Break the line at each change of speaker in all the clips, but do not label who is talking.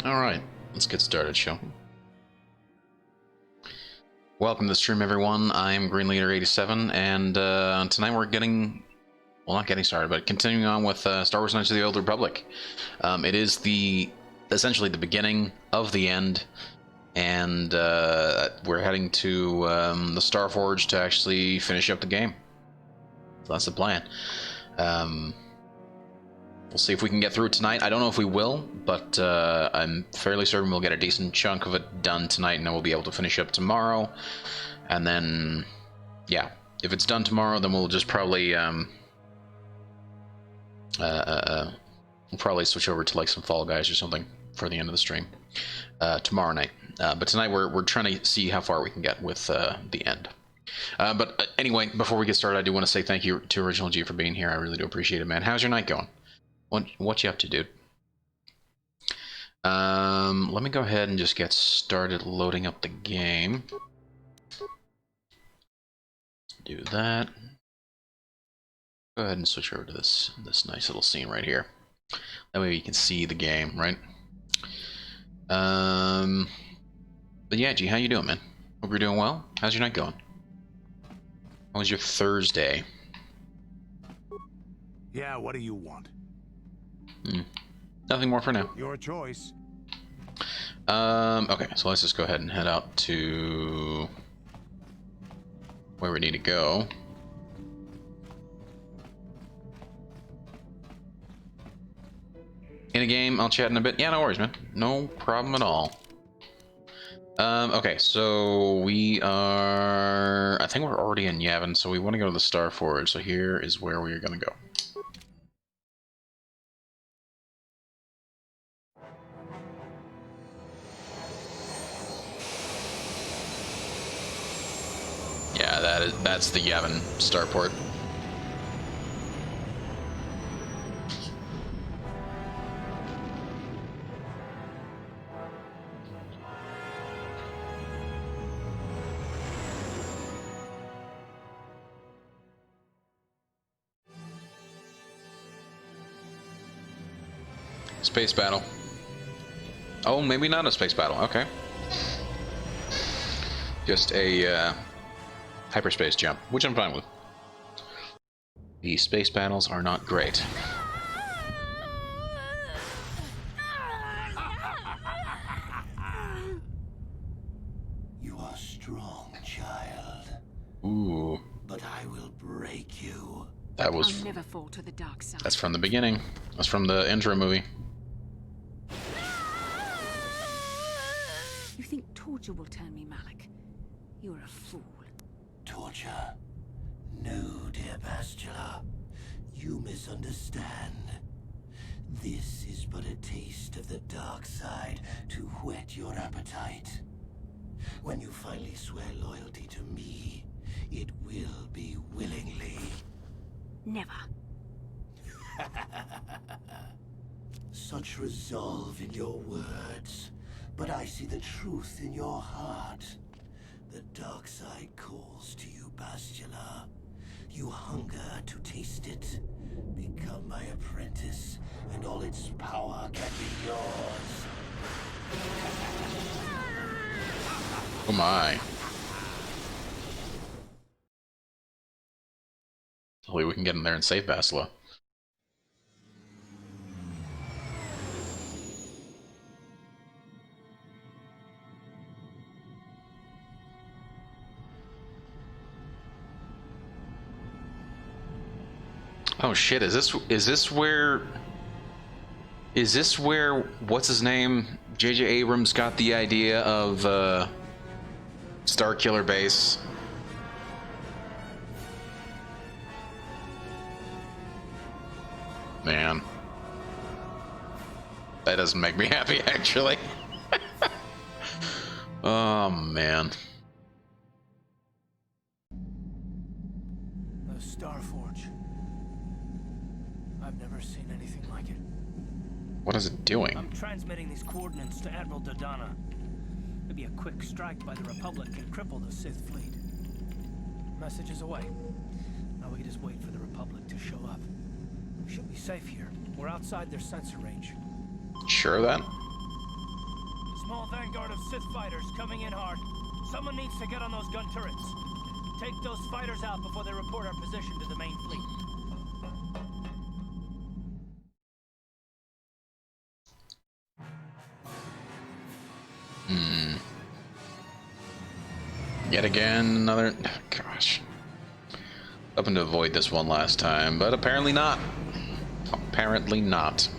Alright, let's get started, shall we? Welcome to the stream, everyone. I'm Green Leader 87, and tonight we're getting... well, not getting started, but continuing on with Star Wars Knights of the Old Republic. It is essentially the beginning of the end, and we're heading to the Starforge to actually finish up the game. So that's the plan. We'll see if we can get through it tonight. I don't know if we will, but I'm fairly certain we'll get a decent chunk of it done tonight, and then we'll be able to finish up tomorrow. And then, yeah, if it's done tomorrow, then we'll just probably switch over to like some Fall Guys or something for the end of the stream tomorrow night. But tonight we're trying to see how far we can get with the end. But anyway, before we get started, I do want to say thank you to Original G for being here. I really do appreciate it, man. How's your night going? What you up to, dude? Let me go ahead and just get started loading up the game. Do that. Go ahead and switch over to this nice little scene right here. That way you can see the game, right? But yeah, G, how you doing, man? Hope you're doing well. How's your night going? How was your Thursday?
Yeah, what do you want?
Nothing more for now.
Your choice.
Okay, so let's just go ahead and head out to where we need to go. In a game, I'll chat in a bit. Yeah, no worries, man. No problem at all. Okay, so we are... I think we're already in Yavin, so we want to go to the Starforge. So here is where we are going to go. Yeah, that's the Yavin starport. Space battle. Oh, maybe not a space battle. Okay. Just a hyperspace jump, which I'm fine with. The space battles are not great.
You are strong, child.
Ooh.
But I will break you.
That was...
I'll never fall to the dark side.
That's from the beginning. That's from the intro movie.
You think torture will turn me, Malik? You're a fool.
Torture? No, dear Bastila. You misunderstand. This is but a taste of the dark side to whet your appetite. When you finally swear loyalty to me, it will be willingly.
Never.
Such resolve in your words, but I see the truth in your heart. The dark side calls to you, Bastila. You hunger to taste it. Become my apprentice, and all its power can be yours.
Oh my. Hopefully we can get in there and save Bastila. Oh shit, is this where what's his name? J.J. Abrams got the idea of Starkiller Base? Man. That doesn't make me happy, actually. Oh man.
The Starforge. I've never seen anything like it.
What is it doing?
I'm transmitting these coordinates to Admiral Dodonna. Maybe a quick strike by the Republic can cripple the Sith fleet. Message is away. Now we can just wait for the Republic to show up. We should be safe here. We're outside their sensor range.
Sure of that?
vanguard of Sith fighters coming in hard. Someone needs to get on those gun turrets. Take those fighters out before they report our position to the main fleet.
Yet again, another... Gosh. Hoping to avoid this one last time, but apparently not. Apparently not.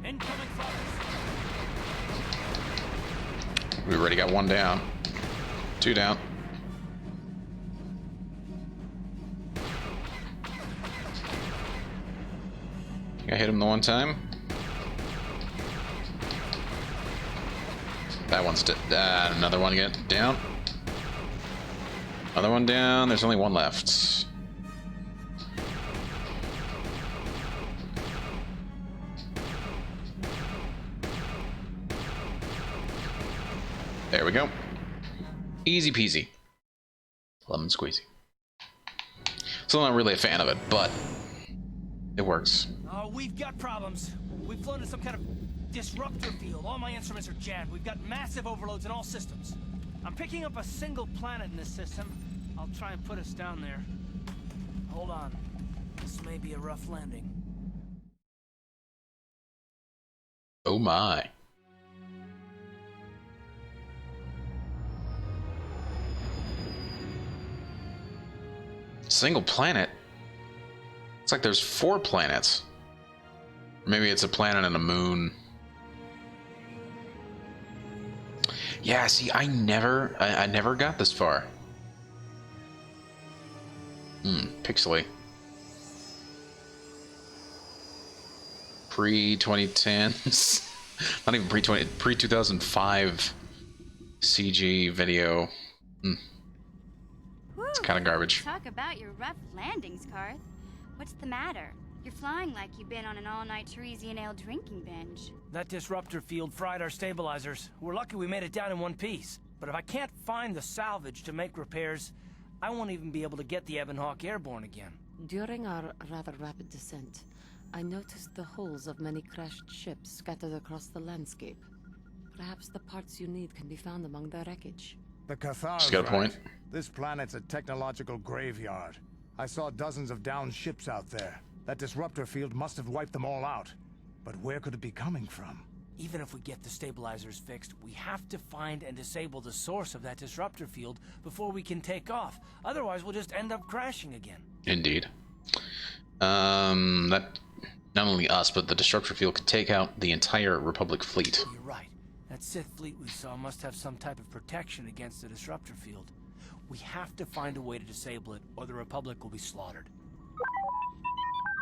Incoming fighters.
We already got one down. Two down. I hit him the one time. That one's another one get down. Another one down. There's only one left. There we go. Easy peasy. Lemon squeezy. Still not really a fan of it, but it works.
Oh, we've got problems. We've flown in some kind of disruptor field. All my instruments are jammed. We've got massive overloads in all systems. I'm picking up a single planet in this system. I'll try and put us down there. Hold on. This may be a rough landing.
Oh my. Single planet? It's like there's 4 planets. Maybe it's a planet and a moon. Yeah, see, I never got this far. Pixely. Pre-2010s. Not even pre-2005 CG video. It's kind of garbage.
Talk about your rough landings, Karth. What's the matter? You're flying like you've been on an all-night Teresian ale drinking binge.
That disruptor field fried our stabilizers. We're lucky we made it down in one piece. But if I can't find the salvage to make repairs, I won't even be able to get the Ebon Hawk airborne again.
During our rather rapid descent, I noticed the hulls of many crashed ships scattered across the landscape. Perhaps the parts you need can be found among the wreckage.
The KOTOR.
She's got a point.
This planet's a technological graveyard. I saw dozens of downed ships out there. That disruptor field must have wiped them all out. But where could it be coming from?
Even if we get the stabilizers fixed, we have to find and disable the source of that disruptor field before we can take off. Otherwise, we'll just end up crashing again.
Indeed. That not only us, but the disruptor field could take out the entire Republic fleet.
You're right. That Sith fleet we saw must have some type of protection against the disruptor field. We have to find a way to disable it, or the Republic will be slaughtered.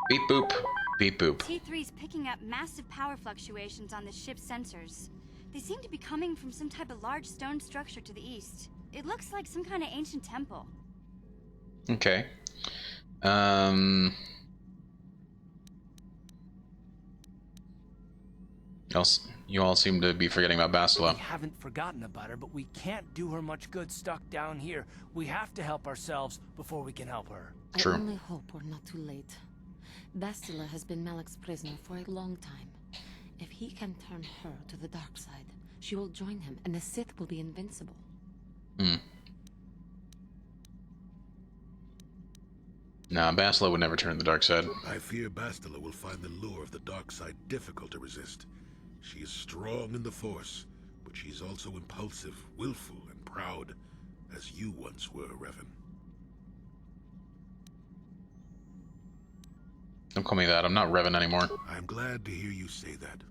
Beep boop. Beep boop.
T3's picking up massive power fluctuations on the ship's sensors. They seem to be coming from some type of large stone structure to the east. It looks like some kind of ancient temple.
Okay. You all seem to be forgetting about Bastila.
We haven't forgotten about her, but we can't do her much good stuck down here. We have to help ourselves before we can help her.
True.
I only hope we're not too late. Bastila has been Malak's prisoner for a long time. If he can turn her to the dark side, she will join him, and the Sith will be invincible.
Nah, Bastila would never turn to the dark side.
I fear Bastila will find the lure of the dark side difficult to resist. She is strong in the Force, but she's also impulsive, willful, and proud, as you once were, Revan.
Don't call me that. I'm not Revan anymore.
I'm glad to hear you say that.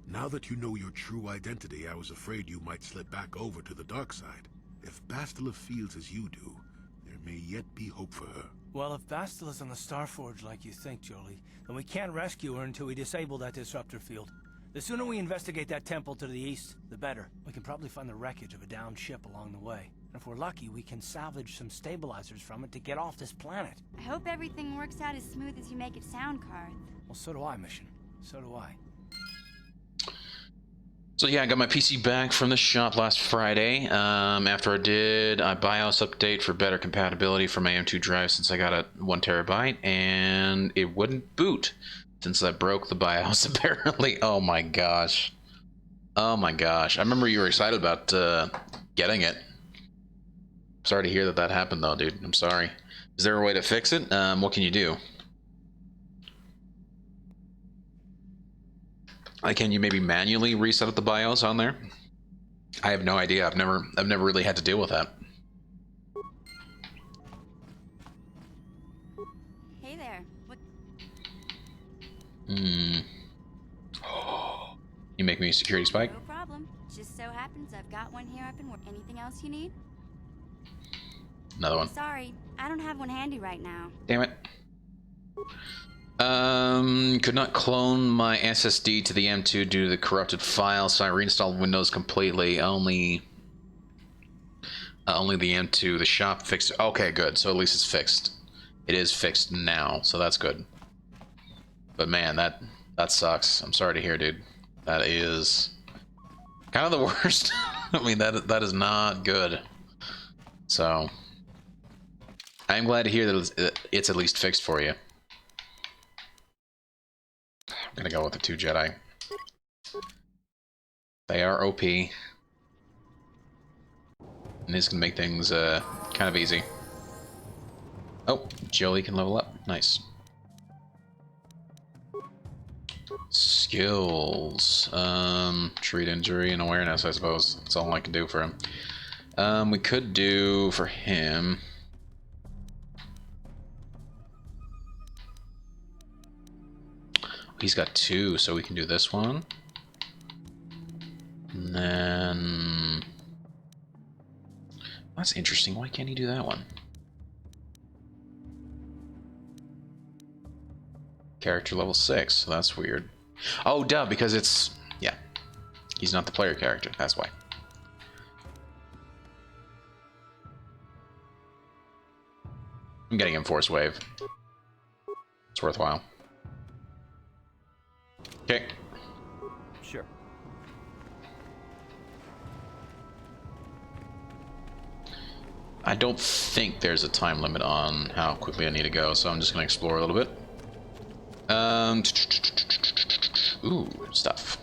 Now that you know your true identity, I was afraid you might slip back over to the dark side. If Bastila feels as you do, there may yet be hope for her.
Well, if Bastila's on the Starforge like you think, Jolie, then we can't rescue her until we disable that disruptor field. The sooner we investigate that temple to the east, the better. We can probably find the wreckage of a downed ship along the way. And if we're lucky, we can salvage some stabilizers from it to get off this planet.
I hope everything works out as smooth as you make it sound, Karth.
Well, so do I, Mission. So do I.
So yeah, I got my PC back from the shop last Friday. After I did a BIOS update for better compatibility for my M2 drive since I got a 1 terabyte, and it wouldn't boot since I broke the BIOS apparently. Oh my gosh. Oh my gosh. I remember you were excited about getting it. Sorry to hear that that happened though, dude. I'm sorry. Is there a way to fix it? What can you do? Can you maybe manually reset the BIOS on there? I have no idea. I've never really had to deal with that.
Hey there. What?
You make me a security spike?
No problem. Just so happens I've got one here up in work. Anything else you need?
Another one.
Sorry, I don't have one handy right now.
Damn it. Could not clone my SSD to the M2 due to the corrupted files, so I reinstalled Windows completely. Only the M2. The shop fixed it. Okay, good. So at least it's fixed. It is fixed now, so that's good. But man, that sucks. I'm sorry to hear, dude. That is kind of the worst. I mean, that is not good. So I'm glad to hear that it's at least fixed for you. I'm gonna go with the 2 Jedi. They are OP. And this can make things kind of easy. Oh, Jolie can level up. Nice. Skills. Treat injury and awareness, I suppose. That's all I can do for him. We could do for him. He's got 2, so we can do this one. And then... That's interesting. Why can't he do that one? Character level 6, so that's weird. Oh, duh, because it's... Yeah. He's not the player character, that's why. I'm getting him Force Wave. It's worthwhile. Okay.
Sure.
I don't think there's a time limit on how quickly I need to go, so I'm just gonna explore a little bit. Ooh, stuff.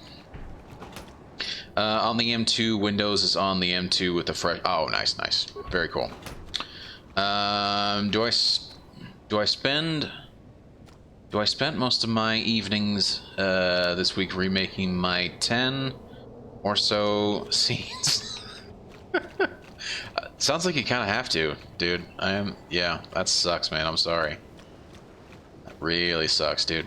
On the M2, Windows is on the M2 with the fresh. Oh, nice, nice, very cool. Do I spend most of my evenings this week remaking my 10 or so scenes? Sounds like you kind of have to, dude. Yeah, that sucks, man. I'm sorry. That really sucks, dude.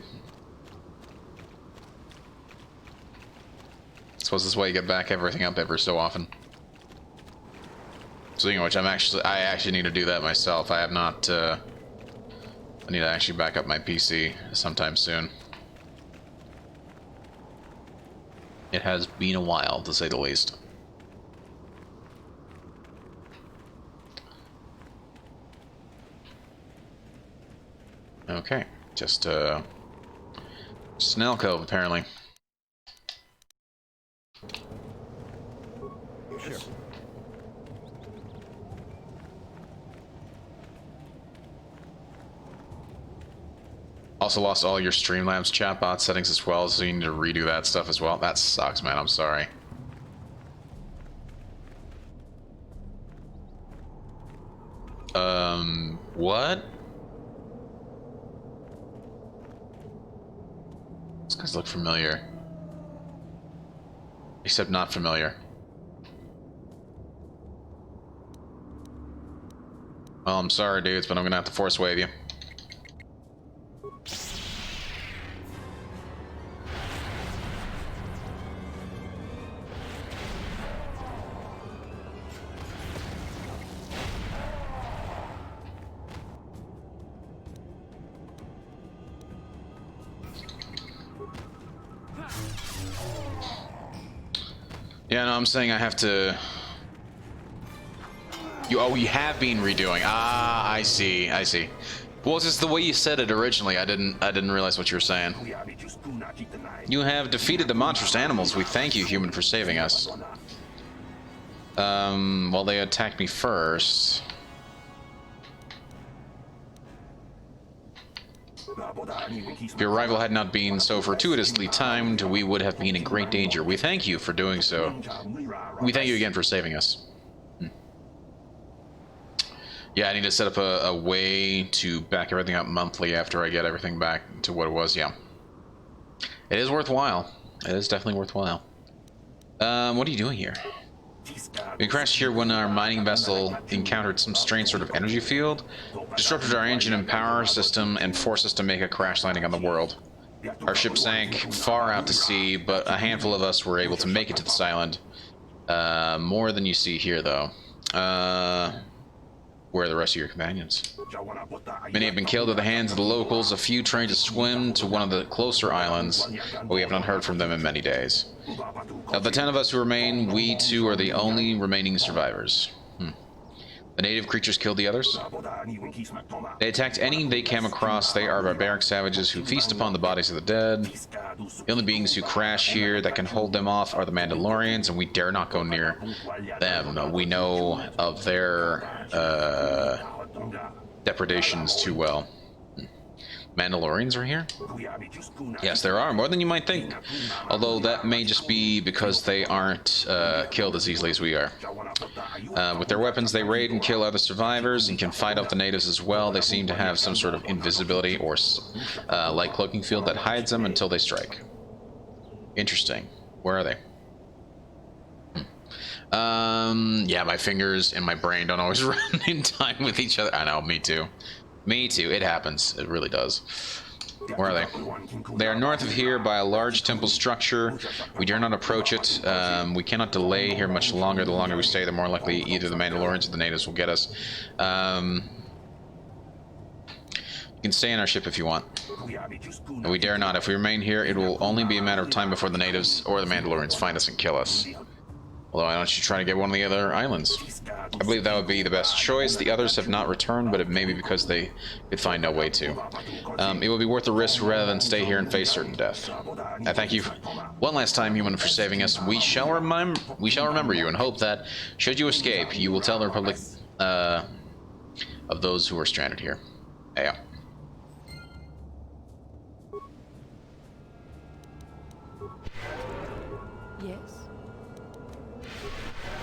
I suppose this way you get back everything up ever so often. Speaking of which, I actually need to do that myself. I have not. I need to actually back up my PC sometime soon. It has been a while, to say the least. Okay, just an alcove, apparently.
Sure.
Also lost all your Streamlabs chatbot settings as well, so you need to redo that stuff as well. That sucks, man. I'm sorry. What? These guys look familiar. Except not familiar. Well, I'm sorry, dudes, but I'm gonna have to force wave you. Yeah, no, I'm saying I have to... You have been redoing. Ah, I see, I see. Well, it's just the way you said it originally. I didn't realize what you were saying. You have defeated the monstrous animals. We thank you, human, for saving us. Well, they attacked me first. If your arrival had not been so fortuitously timed, we would have been in great danger. We thank you for doing so. We thank you again for saving us. Yeah, I need to set up a way to back everything up monthly after I get everything back to what it was, yeah. It is worthwhile. It is definitely worthwhile. What are you doing here? We crashed here when our mining vessel encountered some strange sort of energy field, disrupted our engine and power system, and forced us to make a crash landing on the world. Our ship sank far out to sea, but a handful of us were able to make it to this island. More than you see here, though. Where are the rest of your companions? Many have been killed at the hands of the locals, a few tried to swim to one of the closer islands, but we have not heard from them in many days. Of the 10 of us who remain, we 2 are the only remaining survivors. The native creatures killed the others. They attacked any they came across. They are barbaric savages who feast upon the bodies of the dead. The only beings who crash here that can hold them off are the Mandalorians, and we dare not go near them. We know of their depredations too well. Mandalorians are here? Yes, there are, more than you might think. Although that may just be because they aren't killed as easily as we are. With their weapons, they raid and kill other survivors and can fight off the natives as well. They seem to have some sort of invisibility or light cloaking field that hides them until they strike. Interesting. Where are they? Yeah, my fingers and my brain don't always run in time with each other. I know, me too. Me too. It happens. It really does. Where are they? They are north of here by a large temple structure. We dare not approach it. We cannot delay here much longer. The longer we stay, the more likely either the Mandalorians or the natives will get us. You can stay in our ship if you want. But we dare not. If we remain here, it will only be a matter of time before the natives or the Mandalorians find us and kill us. Although, why don't you try to get one of the other islands? I believe that would be the best choice. The others have not returned, but it may be because they could find no way to. It will be worth the risk rather than stay here and face certain death. I thank you one last time, human, for saving us. We shall remember you and hope that, should you escape, you will tell the Republic of those who are stranded here. Yeah.
Yes?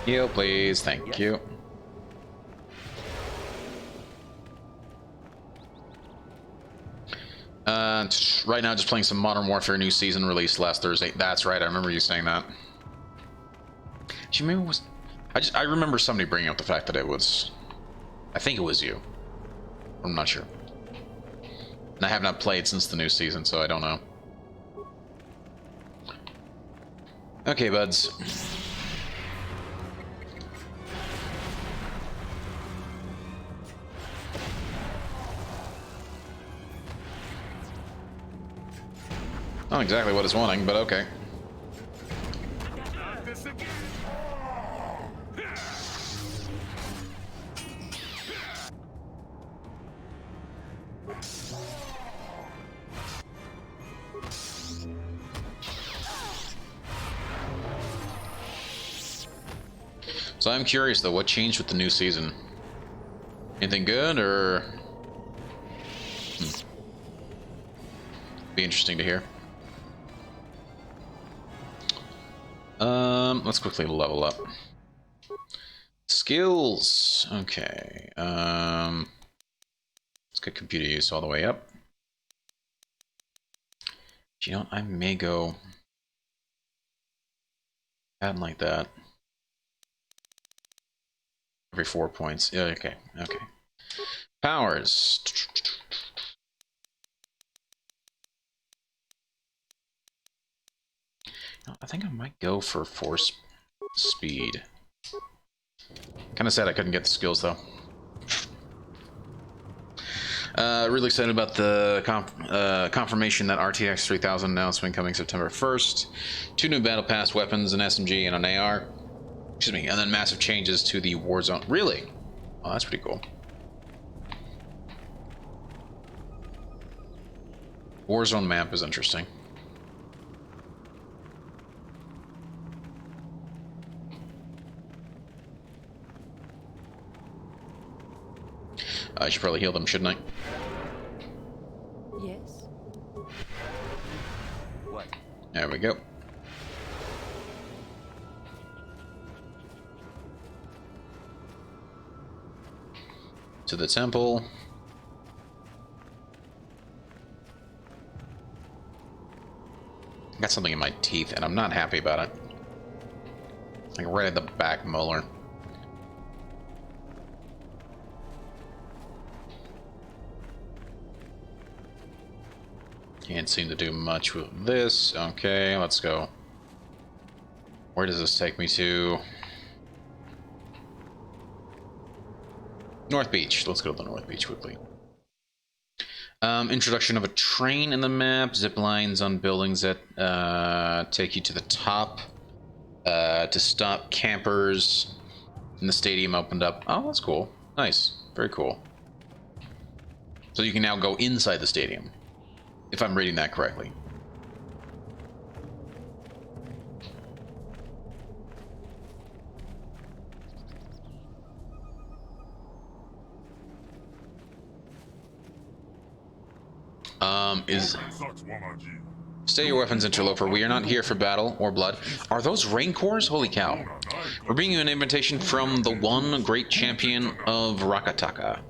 Heal, please. Thank you. Right now, just playing some Modern Warfare new season released last Thursday. That's right. I remember you saying that. Do you remember? I remember somebody bringing up the fact that it was. I think it was you. I'm not sure. And I have not played since the new season, so I don't know. Okay, buds. Not exactly what it's wanting, but okay. So I'm curious though, what changed with the new season? Anything good, or be interesting to hear. Let's quickly level up. Skills. Okay. Let's get computer use all the way up. You know, I may go add like that. Every 4 points. Yeah, okay. Okay. Powers. I think I might go for force speed. Kind of sad I couldn't get the skills though. Really excited about the confirmation that RTX 3000 announcement coming September 1st. 2 new battle pass weapons, an SMG and an AR. Excuse me, and then massive changes to the Warzone. Really? Oh, that's pretty cool. Warzone map is interesting. I should probably heal them, shouldn't I?
Yes?
What?
There we go. To the temple. Got something in my teeth, and I'm not happy about it. Like right at the back molar. Can't seem to do much with this. Okay, let's go. Where does this take me to? North Beach. Let's go to the North Beach quickly. Introduction of a train in the map. Zip lines on buildings that take you to the top to stop campers. And the stadium opened up. Oh, that's cool. Nice. Very cool. So you can now go inside the stadium. If I'm reading that correctly. Stay your weapons, interloper. We are not here for battle or blood. Are those rain cores? Holy cow. We're bringing you an invitation from the one great champion of Rakata.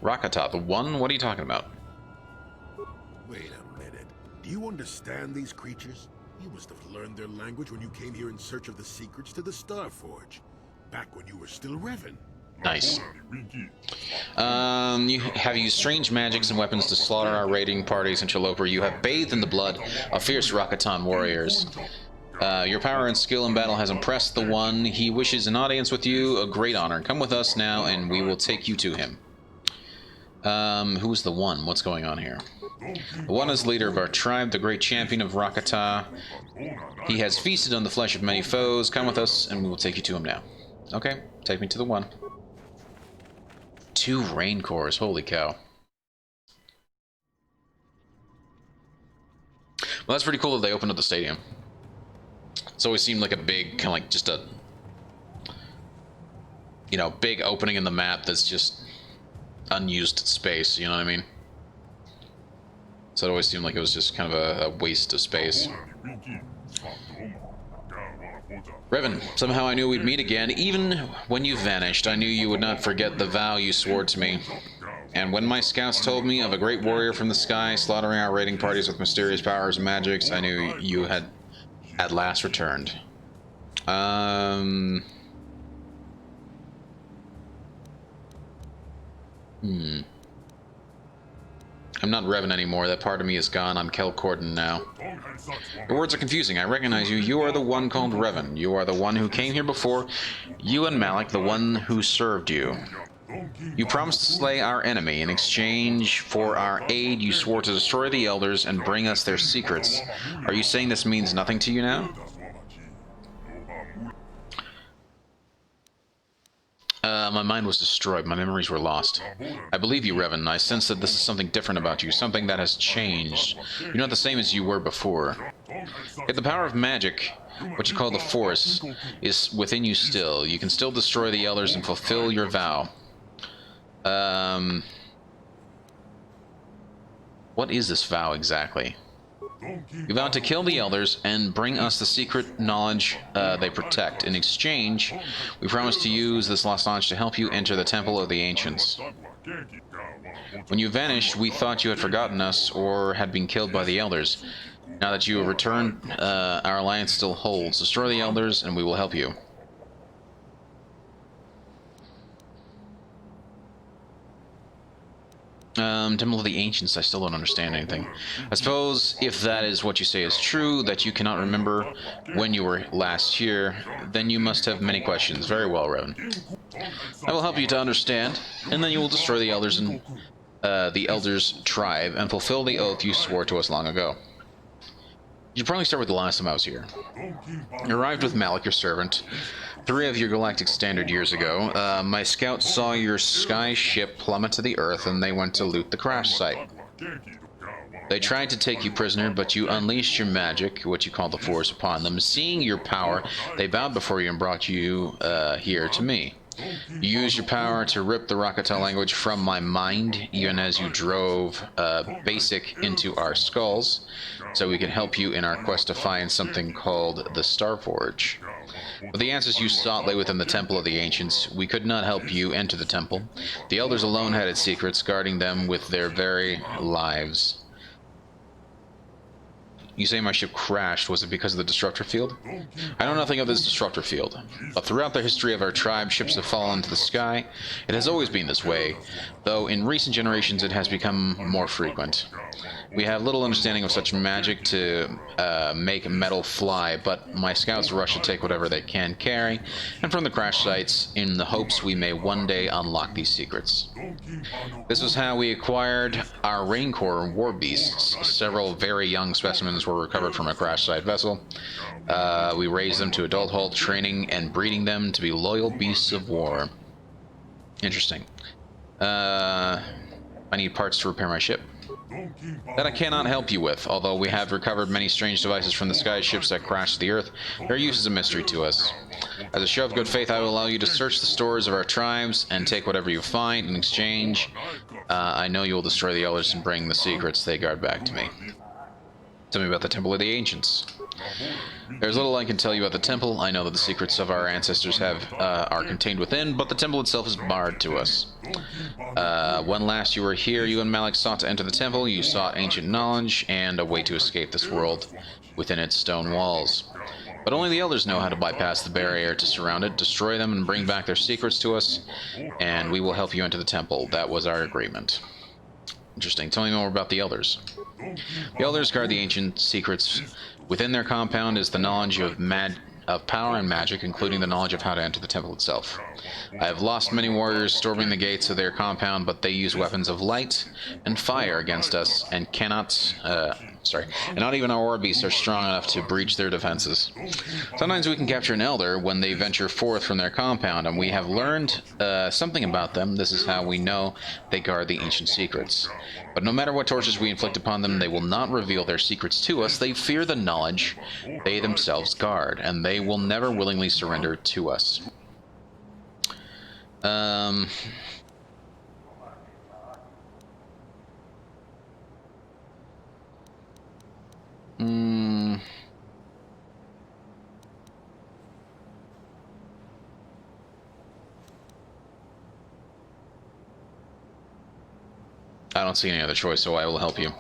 Rakata, the one? What are you talking about?
Wait a minute. Do you understand these creatures? You must have learned their language when you came here in search of the secrets to the Starforge. Back when you were still Revan.
Nice. You have used strange magics and weapons to slaughter our raiding parties, interloper. You have bathed in the blood of fierce Rakatan warriors. Your power and skill in battle has impressed the one. He wishes an audience with you, a great honor. Come with us now, and we will take you to him. Who's the one? What's going on here? The one is leader of our tribe, the great champion of Rakata. He has feasted on the flesh of many foes. Come with us, and we will take you to him now. Okay, take me to the one. 2 rain cores, holy cow. Well, that's pretty cool that they opened up the stadium. It's always seemed like a big, kind of like just a, you know, big opening in the map that's just unused space, you know what I mean? So it always seemed like it was just kind of a waste of space. Revan, somehow I knew we'd meet again. Even when you vanished, I knew you would not forget the vow you swore to me. And when my scouts told me of a great warrior from the sky slaughtering our raiding parties with mysterious powers and magics, I knew you had at last returned. I'm not Revan anymore. That part of me is gone. I'm Kel Corden now. Your words are confusing. I recognize you. You are the one called Revan. You are the one who came here before. You and Malik, the one who served you. You promised to slay our enemy. In exchange for our aid, you swore to destroy the Elders and bring us their secrets. Are you saying this means nothing to you now? My mind was destroyed. My memories were lost. I believe you, Revan. I sense that this is something different about you, something that has changed. You're not the same as you were before. Yet the power of magic, what you call the Force, is within you still. You can still destroy the Elders and fulfill your vow. What is this vow exactly? You vowed to kill the Elders and bring us the secret knowledge they protect. In exchange, we promise to use this lost knowledge to help you enter the Temple of the Ancients. When you vanished, we thought you had forgotten us or had been killed by the Elders. Now that you have returned, our alliance still holds. Destroy the Elders and we will help you. Temple of the Ancients, I still don't understand anything. I suppose if that is what you say is true, that you cannot remember when you were last here, then you must have many questions. Very well, Revan. I will help you to understand, and then you will destroy the Elders and the Elders' tribe and fulfill the oath you swore to us long ago. You should probably start with the last time I was here. You arrived with Malik, your servant, 3 of your galactic standard years ago. My scouts saw your sky ship plummet to the Earth, and they went to loot the crash site. They tried to take you prisoner, but you unleashed your magic, what you call the Force, upon them. Seeing your power, they bowed before you and brought you here to me. You used your power to rip the Rakatan language from my mind, even as you drove basic into our skulls, so we can help you in our quest to find something called the Starforge. But the answers you sought lay within the Temple of the Ancients. We could not help you enter the temple. The Elders alone had its secrets, guarding them with their very lives. You say my ship crashed. Was it because of the disruptor field? I know nothing of this disruptor field, but throughout the history of our tribe, ships have fallen into the sky. It has always been this way, though in recent generations it has become more frequent. We have little understanding of such magic to make metal fly, but my scouts rush to take whatever they can carry, and from the crash sites, in the hopes we may one day unlock these secrets. This was how we acquired our Raincore war beasts. Several very young specimens were recovered from a crash site vessel. We raised them to adulthood, training and breeding them to be loyal beasts of war. Interesting. I need parts to repair my ship. That I cannot help you with, although we have recovered many strange devices from the sky ships that crashed the Earth. Their use is a mystery to us. As a show of good faith, I will allow you to search the stores of our tribes and take whatever you find. In exchange, I know you will destroy the Elders and bring the secrets they guard back to me. Tell me about the Temple of the Ancients. There's little I can tell you about the temple. I know that the secrets of our ancestors are contained within, but the temple itself is barred to us. When last you were here, you and Malik sought to enter the temple. You sought ancient knowledge and a way to escape this world within its stone walls. But only the Elders know how to bypass the barrier to surround it, destroy them, and bring back their secrets to us, and we will help you enter the temple. That was our agreement. Interesting. Tell me more about the Elders. The Elders guard the ancient secrets. Within their compound is the knowledge of power and magic, including the knowledge of how to enter the temple itself. I have lost many warriors storming the gates of their compound, but they use weapons of light and fire against us, and not even our war beasts are strong enough to breach their defenses. Sometimes we can capture an elder when they venture forth from their compound, and we have learned something about them. This is how we know they guard the ancient secrets. But no matter what tortures we inflict upon them, they will not reveal their secrets to us. They fear the knowledge they themselves guard, and they will never willingly surrender to us. I don't see any other choice, so I will help you.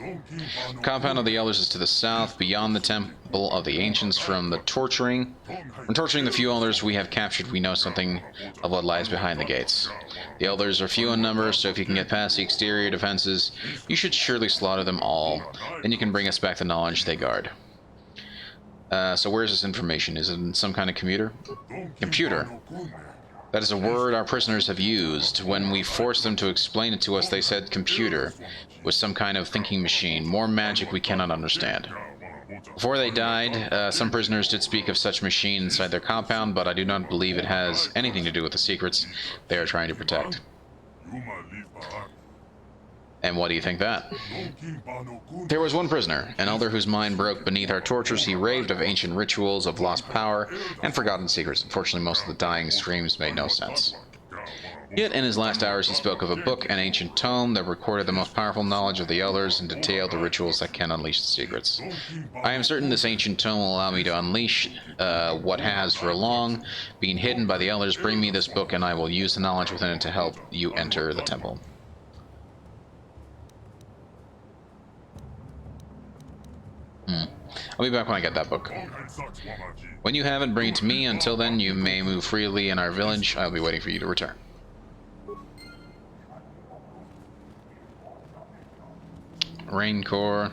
Compound of the Elders is to the south, beyond the Temple of the Ancients. From torturing the few Elders we have captured, we know something of what lies behind the gates. The Elders are few in number, so if you can get past the exterior defenses, you should surely slaughter them all. Then you can bring us back the knowledge they guard. So where's this information? Is it in some kind of computer? Computer. That is a word our prisoners have used. When we forced them to explain it to us, they said computer was some kind of thinking machine. More magic we cannot understand. Before they died, some prisoners did speak of such machine inside their compound, but I do not believe it has anything to do with the secrets they are trying to protect. And what do you think that? There was one prisoner, an elder whose mind broke beneath our tortures. He raved of ancient rituals, of lost power, and forgotten secrets. Unfortunately, most of the dying screams made no sense. Yet, in his last hours, he spoke of a book, an ancient tome, that recorded the most powerful knowledge of the Elders and detailed the rituals that can unleash the secrets. I am certain this ancient tome will allow me to unleash what has, for long, been hidden by the Elders. Bring me this book, and I will use the knowledge within it to help you enter the temple. I'll be back when I get that book. When you have it, bring it to me. Until then, you may move freely in our village. I'll be waiting for you to return. Raincore.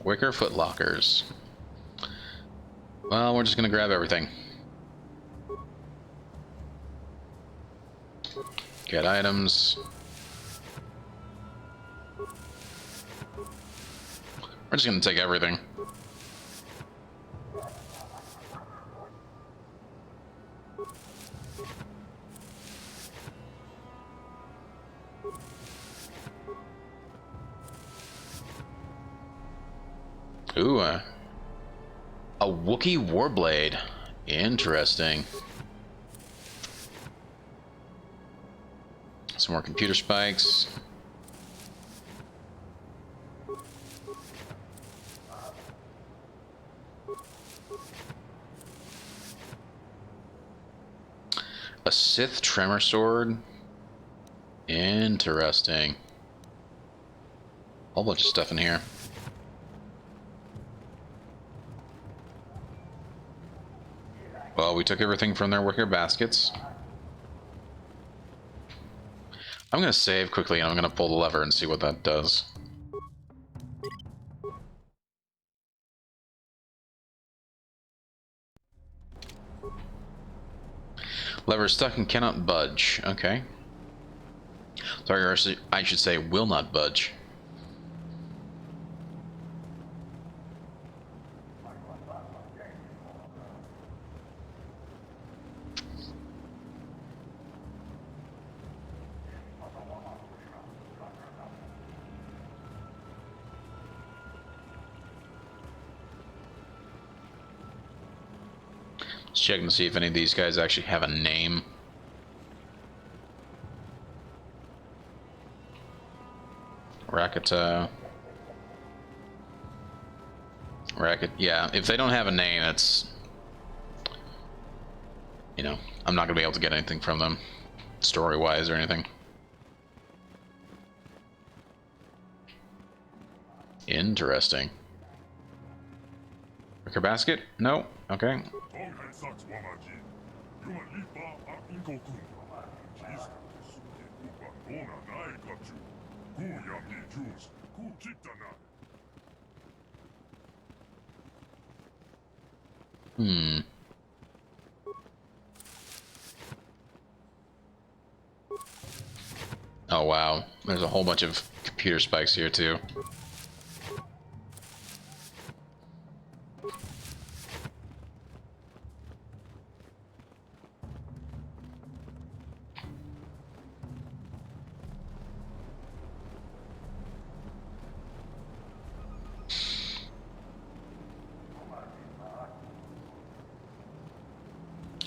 Wicker footlockers. Well, we're just gonna grab everything. Get items. We're just gonna take everything. Ooh, a Wookiee Warblade. Interesting. Some more computer spikes. A Sith Tremor Sword. Interesting. Whole bunch of stuff in here. Well, we took everything from their wicker baskets. I'm gonna save quickly and I'm gonna pull the lever and see what that does. Lever stuck and cannot budge. Okay. Sorry, or I should say will not budge. Just checking to see if any of these guys actually have a name. Rakatan. Yeah, if they don't have a name, that's... You know, I'm not going to be able to get anything from them, story-wise or anything. Interesting. Wicker basket? No? Okay. Hmm. Oh wow, there's a whole bunch of computer spikes here too.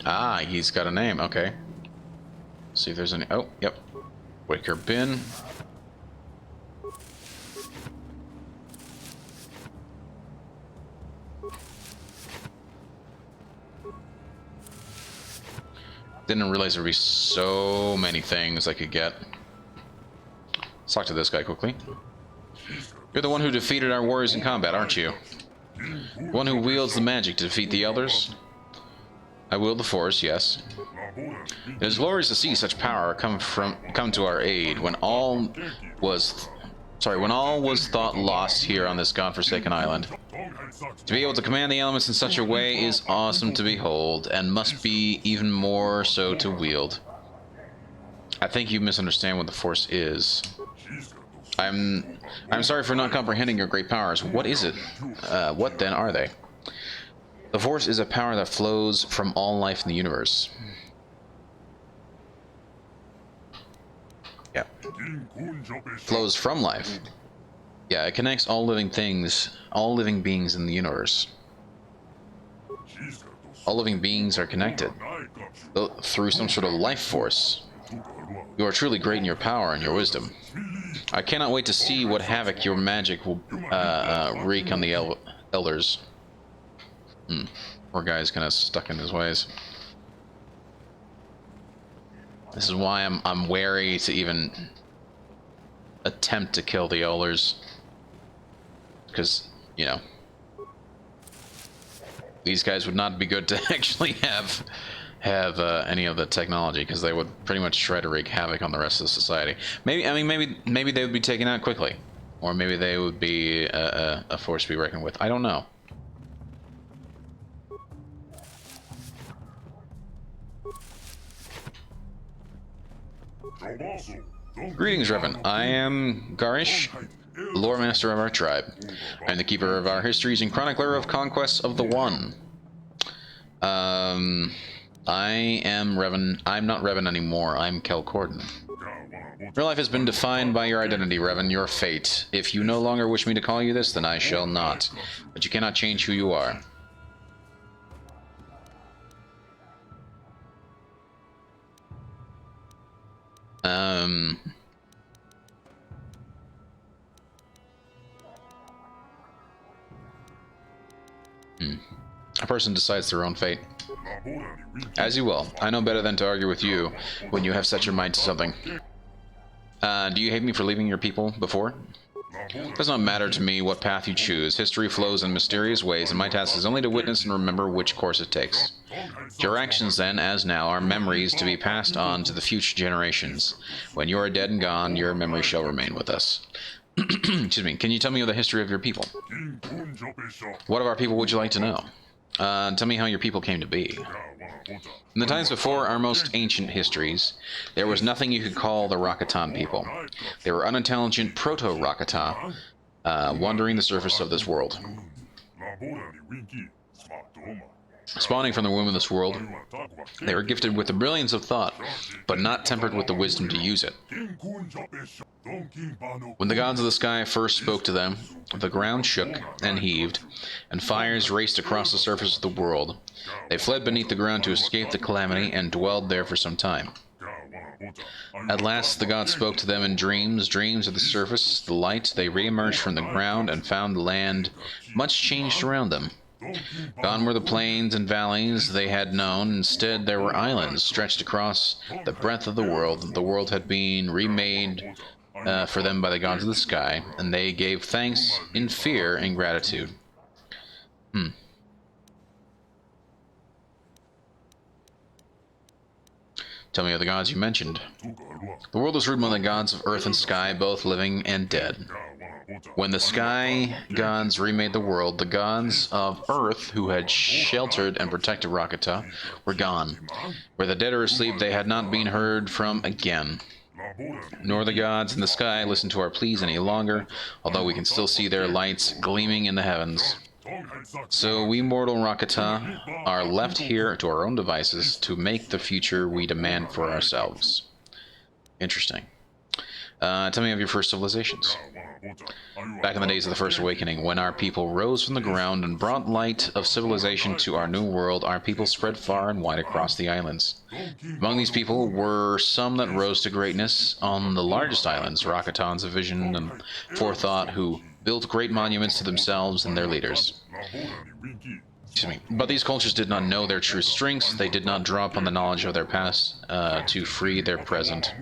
Ah, he's got a name. Okay. See if there's any. Oh, yep. Wicker bin. Didn't realize there'd be so many things I could get. Let's talk to this guy quickly. You're the one who defeated our warriors in combat, aren't you? The one who wields the magic to defeat the elders? I wield the Force, yes. It is glorious to see such power come to our aid when all was thought lost here on this godforsaken island. To be able to command the elements in such a way is awesome to behold, and must be even more so to wield. I think you misunderstand what the Force is. I'm sorry for not comprehending your great powers. What is it? What then are they? The Force is a power that flows from all life in the universe. Yeah. Flows from life. Yeah, it connects all living beings in the universe. All living beings are connected through some sort of life force. You are truly great in your power and your wisdom. I cannot wait to see what havoc your magic will wreak on the elders. Poor guy's kind of stuck in his ways. This is why I'm wary to even attempt to kill the elders, because you know these guys would not be good to actually have any of the technology, because they would pretty much try to wreak havoc on the rest of the society. Maybe they would be taken out quickly, or maybe they would be a force to be reckoned with. I don't know. Greetings, Revan. I am Garish. the lore master of our tribe. I am the keeper of our histories and chronicler of conquests of the One. I am Revan. I'm not Revan anymore. I'm Kel Corden. Your life has been defined by your identity, Revan, your fate. If you no longer wish me to call you this, then I shall not. But you cannot change who you are. A person decides their own fate. As you will. I know better than to argue with you when you have set your mind to something. Do you hate me for leaving your people before? It does not matter to me what path you choose. History flows in mysterious ways, and my task is only to witness and remember which course it takes. Your actions, then, as now, are memories to be passed on to the future generations. When you are dead and gone, your memory shall remain with us. Excuse me. Can you tell me the history of your people? What of our people would you like to know? Tell me how your people came to be. In the times before our most ancient histories, there was nothing you could call the Rakatan people. They were unintelligent proto-Rakata, wandering the surface of this world. Spawning from the womb of this world, they were gifted with the brilliance of thought, but not tempered with the wisdom to use it. When the gods of the sky first spoke to them, the ground shook and heaved, and fires raced across the surface of the world. They fled beneath the ground to escape the calamity and dwelled there for some time. At last the gods spoke to them in dreams, dreams of the surface, the light. They re-emerged from the ground and found the land much changed around them. Gone were the plains and valleys they had known. Instead, there were islands stretched across the breadth of the world. The world had been remade for them by the gods of the sky, and they gave thanks in fear and gratitude. Tell me of the gods you mentioned. The world was ruled by the gods of earth and sky, both living and dead. When the sky gods remade the world, the gods of earth, who had sheltered and protected Rakata, were gone. Where the dead are asleep, they had not been heard from again. Nor the gods in the sky listen to our pleas any longer, although we can still see their lights gleaming in the heavens. So we mortal Rakata are left here to our own devices to make the future we demand for ourselves. Interesting. Tell me of your first civilizations. Back in the days of the First Awakening, when our people rose from the ground and brought light of civilization to our new world, our people spread far and wide across the islands. Among these people were some that rose to greatness on the largest islands, Rakatans of vision and forethought, who built great monuments to themselves and their leaders. Excuse me. But these cultures did not know their true strengths. They did not draw upon the knowledge of their past to free their present.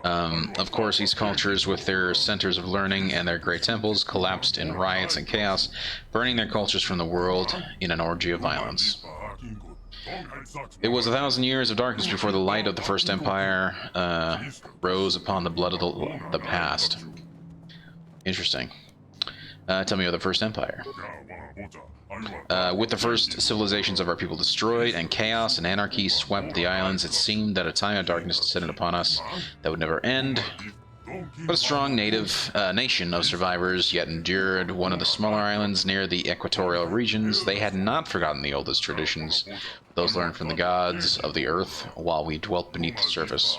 Of course, these cultures, with their centers of learning and their great temples, collapsed in riots and chaos, burning their cultures from the world in an orgy of violence. It was 1,000 years of darkness before the light of the First Empire rose upon the blood of the past. Interesting. Tell me of the First Empire. With the first civilizations of our people destroyed, and chaos and anarchy swept the islands, it seemed that a time of darkness descended upon us that would never end. But a strong native nation of survivors yet endured. One of the smaller islands near the equatorial regions, they had not forgotten the oldest traditions, those learned from the gods of the earth while we dwelt beneath the surface.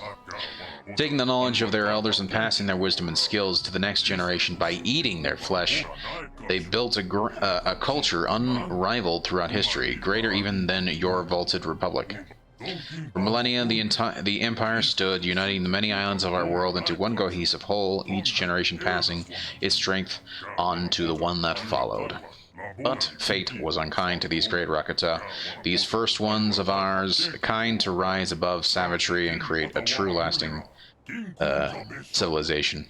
Taking the knowledge of their elders and passing their wisdom and skills to the next generation by eating their flesh, they built a culture unrivaled throughout history, greater even than your vaulted republic. For millennia, the Empire stood, uniting the many islands of our world into one cohesive whole, each generation passing its strength on to the one that followed. But fate was unkind to these great Rakata, these first ones of ours, kind to rise above savagery and create a true lasting civilization.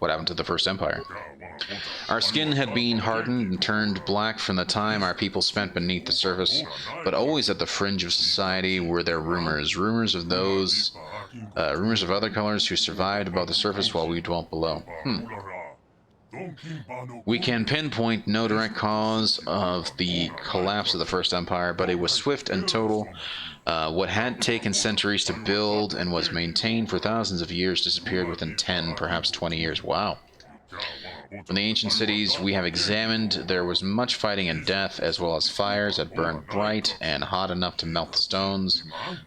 What happened to the First Empire? Our skin had been hardened and turned black from the time our people spent beneath the surface, but always at the fringe of society were there rumors of other colors who survived above the surface while we dwelt below. We can pinpoint no direct cause of the collapse of the First Empire, but it was swift and total. What had taken centuries to build and was maintained for thousands of years disappeared within 10, perhaps 20 years. Wow. In the ancient cities we have examined, there was much fighting and death, as well as fires that burned bright and hot enough to melt the stones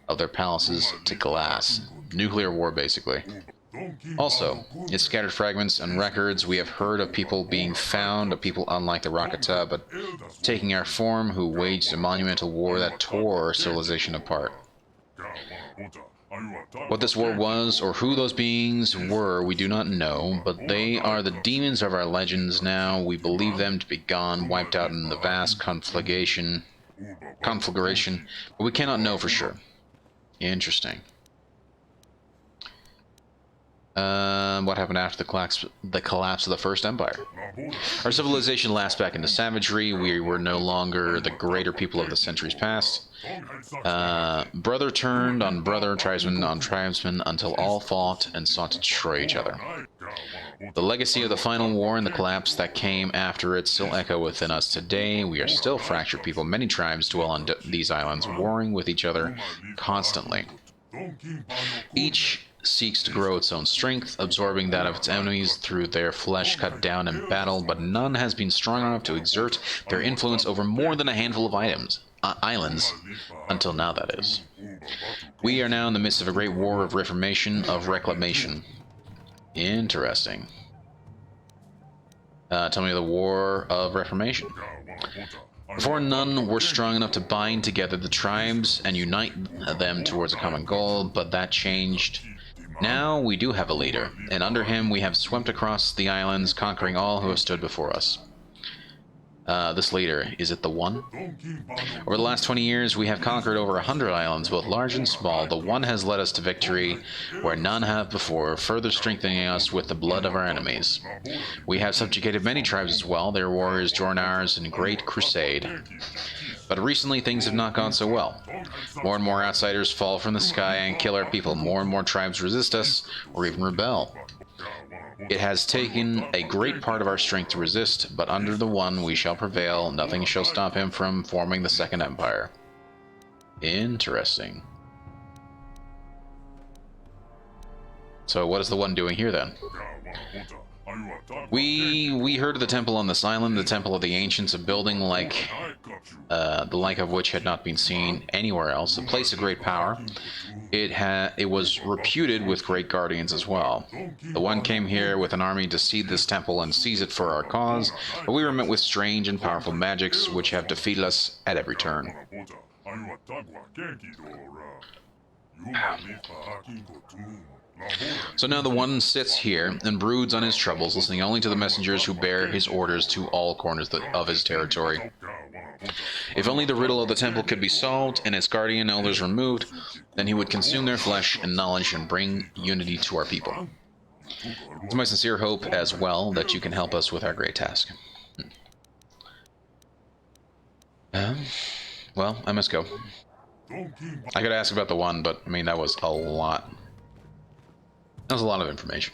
of their palaces to glass. Nuclear war, basically. Also, in scattered fragments and records, we have heard of people being found, of people unlike the Rakata, but taking our form, who waged a monumental war that tore our civilization apart. What this war was, or who those beings were, we do not know, but they are the demons of our legends now. We believe them to be gone, wiped out in the vast conflagration, but we cannot know for sure. Interesting. What happened after the collapse of the First Empire? Our civilization lapsed back into savagery. We were no longer the greater people of the centuries past. Brother turned on brother, tribesman on tribesman, until all fought and sought to destroy each other. The legacy of the final war and the collapse that came after it still echo within us today. We are still fractured people. Many tribes dwell on these islands, warring with each other constantly. Each seeks to grow its own strength, absorbing that of its enemies through their flesh cut down in battle, but none has been strong enough to exert their influence over more than a handful of islands, until now, that is. We are now in the midst of a great war of reclamation. Interesting. Tell me the War of Reformation. Before, none were strong enough to bind together the tribes and unite them towards a common goal, but that changed. Now we do have a leader, and under him we have swept across the islands, conquering all who have stood before us. This leader, is it the One? Over the last 20 years, we have conquered over 100 islands, both large and small. The One has led us to victory where none have before, further strengthening us with the blood of our enemies. We have subjugated many tribes as well. Their warriors join ours in great crusade. But recently things have not gone so well. More and more outsiders fall from the sky and kill our people. More and more tribes resist us, or even rebel. It has taken a great part of our strength to resist, but under the One we shall prevail. Nothing shall stop him from forming the Second Empire. Interesting. So what is the One doing here then? We heard of the temple on this island, the temple of the ancients, a building like the like of which had not been seen anywhere else, a place of great power. It was reputed with great guardians as well. The One came here with an army to cede this temple and seize it for our cause, but we were met with strange and powerful magics which have defeated us at every turn. So now the One sits here and broods on his troubles, listening only to the messengers who bear his orders to all corners of his territory. If only the riddle of the temple could be solved and its guardian elders removed, then he would consume their flesh and knowledge and bring unity to our people. It's my sincere hope as well that you can help us with our great task. Well, I must go. I could ask about the One, but I mean, that was a lot. That was a lot of information.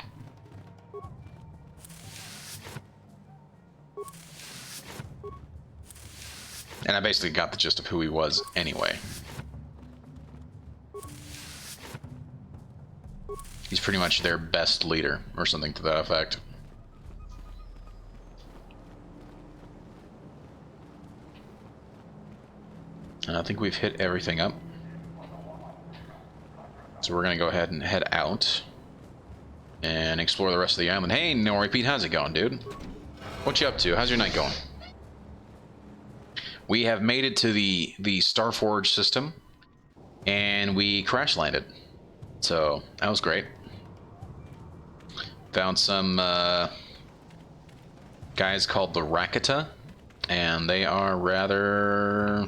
And I basically got the gist of who he was anyway. He's pretty much their best leader, or something to that effect. And I think we've hit everything up. So we're going to go ahead and head out and explore the rest of the island. Hey, Nori Pete, how's it going, dude? What you up to? How's your night going? We have made it to the Starforge system, and we crash landed. So that was great. Found some guys called the Rakata, and they are rather,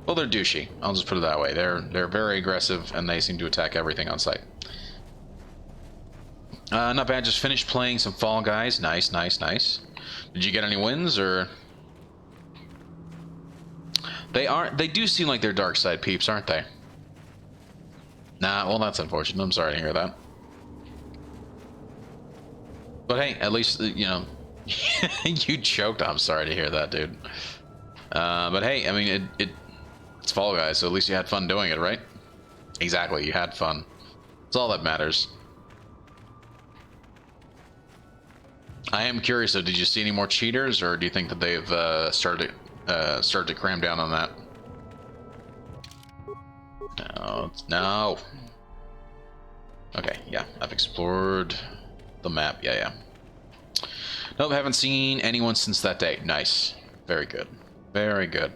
well, they're douchey. I'll just put it that way. They're very aggressive, and they seem to attack everything on sight. Not bad. Just finished playing some Fall Guys. Nice, nice, nice. Did you get any wins, or? They do seem like they're dark side peeps, aren't they? Nah, well, that's unfortunate. I'm sorry to hear that. But hey, at least, you know, you choked. I'm sorry to hear that, dude. But hey, I mean, it's Fall Guys, so at least you had fun doing it, right? Exactly, you had fun. That's all that matters. I am curious, though, did you see any more cheaters, or do you think that they've started to cram down on that? No, no. Okay, yeah, I've explored the map. Yeah. Nope, haven't seen anyone since that day. Nice. Very good. Very good.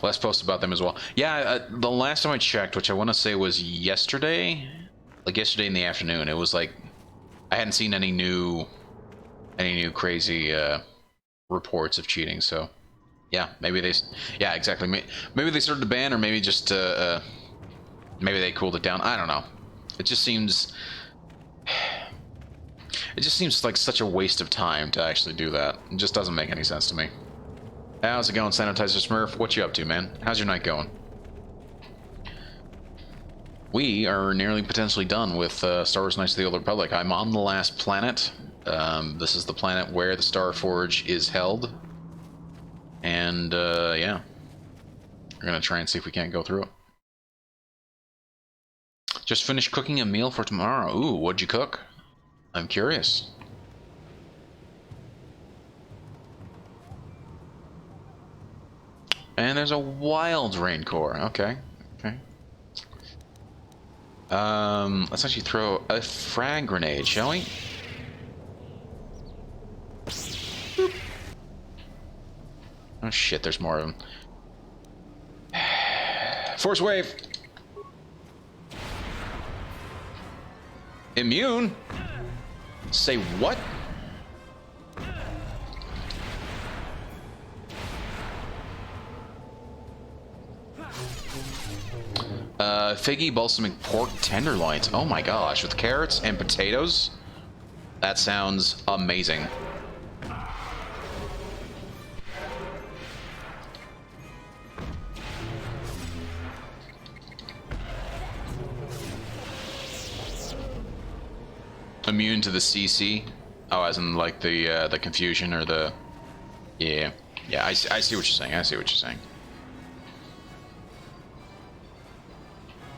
Less posts about them as well. Yeah, the last time I checked, which I want to say was yesterday, like yesterday in the afternoon, it was like I hadn't seen any new crazy reports of cheating. So yeah, maybe they, yeah, exactly. Maybe they started to ban, or maybe just maybe they cooled it down. I don't know. It just seems like such a waste of time to actually do that. It just doesn't make any sense to me. How's it going, Sanitizer Smurf? What you up to, man? How's your night going? We are nearly potentially done with Star Wars Knights of the Old Republic. I'm on the last planet. This is the planet where the Star Forge is held. And, yeah. We're gonna try and see if we can't go through it. Just finished cooking a meal for tomorrow. Ooh, what'd you cook? I'm curious. And there's a wild rain core. Okay. Let's actually throw a frag grenade, shall we? Boop. Oh shit, there's more of them. Force wave. Immune? Say what? Figgy balsamic pork tenderloins. Oh my gosh, with carrots and potatoes? That sounds amazing. Immune to the CC? Oh, as in like the confusion or the... Yeah, I see what you're saying. I see what you're saying.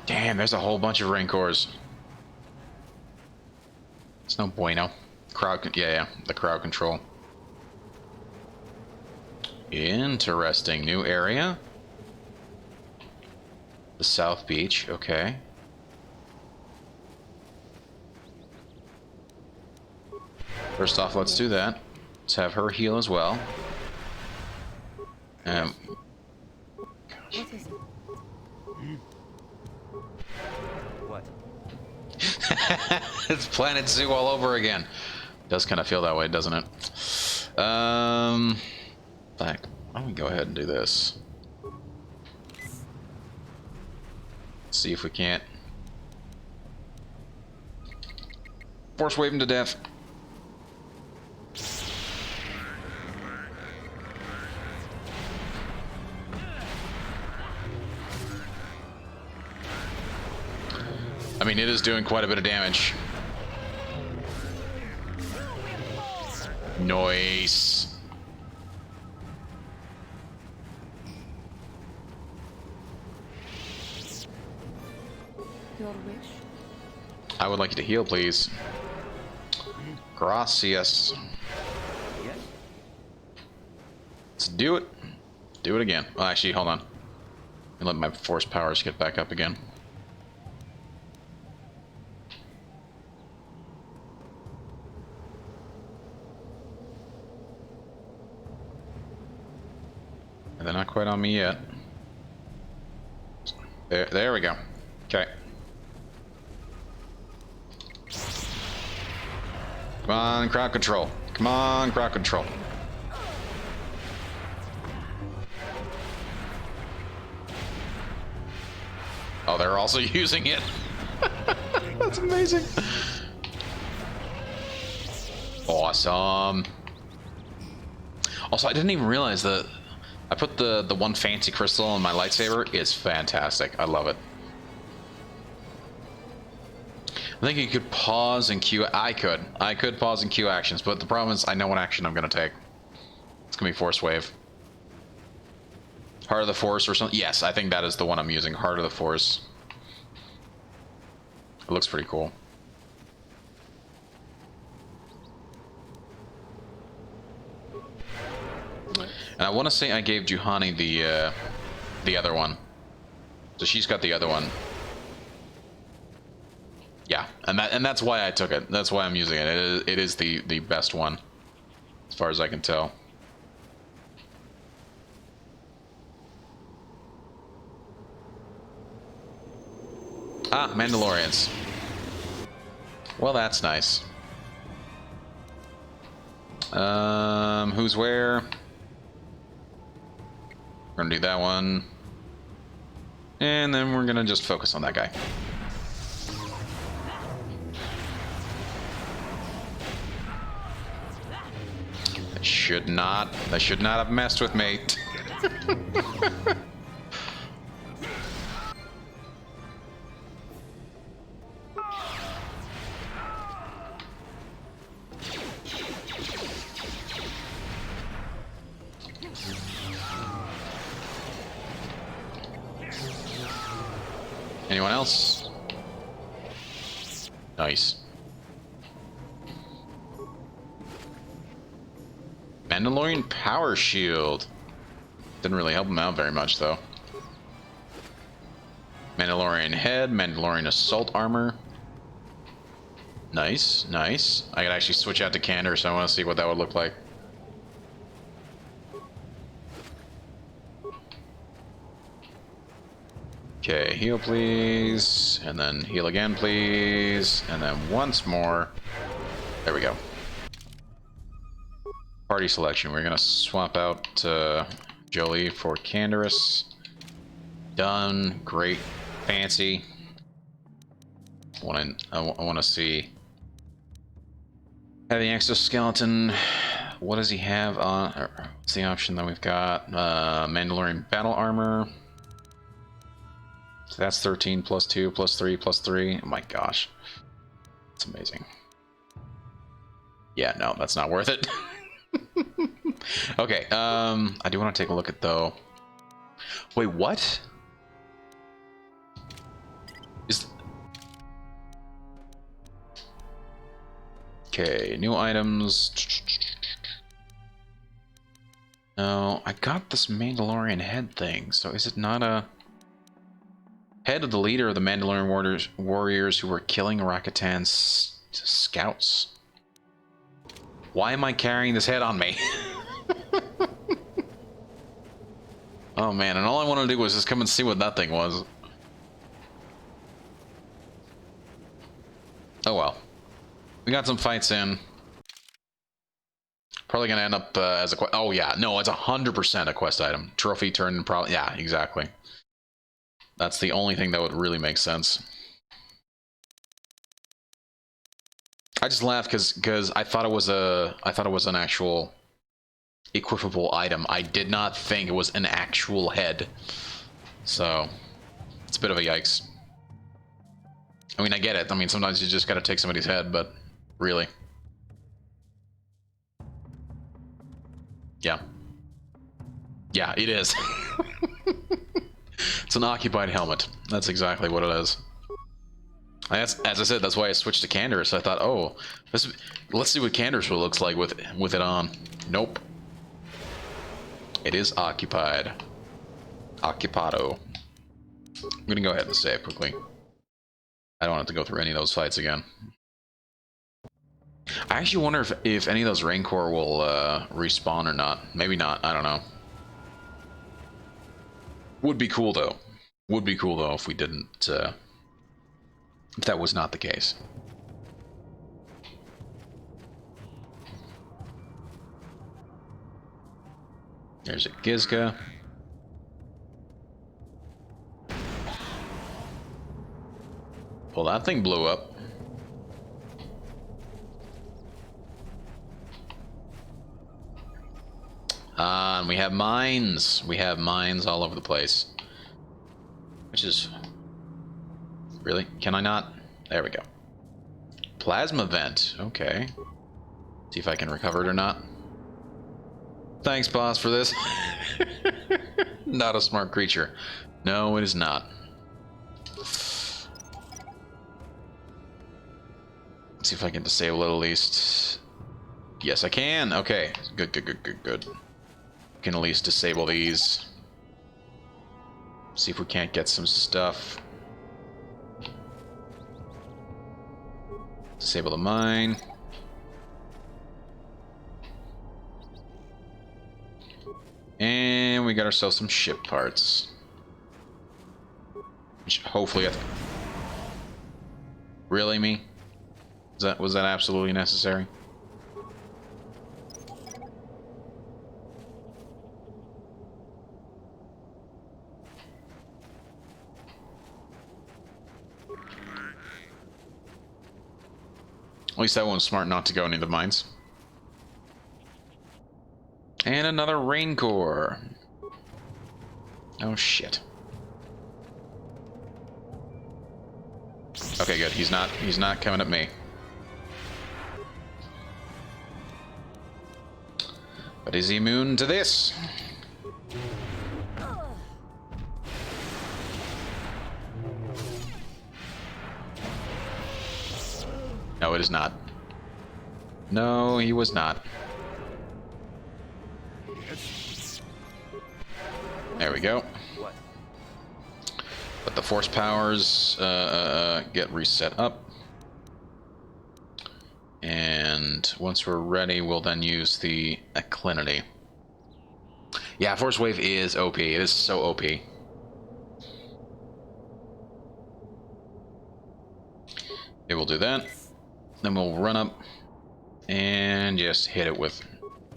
Damn, there's a whole bunch of Rancors. It's no bueno. Yeah, the crowd control. Interesting. New area. The South Beach, okay. First off, let's do that. Let's have her heal as well.
What is it?
What?
It's Planet Zoo all over again. Does kind of feel that way, doesn't it? Why don't we go ahead and do this? See if we can't force wave him to death. I mean, it is doing quite a bit of damage. Nice.
Your wish?
I would like you to heal, please. Gracias.
Yes?
Let's do it. Do it again. Well, actually, hold on. Let me let my force powers get back up again. They're not quite on me yet. There we go. Okay. Come on, crowd control. Come on, crowd control. Oh, they're also using it. That's amazing. Awesome. Also, I didn't even realize that I put the one fancy crystal on my lightsaber. It's fantastic. I love it. I think you could pause and queue. I could pause and queue actions, but the problem is I know what action I'm gonna take. It's gonna be Force Wave. Heart of the Force or something. Yes, I think that is the one I'm using. Heart of the Force. It looks pretty cool. And I want to say I gave Juhani the other one. So she's got the other one. Yeah, and that's why I took it. That's why I'm using it. It is the best one, as far as I can tell. Ah, Mandalorians. Well, that's nice. Who's where? We're gonna do that one. And then we're gonna just focus on that guy. They should not have messed with me. Anyone else? Nice. Mandalorian Power Shield. Didn't really help him out very much, though. Mandalorian Head, Mandalorian Assault Armor. Nice, nice. I could actually switch out to Candor, so I want to see what that would look like. Okay, heal please, and then heal again please, and then once more. There we go. Party selection. We're gonna swap out Jolie for Canderous. Done. Great. Fancy. I want to see. Heavy exoskeleton. What does he have on? What's the option that we've got? Mandalorian battle armor. So that's 13 plus 2 plus 3 plus 3. Oh my gosh. That's amazing. Yeah, no, that's not worth it. Okay, I do want to take a look at though. Wait, what? Okay, new items. No, I got this Mandalorian head thing, so is it not a head of the leader of the Mandalorian warriors who were killing Rakatan's scouts? Why am I carrying this head on me? Oh man, and all I wanted to do was just come and see what that thing was. Oh well. We got some fights in. Probably gonna end up as a quest. Oh yeah, no, it's 100% a quest item. Trophy turn, probably. Yeah, exactly. That's the only thing that would really make sense. I just laughed because I thought it was an actual equipable item. I did not think it was an actual head. So it's a bit of a yikes. I mean, I get it. I mean, sometimes you just gotta take somebody's head, but really. Yeah. Yeah, it is. It's an occupied helmet. That's exactly what it is. As I said, that's why I switched to Canderous. I thought, oh, let's see what Canderous looks like with it on. Nope. It is occupied. Occupado. I'm gonna go ahead and save quickly. I don't have to go through any of those fights again. I actually wonder if any of those Rancor will respawn or not. Maybe not. I don't know. Would be cool though. Would be cool though if we didn't. If that was not the case. There's a Gizka. Well, that thing blew up. And we have mines. We have mines all over the place. Which is... Really? Can I not? There we go. Plasma vent. Okay. See if I can recover it or not. Thanks, boss, for this. Not a smart creature. No, it is not. Let's see if I can disable it at least. Yes, I can. Okay. Good, good, good, good, good. Can at least disable these. See if we can't get some stuff. Disable the mine. And we got ourselves some ship parts. Which hopefully Really, me? Was that absolutely necessary? At least that one's smart not to go into the mines. And another rain core. Oh shit. Okay, good. He's not coming at me. But is he immune to this? No, it is not. No, he was not. There we go. But the force powers get reset up. And once we're ready, we'll then use the Acclinity. Yeah, Force Wave is OP. It is so OP. It will do that. Then we'll run up and just hit it with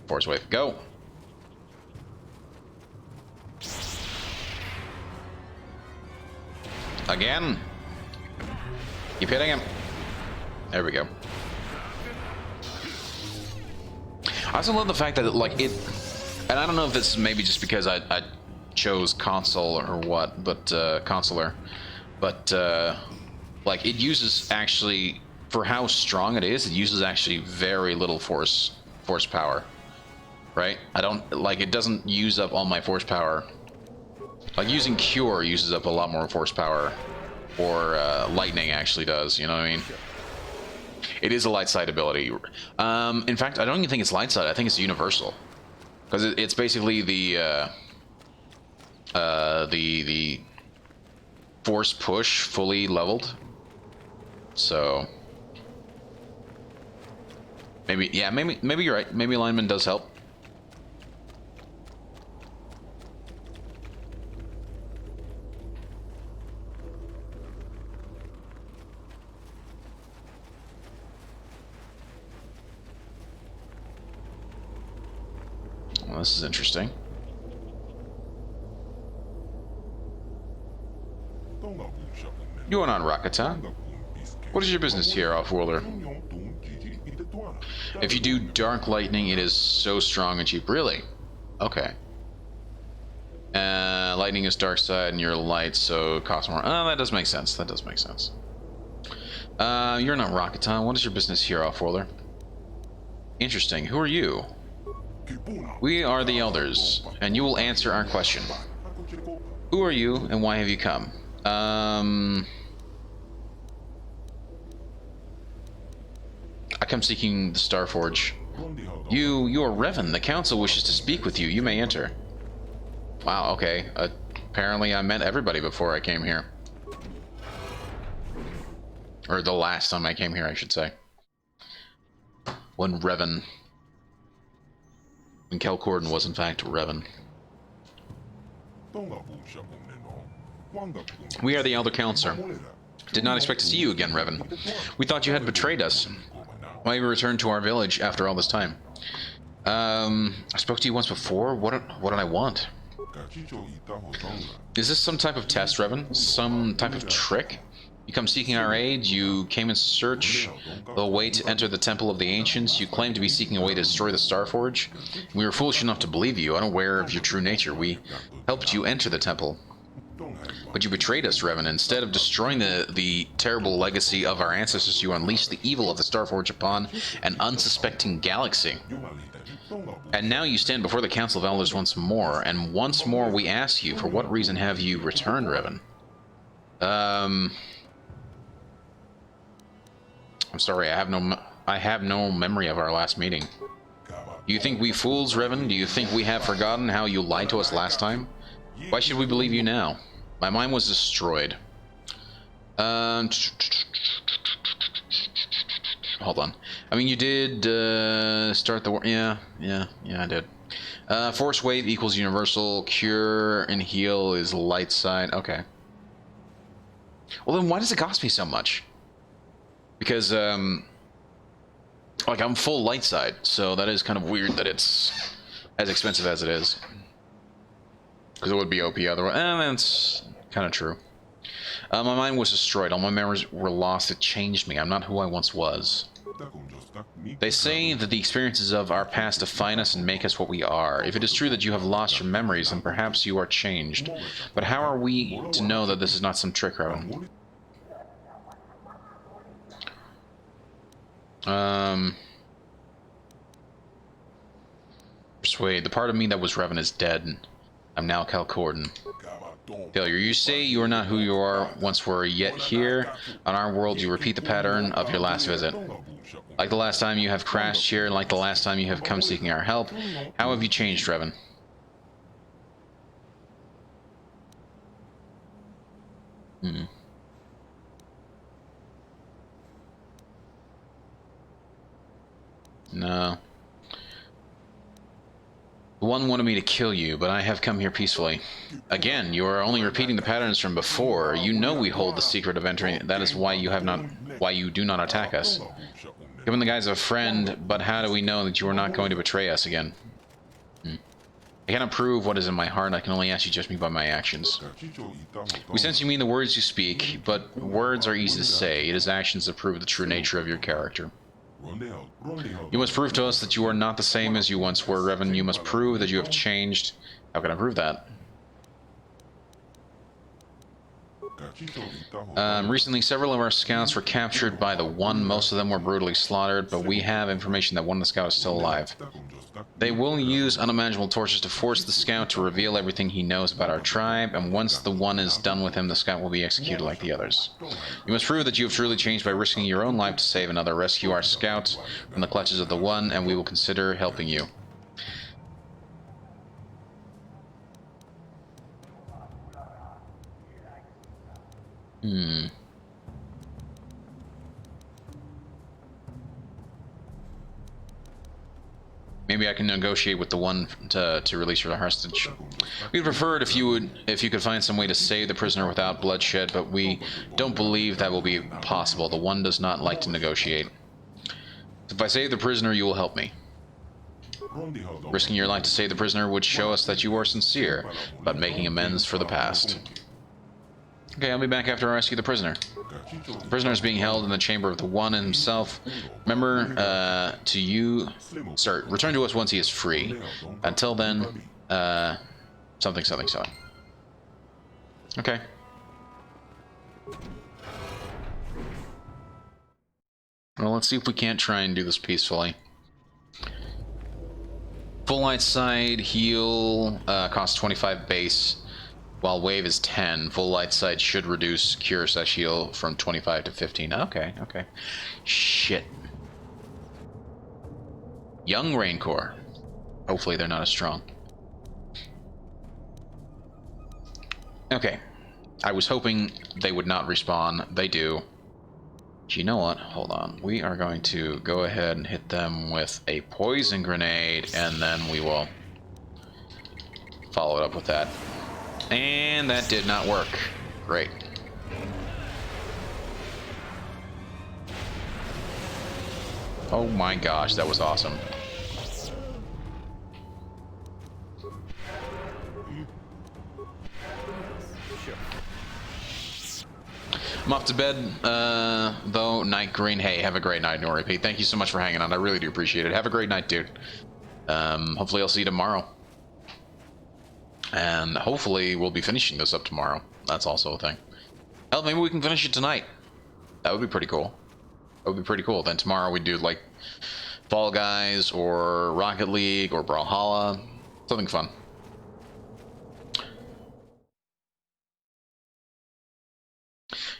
Force Wave. Go! Again! Keep hitting him. There we go. I also love the fact that, like, it... And I don't know if this is maybe just because I chose console or what, but, consular. But, like, it uses actually... For how strong it uses actually very little force power. Right? I don't... Like, it doesn't use up all my force power. Like, using Cure uses up a lot more force power. Or, Lightning actually does, you know what I mean? It is a light side ability. In fact, I don't even think it's light side. I think it's universal, because it's basically the force push fully leveled. So maybe you're right. Maybe alignment does help. Well, this is interesting. You are not Rakatan. What is your business here, off-worlder? If you do Dark Lightning, it is so strong and cheap. Really? Okay. Lightning is dark side and you're light, so it costs more. Oh, that does make sense. That does make sense. You're not Rakatan. What is your business here, off-worlder? Interesting. Who are you? We are the Elders, and you will answer our question. Who are you, and why have you come? I come seeking the Starforge. You are Revan. The Council wishes to speak with you. You may enter. Wow, okay. Apparently I met everybody before I came here. Or the last time I came here, I should say. When Revan... When Kel Corden was in fact Revan. We are the Elder Counselor. Did not expect to see you again, Revan. We thought you had betrayed us. Why you returned to our village after all this time? I spoke to you once before. What did I want? Is this some type of test, Revan? Some type of trick? You come seeking our aid, you came in search of a way to enter the Temple of the Ancients, you claim to be seeking a way to destroy the Starforge. We were foolish enough to believe you, unaware of your true nature. We helped you enter the temple. But you betrayed us, Revan. Instead of destroying the terrible legacy of our ancestors, you unleashed the evil of the Starforge upon an unsuspecting galaxy. And now you stand before the Council of Elders once more, and once more we ask you, for what reason have you returned, Revan? I'm sorry, I have no memory of our last meeting. Do you think we fools, Revan? Do you think we have forgotten how you lied to us last time? Why should we believe you now? My mind was destroyed. Hold on. I mean, you did start the war. Yeah, I did. Force wave equals universal. Cure and heal is light side. Okay. Well, then why does it cost me so much? Because, like, I'm full light side, so that is kind of weird that it's as expensive as it is. Because it would be OP otherwise. That's kind of true. My mind was destroyed. All my memories were lost. It changed me. I'm not who I once was. They say that the experiences of our past define us and make us what we are. If it is true that you have lost your memories, then perhaps you are changed. But how are we to know that this is not some trick, Revan? Persuade. The part of me that was Revan is dead. I'm now Cal Corden. Failure. You say you are not who you are once were, yet here on our world you repeat the pattern of your last visit. Like the last time you have crashed here, like the last time you have come seeking our help. How have you changed, Revan? No. The one wanted me to kill you, but I have come here peacefully. Again, you are only repeating the patterns from before. You know we hold the secret of entering. That is why you do not attack us. Given the guise of a friend, but how do we know that you are not going to betray us again? I cannot prove what is in my heart. I can only ask you to judge me by my actions. We sense you mean the words you speak, but words are easy to say. It is actions that prove the true nature of your character. You must prove to us that you are not the same as you once were, Revan. You must prove that you have changed. How can I prove that? Recently, several of our scouts were captured by the One. Most of them were brutally slaughtered, but we have information that one of the scouts is still alive. They will use unimaginable tortures to force the scout to reveal everything he knows about our tribe, and once the One is done with him, the scout will be executed like the others. You must prove that you have truly changed by risking your own life to save another. Rescue our scout from the clutches of the One, and we will consider helping you. Maybe I can negotiate with the One to release your hostage. We'd prefer it if you could find some way to save the prisoner without bloodshed, but we don't believe that will be possible. The One does not like to negotiate. If I save the prisoner, you will help me. Risking your life to save the prisoner would show us that you are sincere about making amends for the past. Okay, I'll be back after I rescue the prisoner. The prisoner is being held in the chamber of the One himself. Remember, return to us once he is free. Until then, something. Okay. Well, let's see if we can't try and do this peacefully. Full light side, heal, costs 25 base. While wave is 10, full light side should reduce cure / heal from 25 to 15. Okay. Shit. Young Rancor. Hopefully they're not as strong. Okay. I was hoping they would not respawn. They do. But you know what? Hold on. We are going to go ahead and hit them with a poison grenade, and then we will follow it up with that. And that did not work. Great. Oh my gosh, that was awesome. I'm off to bed, though. Night Green. Hey, have a great night, Nori P. Thank you so much for hanging on. I really do appreciate it. Have a great night, dude. Hopefully I'll see you tomorrow. And hopefully we'll be finishing this up tomorrow. That's also a thing. Hell, maybe we can finish it tonight. That would be pretty cool. That would be pretty cool. Then tomorrow we do like Fall Guys or Rocket League or Brawlhalla. Something fun.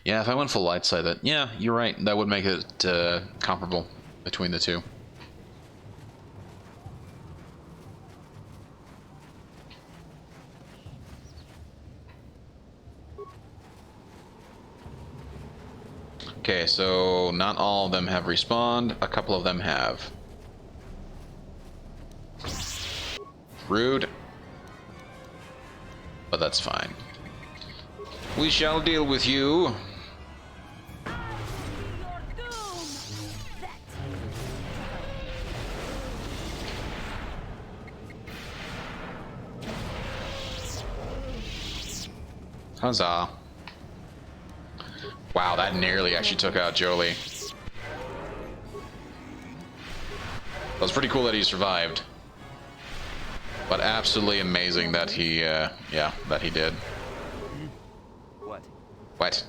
Yeah, if I went full light side, that yeah, you're right. That would make it comparable between the two. Okay, so not all of them have respawned. A couple of them have. Rude. But that's fine. We shall deal with you. Huzzah. Wow, that nearly actually took out Jolie. That was pretty cool that he survived. But absolutely amazing that he, yeah, that he did.
What?
What?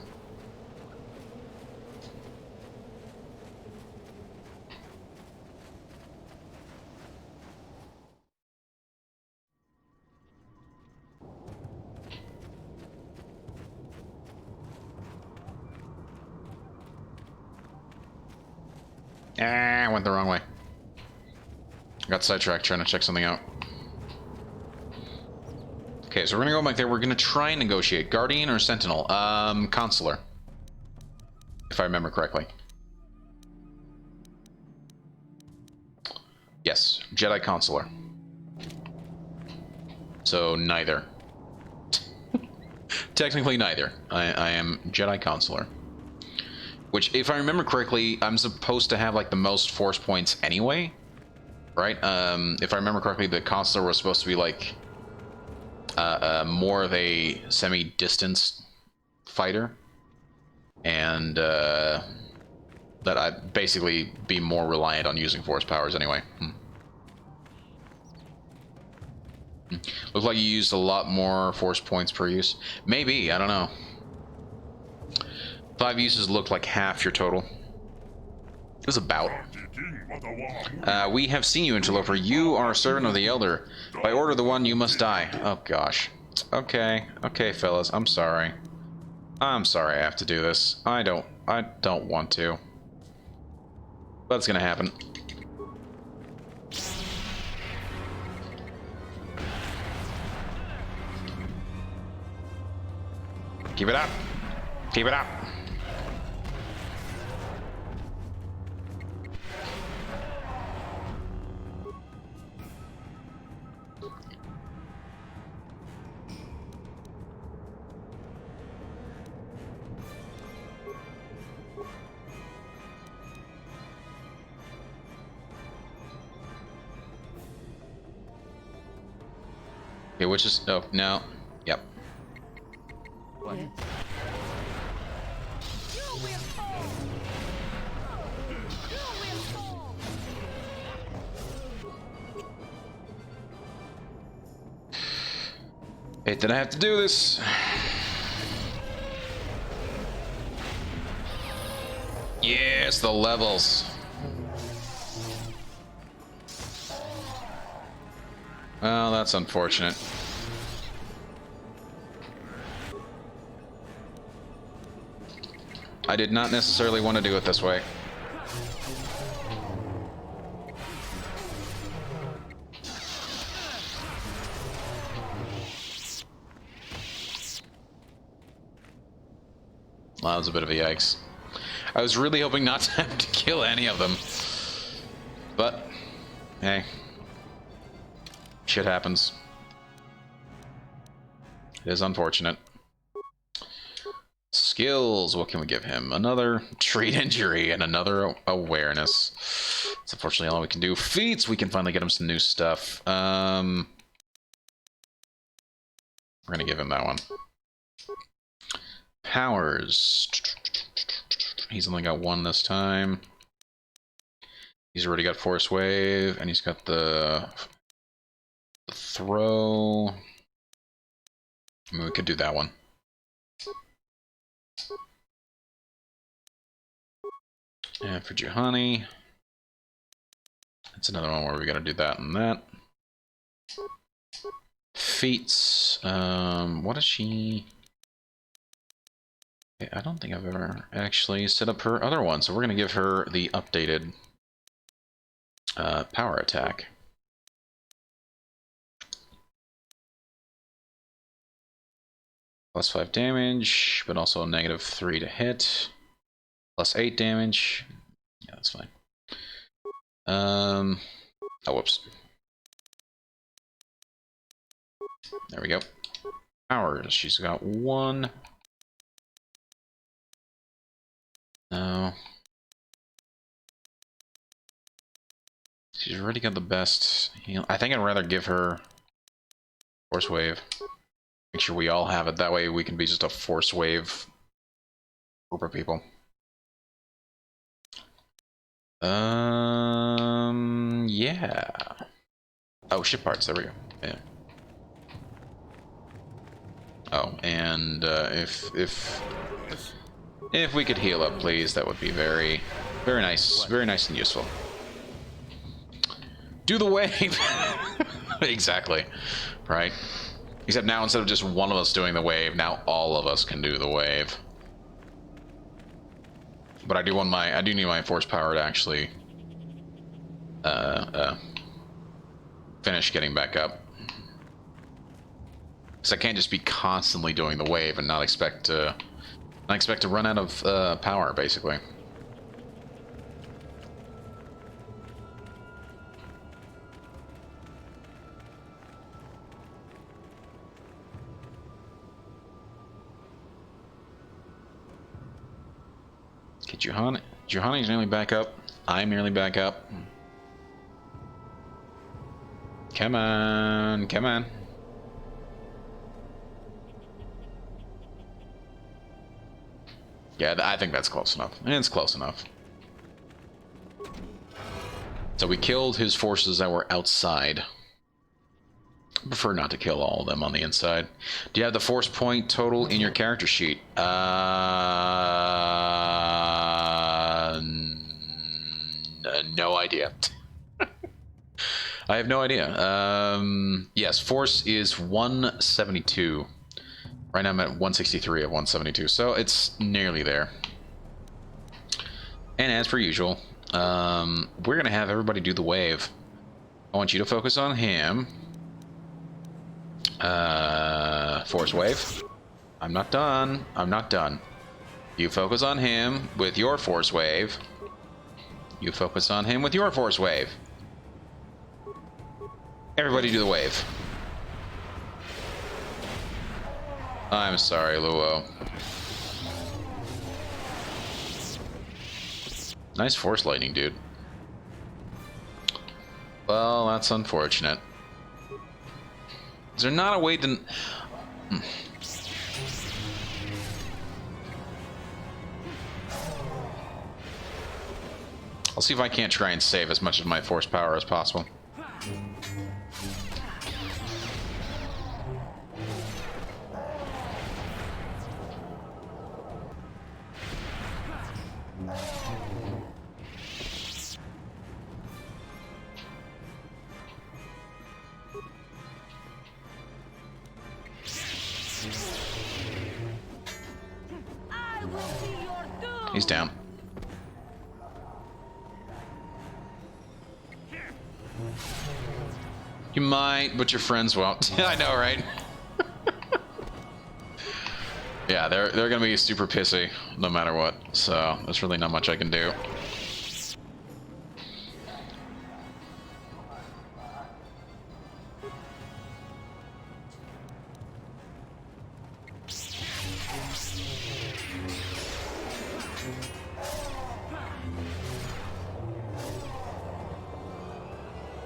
Ah, I went the wrong way. Got sidetracked trying to check something out. Okay, so we're gonna go back there. We're gonna try and negotiate. Guardian or Sentinel? Consular. If I remember correctly. Yes, Jedi Consular. So neither. Technically neither. I am Jedi Consular. Which, if I remember correctly, I'm supposed to have like the most force points anyway, right? If I remember correctly, the Consular was supposed to be like more of a semi-distance fighter, and that I'd basically be more reliant on using force powers anyway. Looks like you used a lot more force points per use. Maybe, I don't know. 5 uses looked like half your total. It was about. We have seen you, Interloper. You are a servant of the Elder. By order of the One, you must die. Oh, gosh. Okay. Okay, fellas. I'm sorry. I'm sorry I have to do this. I don't want to. But it's gonna happen. Keep it up. Keep it up. Okay, which is... Oh, no. Yep.
What?
Hey, did I have to do this? Yes, the levels. Well, that's unfortunate. I did not necessarily want to do it this way. Well, that was a bit of a yikes. I was really hoping not to have to kill any of them. But, hey. Shit happens. It is unfortunate. Skills, what can we give him? Another treat injury and another awareness. It's unfortunately all we can do. Feats, we can finally get him some new stuff. We're gonna give him that one. Powers. He's only got one this time. He's already got Force Wave, and he's got the throw. I mean, we could do that one. And for Juhani, it's another one where we gotta do that and that. Feats, what is she? I don't think I've ever actually set up her other one, so we're gonna give her the updated power attack. +5 damage, but also -3 to hit. +8 damage. Yeah, that's fine. Oh, whoops. There we go. Powers. She's got 1. No. She's already got the best heal. I think I'd rather give her Force Wave. Make sure we all have it. That way we can be just a Force Wave group of people. Yeah. Oh, ship parts. There we go. Yeah. Oh, and if we could heal up, please, that would be very nice, very nice and useful. Do the wave. Exactly. Right. Except now, instead of just one of us doing the wave, now all of us can do the wave. But I do need my force power to actually finish getting back up. Because I can't just be constantly doing the wave and not expect to run out of power, basically. Get Juhani's nearly back up. I'm nearly back up. Come on, come on. Yeah, I think that's close enough. It's close enough. So we killed his forces that were outside. I prefer not to kill all of them on the inside. Do you have the force point total in your character sheet? No idea. I have no idea. Yes, force is 172. Right now I'm at 163 of 172, so it's nearly there. And as per usual, we're gonna have everybody do the wave. I want you to focus on him. Force wave. I'm not done. I'm not done. You focus on him with your force wave. You focus on him with your force wave. Everybody do the wave. I'm sorry, Luo. Nice force lightning, dude. Well, that's unfortunate. Is there not a way to... I'll see if I can't try and save as much of my force power as possible. He's down. You might, but your friends won't. I know, right? Yeah, they're gonna be super pissy no matter what, so there's really not much I can do.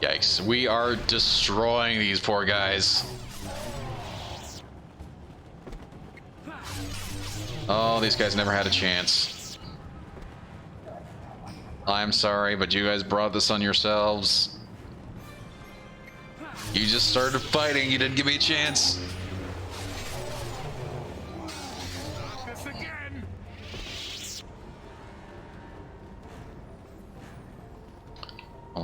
Yikes, we are destroying these poor guys. Oh, these guys never had a chance. I'm sorry, but you guys brought this on yourselves. You just started fighting, you didn't give me a chance.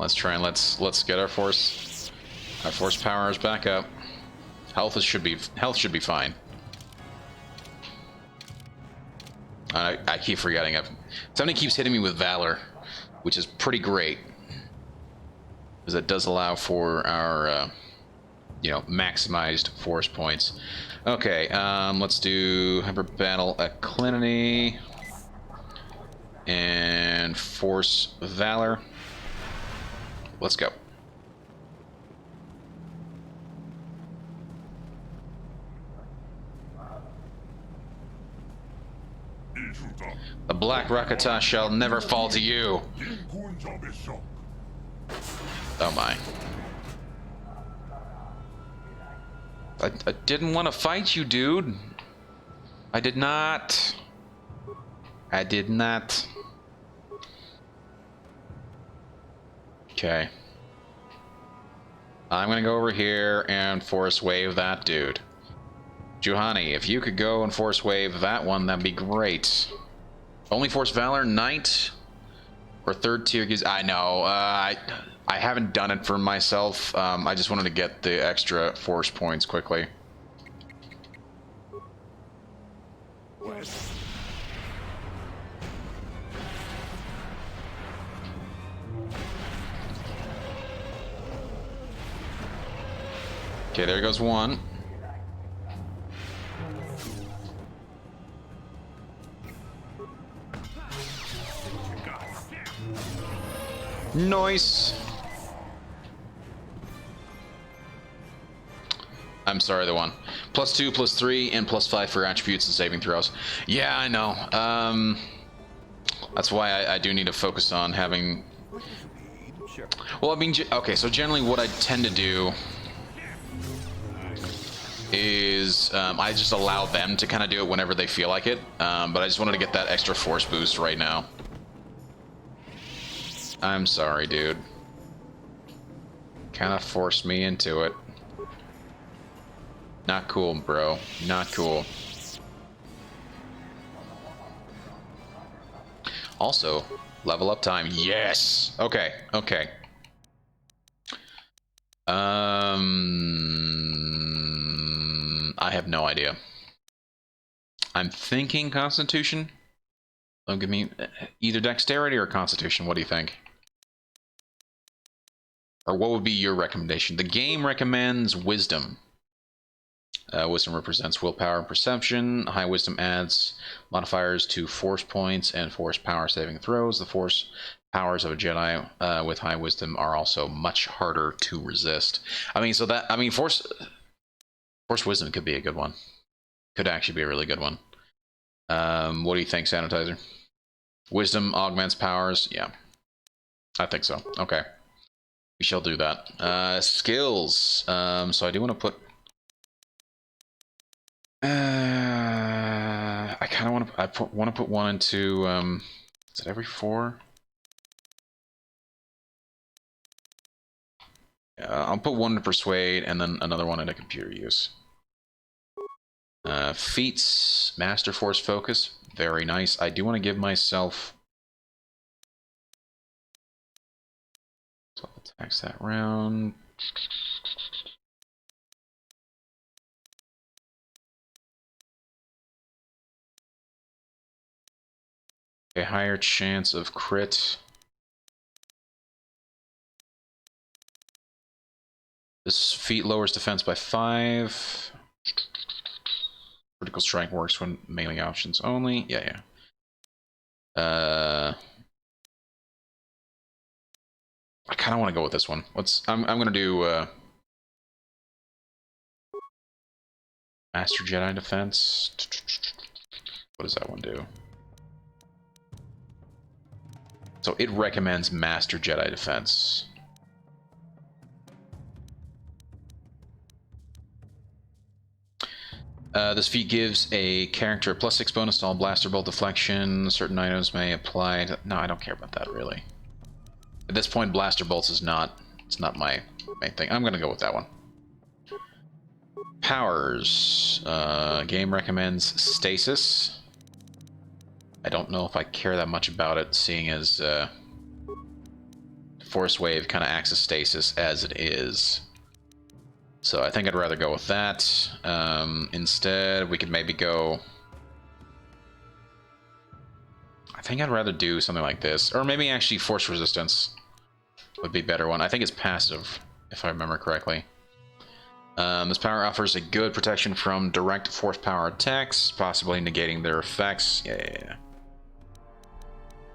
let's try and let's get our force powers back up. Health should be fine. I keep forgetting. Somebody keeps hitting me with Valor, which is pretty great, because it does allow for our, maximized force points. Okay, let's do Hyper Battle Acclinity and Force Valor. Let's go. The Black Rakata shall never fall to you. Oh my. I didn't want to fight you, dude. I did not. I did not. Okay. I'm gonna go over here and force wave that dude. Juhani, if you could go and force wave that one, that'd be great. Only Force Valor, Knight, or third tier gives. I know. I haven't done it for myself. I just wanted to get the extra force points quickly. Okay, there goes one. Nice. I'm sorry, the one. +2, +3, and +5 for attributes and saving throws. Yeah, I know. That's why I do need to focus on having...
Sure.
Well, I mean, okay, so generally what I tend to do is I just allow them to kind of do it whenever they feel like it. But I just wanted to get that extra force boost right now. I'm sorry, dude. Kind of forced me into it. Not cool, bro. Not cool. Also, level up time. Yes! Okay, okay. I have no idea. I'm thinking Constitution. Don't give me either Dexterity or Constitution. What do you think? Or what would be your recommendation? The game recommends Wisdom. Wisdom represents willpower and perception. High Wisdom adds modifiers to force points and force power saving throws. The force powers of a Jedi with high Wisdom are also much harder to resist. I mean, force Wisdom could be a good one. Could actually be a really good one. What do you think, Sanitizer? Wisdom augments powers. Yeah, I think so. Okay. We shall do that. Skills. So I do want to put... I kind of want to... want to put one into... is it every 4? I'll put one to Persuade and then another one into Computer Use. Feats. Master Force Focus. Very nice. I do want to give myself... So I'll tax that round. A higher chance of crit. This feat lowers defense by 5. Critical strike works when melee options only. Yeah, yeah. I kind of want to go with this one. I'm gonna do Master Jedi Defense. What does that one do? So it recommends Master Jedi Defense. This feat gives a character a +6 bonus to all blaster bolt deflection. Certain items may apply to... No, I don't care about that, really. At this point, blaster bolts is not... It's not my main thing. I'm gonna go with that one. Powers. Game recommends Stasis. I don't know if I care that much about it, seeing as Force Wave kind of acts as stasis as it is. So I think I'd rather go with that. Instead, we could maybe go... I think I'd rather do something like this. Or maybe actually Force Resistance would be a better one. I think it's passive, if I remember correctly. This power offers a good protection from direct force power attacks, possibly negating their effects. Yeah.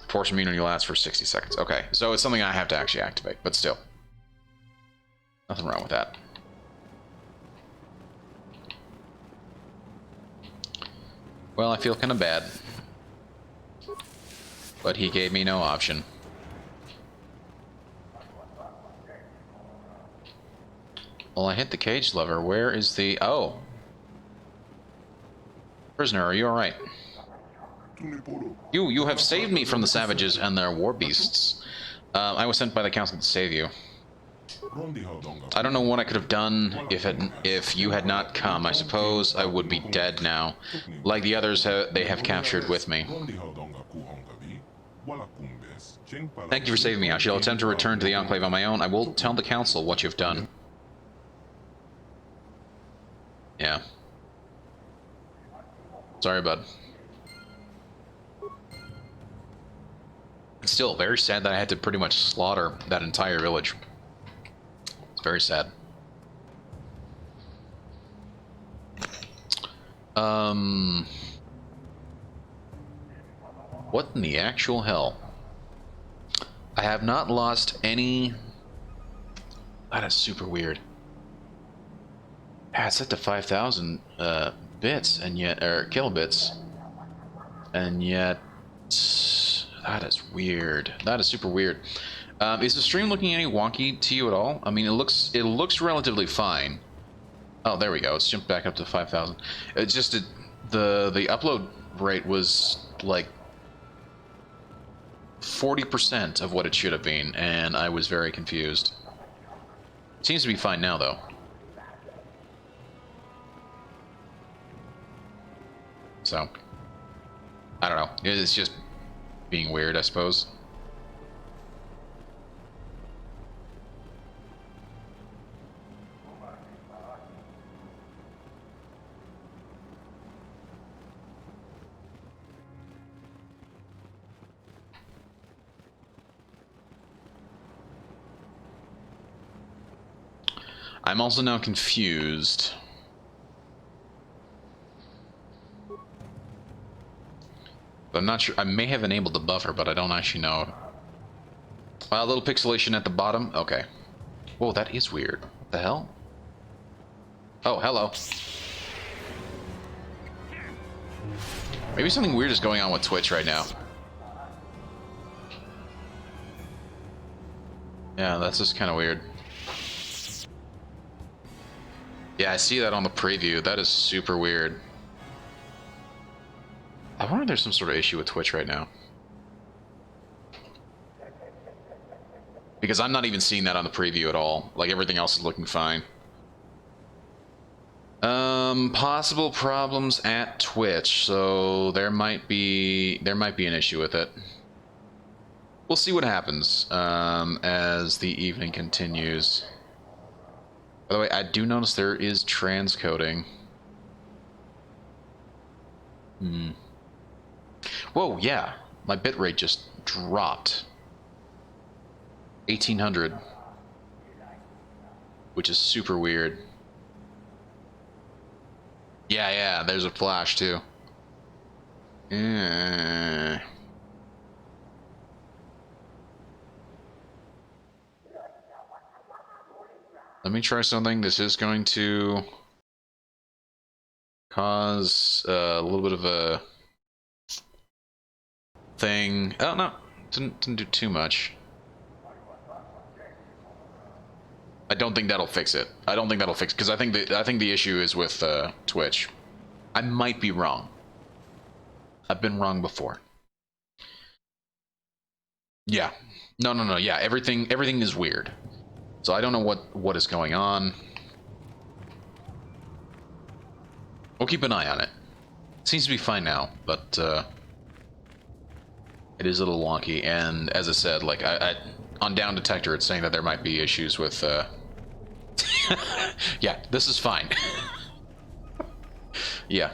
Force immunity lasts for 60 seconds. Okay, so it's something I have to actually activate, but still. Nothing wrong with that. Well, I feel kind of bad. But he gave me no option. Well, I hit the cage lever. Where is the... Oh. Prisoner, are you alright? You have saved me from the savages and their war beasts. I was sent by the council to save you. I don't know what I could have done if you had not come. I suppose I would be dead now, like the others they have captured with me. Thank you for saving me. I shall attempt to return to the Enclave on my own. I will tell the council what you've done. Yeah. Sorry, bud. It's still very sad that I had to pretty much slaughter that entire village. It's very sad. What in the actual hell? I have not lost any... That is super weird. Yeah, it's set to 5,000 bits, and yet, or kilobits, and yet that is weird. That is super weird. Is the stream looking any wonky to you at all? I mean, it looks relatively fine. Oh, there we go. It's jumped back up to 5,000. It's just the upload rate was like 40% of what it should have been, and I was very confused. Seems to be fine now, though. So, I don't know. It's just being weird, I suppose. I'm also now confused. I'm not sure. I may have enabled the buffer, but I don't actually know. A little pixelation at the bottom. Okay. Whoa, that is weird. What the hell? Oh, hello. Maybe something weird is going on with Twitch right now. Yeah, that's just kind of weird. Yeah, I see that on the preview. That is super weird. I wonder if there's some sort of issue with Twitch right now. Because I'm not even seeing that on the preview at all. Like, everything else is looking fine. Possible problems at Twitch, so there might be an issue with it. We'll see what happens as the evening continues. By the way, I do notice there is transcoding. Whoa, yeah. My bitrate just dropped. 1800. Which is super weird. Yeah, there's a flash too. Let me try something. This is going to cause a little bit of a thing. Oh no, didn't do too much. I don't think that'll fix it. I don't think that'll fix it because I think the issue is with Twitch. I might be wrong. I've been wrong before. Yeah. No. Yeah, everything is weird. So I don't know what is going on. We'll keep an eye on it. Seems to be fine now, but it is a little wonky. And as I said, like on down detector, it's saying that there might be issues with, yeah, this is fine. Yeah.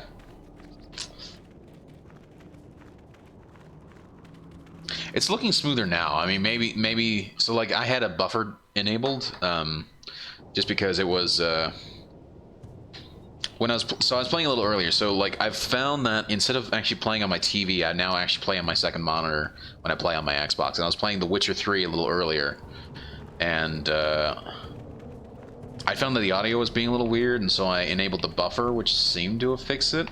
It's looking smoother now. I mean, maybe, so like I had a buffer enabled, just because it was, when I was playing a little earlier. So like I've found that instead of actually playing on my TV, I now actually play on my second monitor when I play on my Xbox. And I was playing The Witcher 3 a little earlier, and I found that the audio was being a little weird, and so I enabled the buffer, which seemed to have fixed it.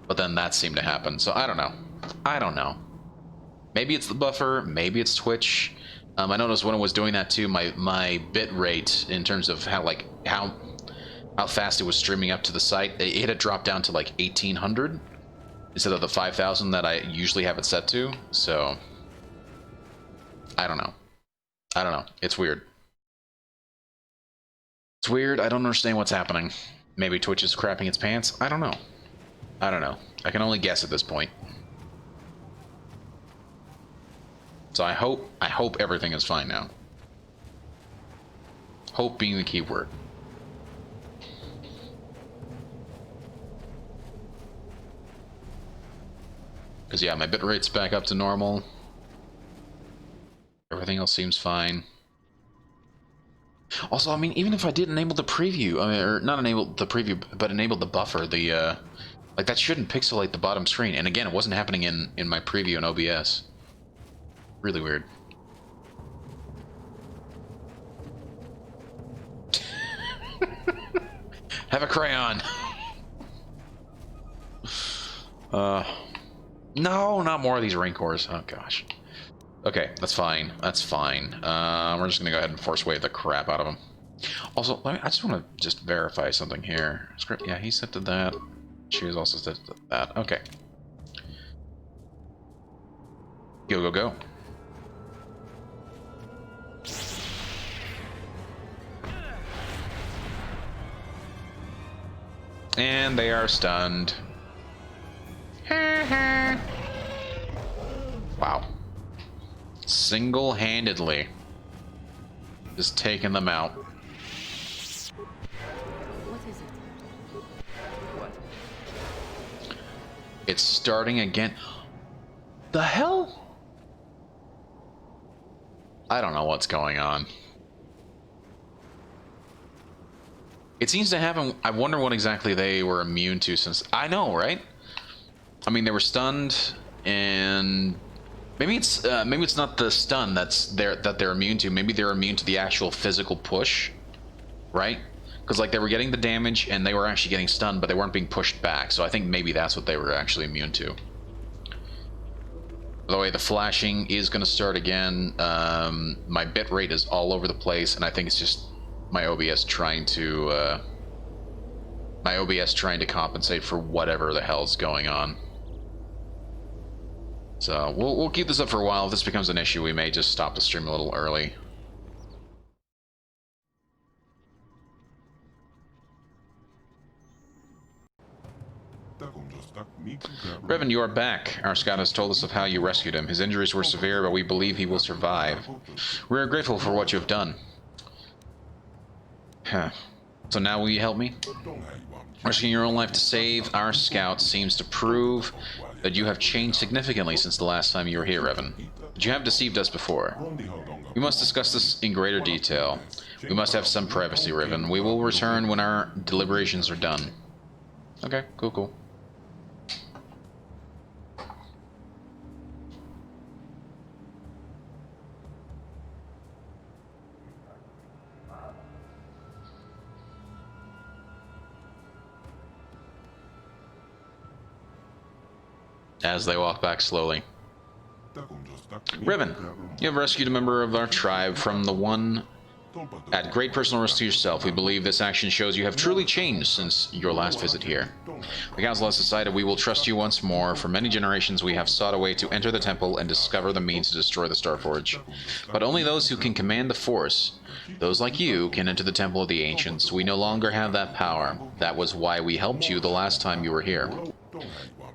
But then that seemed to happen, so I don't know. I don't know. Maybe it's the buffer, maybe it's Twitch. I noticed when I was doing that too, my bit rate in terms of how fast it was streaming up to the site, it had dropped down to like 1800 instead of the 5000 that I usually have it set to. So I don't know. I don't know. It's weird. It's weird. I don't understand what's happening. Maybe Twitch is crapping its pants. I don't know. I don't know. I can only guess at this point. So I hope everything is fine now. Hope being the key word. Because yeah, my bitrate's back up to normal. Everything else seems fine. Also, I mean, even if I did enable the preview, I mean, or not enable the preview, but enable the buffer, the like that shouldn't pixelate the bottom screen. And again, it wasn't happening in my preview in OBS. Really weird. Have a crayon. No, not more of these rancors. Oh gosh. Okay, that's fine. That's fine. We're just gonna go ahead and force wave the crap out of him. Also, I just want to just verify something here. Script, yeah, he set to that. She was also set to that. Okay. Go, go, go. And they are stunned. Wow. Single-handedly. Just taking them out.
What is it?
What?
It's starting again. The hell? I don't know what's going on. It seems to happen. I wonder what exactly they were immune to, since I know, right? I mean, they were stunned, and maybe it's not the stun that they're immune to. Maybe they're immune to the actual physical push, right? Because like they were getting the damage and they were actually getting stunned, but they weren't being pushed back. So I think maybe that's what they were actually immune to. By the way, the flashing is going to start again. My bitrate is all over the place, and I think it's just my OBS trying to compensate for whatever the hell's going on. So we'll keep this up for a while. If this becomes an issue, we may just stop the stream a little early. Revan, you are back. Our scout has told us of how you rescued him. His injuries were severe, but we believe he will survive. We are grateful for what you have done. Huh. So now will you help me? Risking your own life to save our scout seems to prove that you have changed significantly since the last time you were here, Revan. But you have deceived us before. We must discuss this in greater detail. We must have some privacy, Revan. We will return when our deliberations are done. Okay, cool. As they walk back slowly. Revan, you have rescued a member of our tribe from the one at great personal risk to yourself. We believe this action shows you have truly changed since your last visit here. The Council has decided we will trust you once more. For many generations we have sought a way to enter the temple and discover the means to destroy the Starforge. But only those who can command the Force, those like you, can enter the Temple of the Ancients. We no longer have that power. That was why we helped you the last time you were here.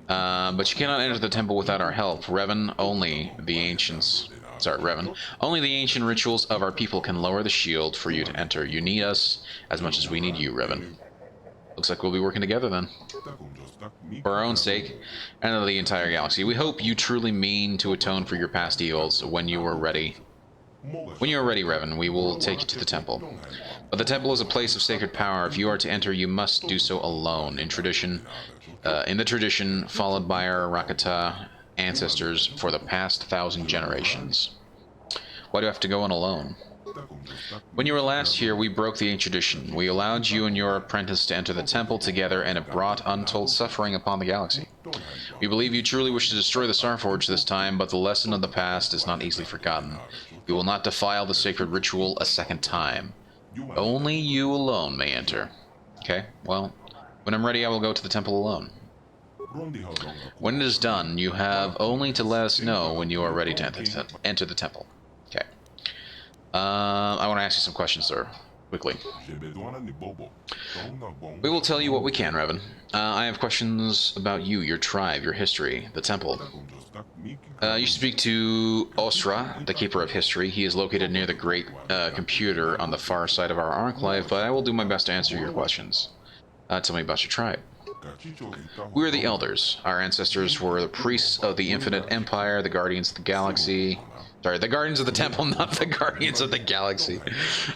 But you cannot enter the temple without our help. Revan, only the ancients... Sorry, Revan. Only the ancient rituals of our people can lower the shield for you to enter. You need us as much as we need you, Revan. Looks like we'll be working together then. For our own sake, and of the entire galaxy. We hope you truly mean to atone for your past evils when you are ready. When you are ready, Revan, we will take you to the temple. But the temple is a place of sacred power. If you are to enter, you must do so alone. In the tradition followed by our Rakata ancestors for the past 1,000 generations. Why do I have to go in alone? When you were last here, we broke the ancient tradition. We allowed you and your apprentice to enter the temple together, and it brought untold suffering upon the galaxy. We believe you truly wish to destroy the Starforge this time, but the lesson of the past is not easily forgotten. We will not defile the sacred ritual a second time. Only you alone may enter. Okay, well, when I'm ready, I will go to the temple alone. When it is done, you have only to let us know when you are ready to enter the temple. Okay. I want to ask you some questions, sir. Quickly. We will tell you what we can, Revan. I have questions about you, your tribe, your history, the temple. You should speak to Osra, the Keeper of History. He is located near the Great Computer on the far side of our enclave, but I will do my best to answer your questions. Tell me about your tribe. We are the Elders. Our ancestors were the priests of the Infinite Empire, the Guardians of the Galaxy. Sorry, the Guardians of the Temple, not the Guardians of the Galaxy.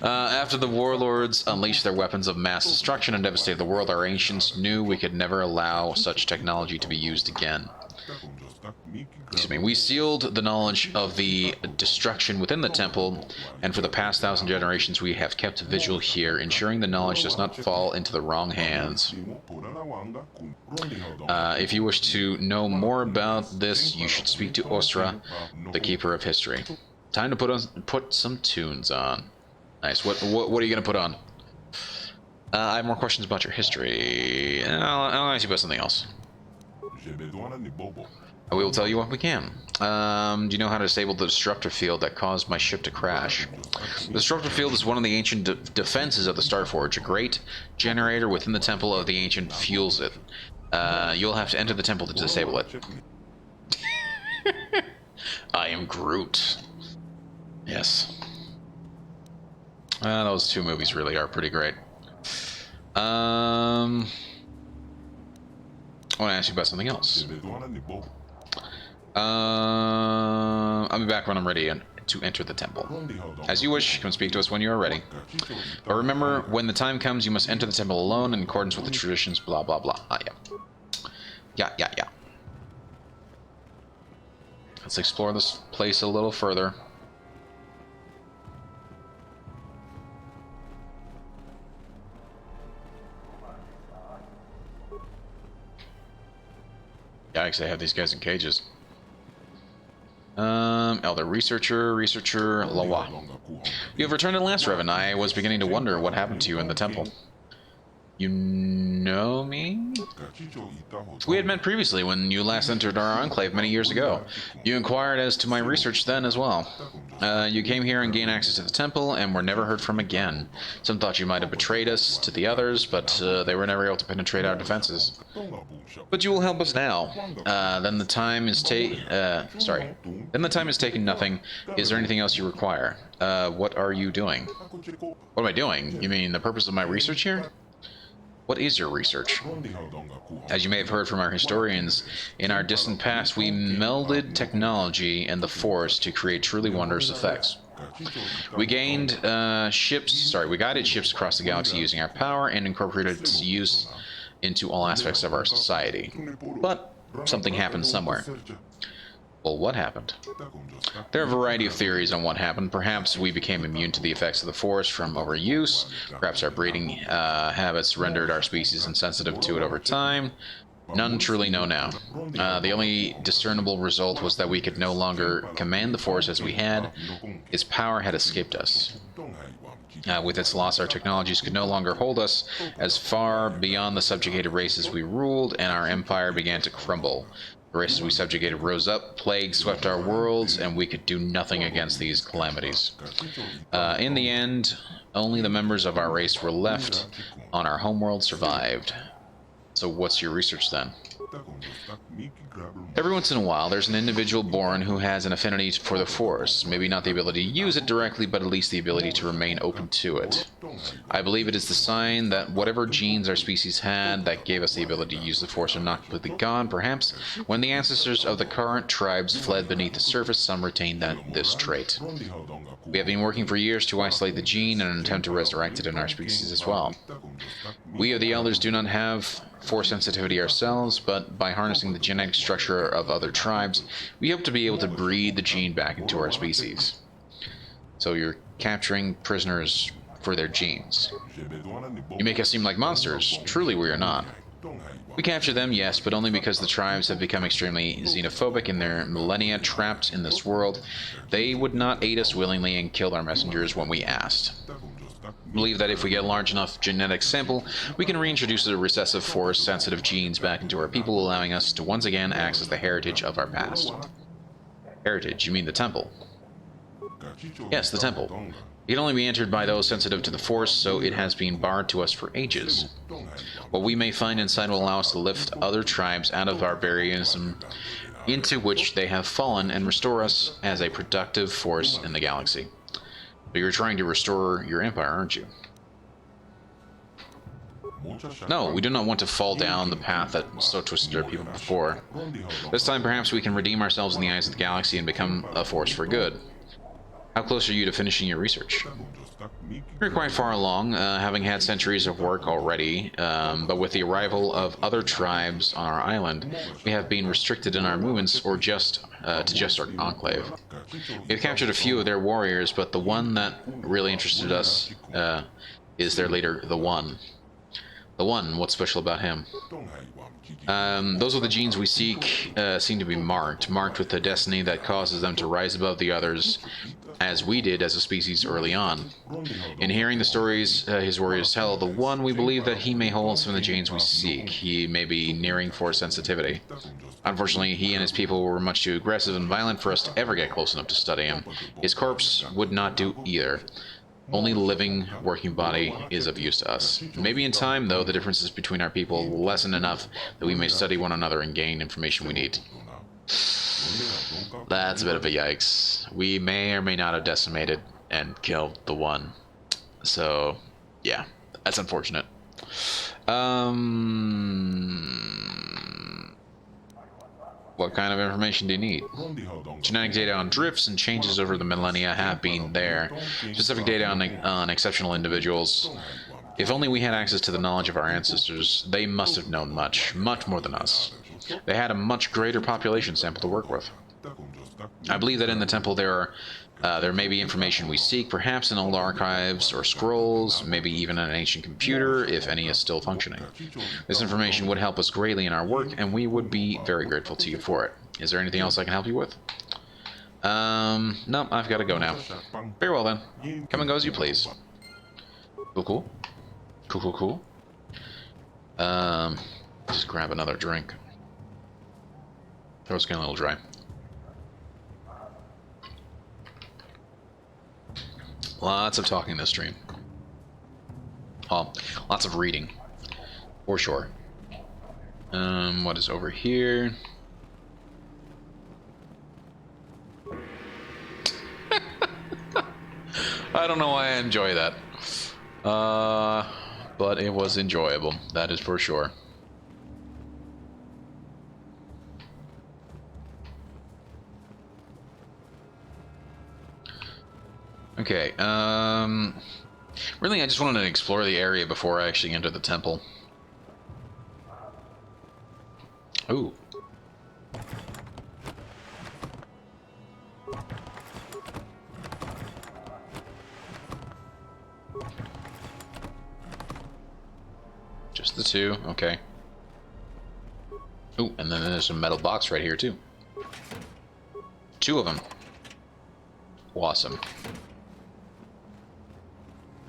After the Warlords unleashed their weapons of mass destruction and devastated the world, our ancients knew we could never allow such technology to be used again. Excuse me. We sealed the knowledge of the destruction within the temple, and for the past 1,000 generations we have kept vigil here, ensuring the knowledge does not fall into the wrong hands. If you wish to know more about this, you should speak to Osra, the Keeper of History. Time to put some tunes on. Nice. What are you gonna put on? I have more questions about your history. I'll ask you about something else. We will tell you what we can. Do you know how to disable the disruptor field that caused my ship to crash? The disruptor field is one of the ancient defenses of the Starforge. A great generator within the temple of the ancient fuels it. You'll have to enter the temple to disable it. I am Groot. Yes. Those two movies really are pretty great. I want to ask you about something else. I'll be back when I'm ready to enter the temple. As you wish, come speak to us when you are ready. But remember, when the time comes, you must enter the temple alone in accordance with the traditions, blah, blah, blah. Yeah. Let's explore this place a little further. Yikes, they have these guys in cages. Elder Researcher, Lawa. You have returned at last, Revan. I was beginning to wonder what happened to you in the temple. You know me? We had met previously when you last entered our enclave many years ago. You inquired as to my research then as well. You came here and gained access to the temple and were never heard from again. Some thought you might have betrayed us to the others, but they were never able to penetrate our defenses. But you will help us now. Then the time is taking nothing. Is there anything else you require? What are you doing? What am I doing? You mean the purpose of my research here? What is your research? As you may have heard from our historians, in our distant past we melded technology and the Force to create truly wondrous effects. We guided ships across the galaxy using our power and incorporated its use into all aspects of our society. But something happened somewhere. Well, what happened? There are a variety of theories on what happened. Perhaps we became immune to the effects of the Force from overuse. Perhaps our breeding habits rendered our species insensitive to it over time. None truly know now. The only discernible result was that we could no longer command the Force as we had. Its power had escaped us. With its loss, our technologies could no longer hold us as far beyond the subjugated races we ruled, and our empire began to crumble. The races we subjugated rose up, plague swept our worlds, and we could do nothing against these calamities. In the end, only the members of our race were left on our homeworld survived. So what's your research then? Every once in a while, there's an individual born who has an affinity for the Force. Maybe not the ability to use it directly, but at least the ability to remain open to it. I believe it is the sign that whatever genes our species had that gave us the ability to use the Force are not completely gone. Perhaps when the ancestors of the current tribes fled beneath the surface, some retained this trait. We have been working for years to isolate the gene in an attempt to resurrect it in our species as well. We of the Elders do not have Force sensitivity ourselves, but by harnessing the genetic structure of other tribes, we hope to be able to breed the gene back into our species. So you're capturing prisoners for their genes. You make us seem like monsters. Truly, we are not. We capture them, yes, but only because the tribes have become extremely xenophobic in their millennia trapped in this world. They would not aid us willingly and killed our messengers when we asked. I believe that if we get a large enough genetic sample, we can reintroduce the recessive Force-sensitive genes back into our people, allowing us to once again access the heritage of our past. Heritage? You mean the temple? Yes, the temple. It can only be entered by those sensitive to the Force, so it has been barred to us for ages. What we may find inside will allow us to lift other tribes out of barbarism into which they have fallen and restore us as a productive force in the galaxy. But you're trying to restore your empire, aren't you? No, we do not want to fall down the path that so twisted our people before. This time perhaps we can redeem ourselves in the eyes of the galaxy and become a force for good. How close are you to finishing your research? We're quite far along, having had centuries of work already, but with the arrival of other tribes on our island, we have been restricted in our movements or just our enclave. We've captured a few of their warriors, but the one that really interested us is their leader, the One. The One, what's special about him? Those of the genes we seek seem to be marked with the destiny that causes them to rise above the others, as we did as a species early on. In hearing the stories his warriors tell, the One, we believe that he may hold some of the genes we seek. He may be nearing Force sensitivity. Unfortunately, he and his people were much too aggressive and violent for us to ever get close enough to study him. His corpse would not do either. Only living, working body is of use to us. Maybe in time, though, the differences between our people will lessen enough that we may study one another and gain information we need. That's a bit of a yikes. We may or may not have decimated and killed the One. So, yeah, that's unfortunate. What kind of information do you need? Genetic data on drifts and changes over the millennia have been there. Specific data on exceptional individuals. If only we had access to the knowledge of our ancestors, they must have known much more than us. They had a much greater population sample to work with. I believe that in the temple there may be information we seek, perhaps in old archives or scrolls, maybe even an ancient computer, if any is still functioning. This information would help us greatly in our work, and we would be very grateful to you for it. Is there anything else I can help you with? No, I've got to go now. Very well then. Come and go as you please. Cool. Just grab another drink. Throat's getting a little dry. Lots of talking this stream. Well, lots of reading. For sure. What is over here? I don't know why I enjoy that. But it was enjoyable. That is for sure. Okay, really I just wanted to explore the area before I actually enter the temple. Ooh. Just the two, okay. Ooh, and then there's a metal box right here too. Two of them. Awesome.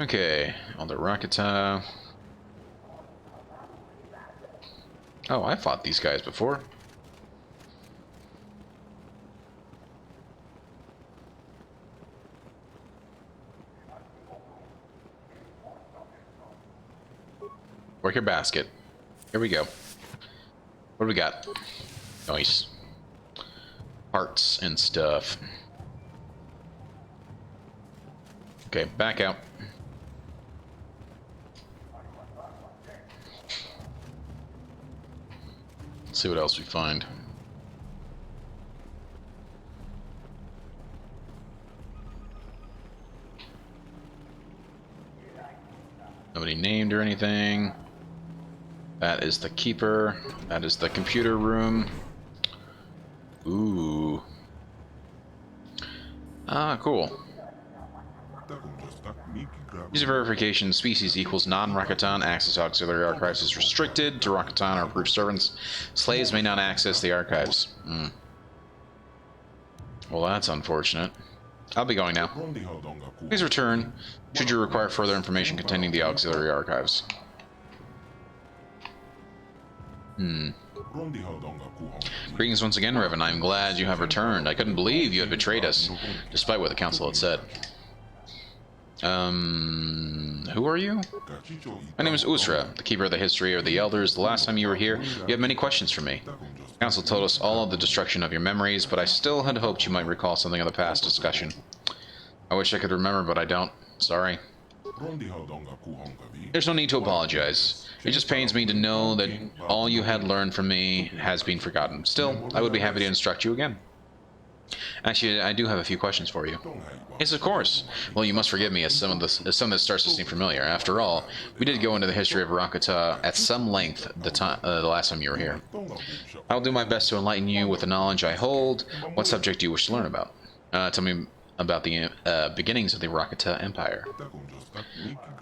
Okay, on the Rakatan. Oh, I fought these guys before. Work your basket. Here we go. What do we got? Nice. Parts and stuff. Okay, back out. Let's see what else we find. Nobody named or anything. That is the keeper. That is the computer room. Ooh. Ah, cool. User verification species equals non-Rakatan. Access to auxiliary archives is restricted to Rakatan or approved servants. Slaves may not access the archives. Well, that's unfortunate. I'll be going now. Please return should you require further information containing the auxiliary archives. Greetings once again, Revan. I'm glad you have returned. I couldn't believe you had betrayed us, despite what the Council had said. Who are you? My name is Usra, the Keeper of the History of the Elders. The last time you were here, you had many questions for me. The Council told us all of the destruction of your memories, but I still had hoped you might recall something of the past discussion. I wish I could remember, but I don't. Sorry. There's no need to apologize. It just pains me to know that all you had learned from me has been forgotten. Still, I would be happy to instruct you again. Actually, I do have a few questions for you. Yes, of course. Well, you must forgive me as some of this starts to seem familiar. After all, we did go into the history of Rakata at some length the last time you were here. I'll do my best to enlighten you with the knowledge I hold. What subject do you wish to learn about? Tell me about the beginnings of the Rakata Empire.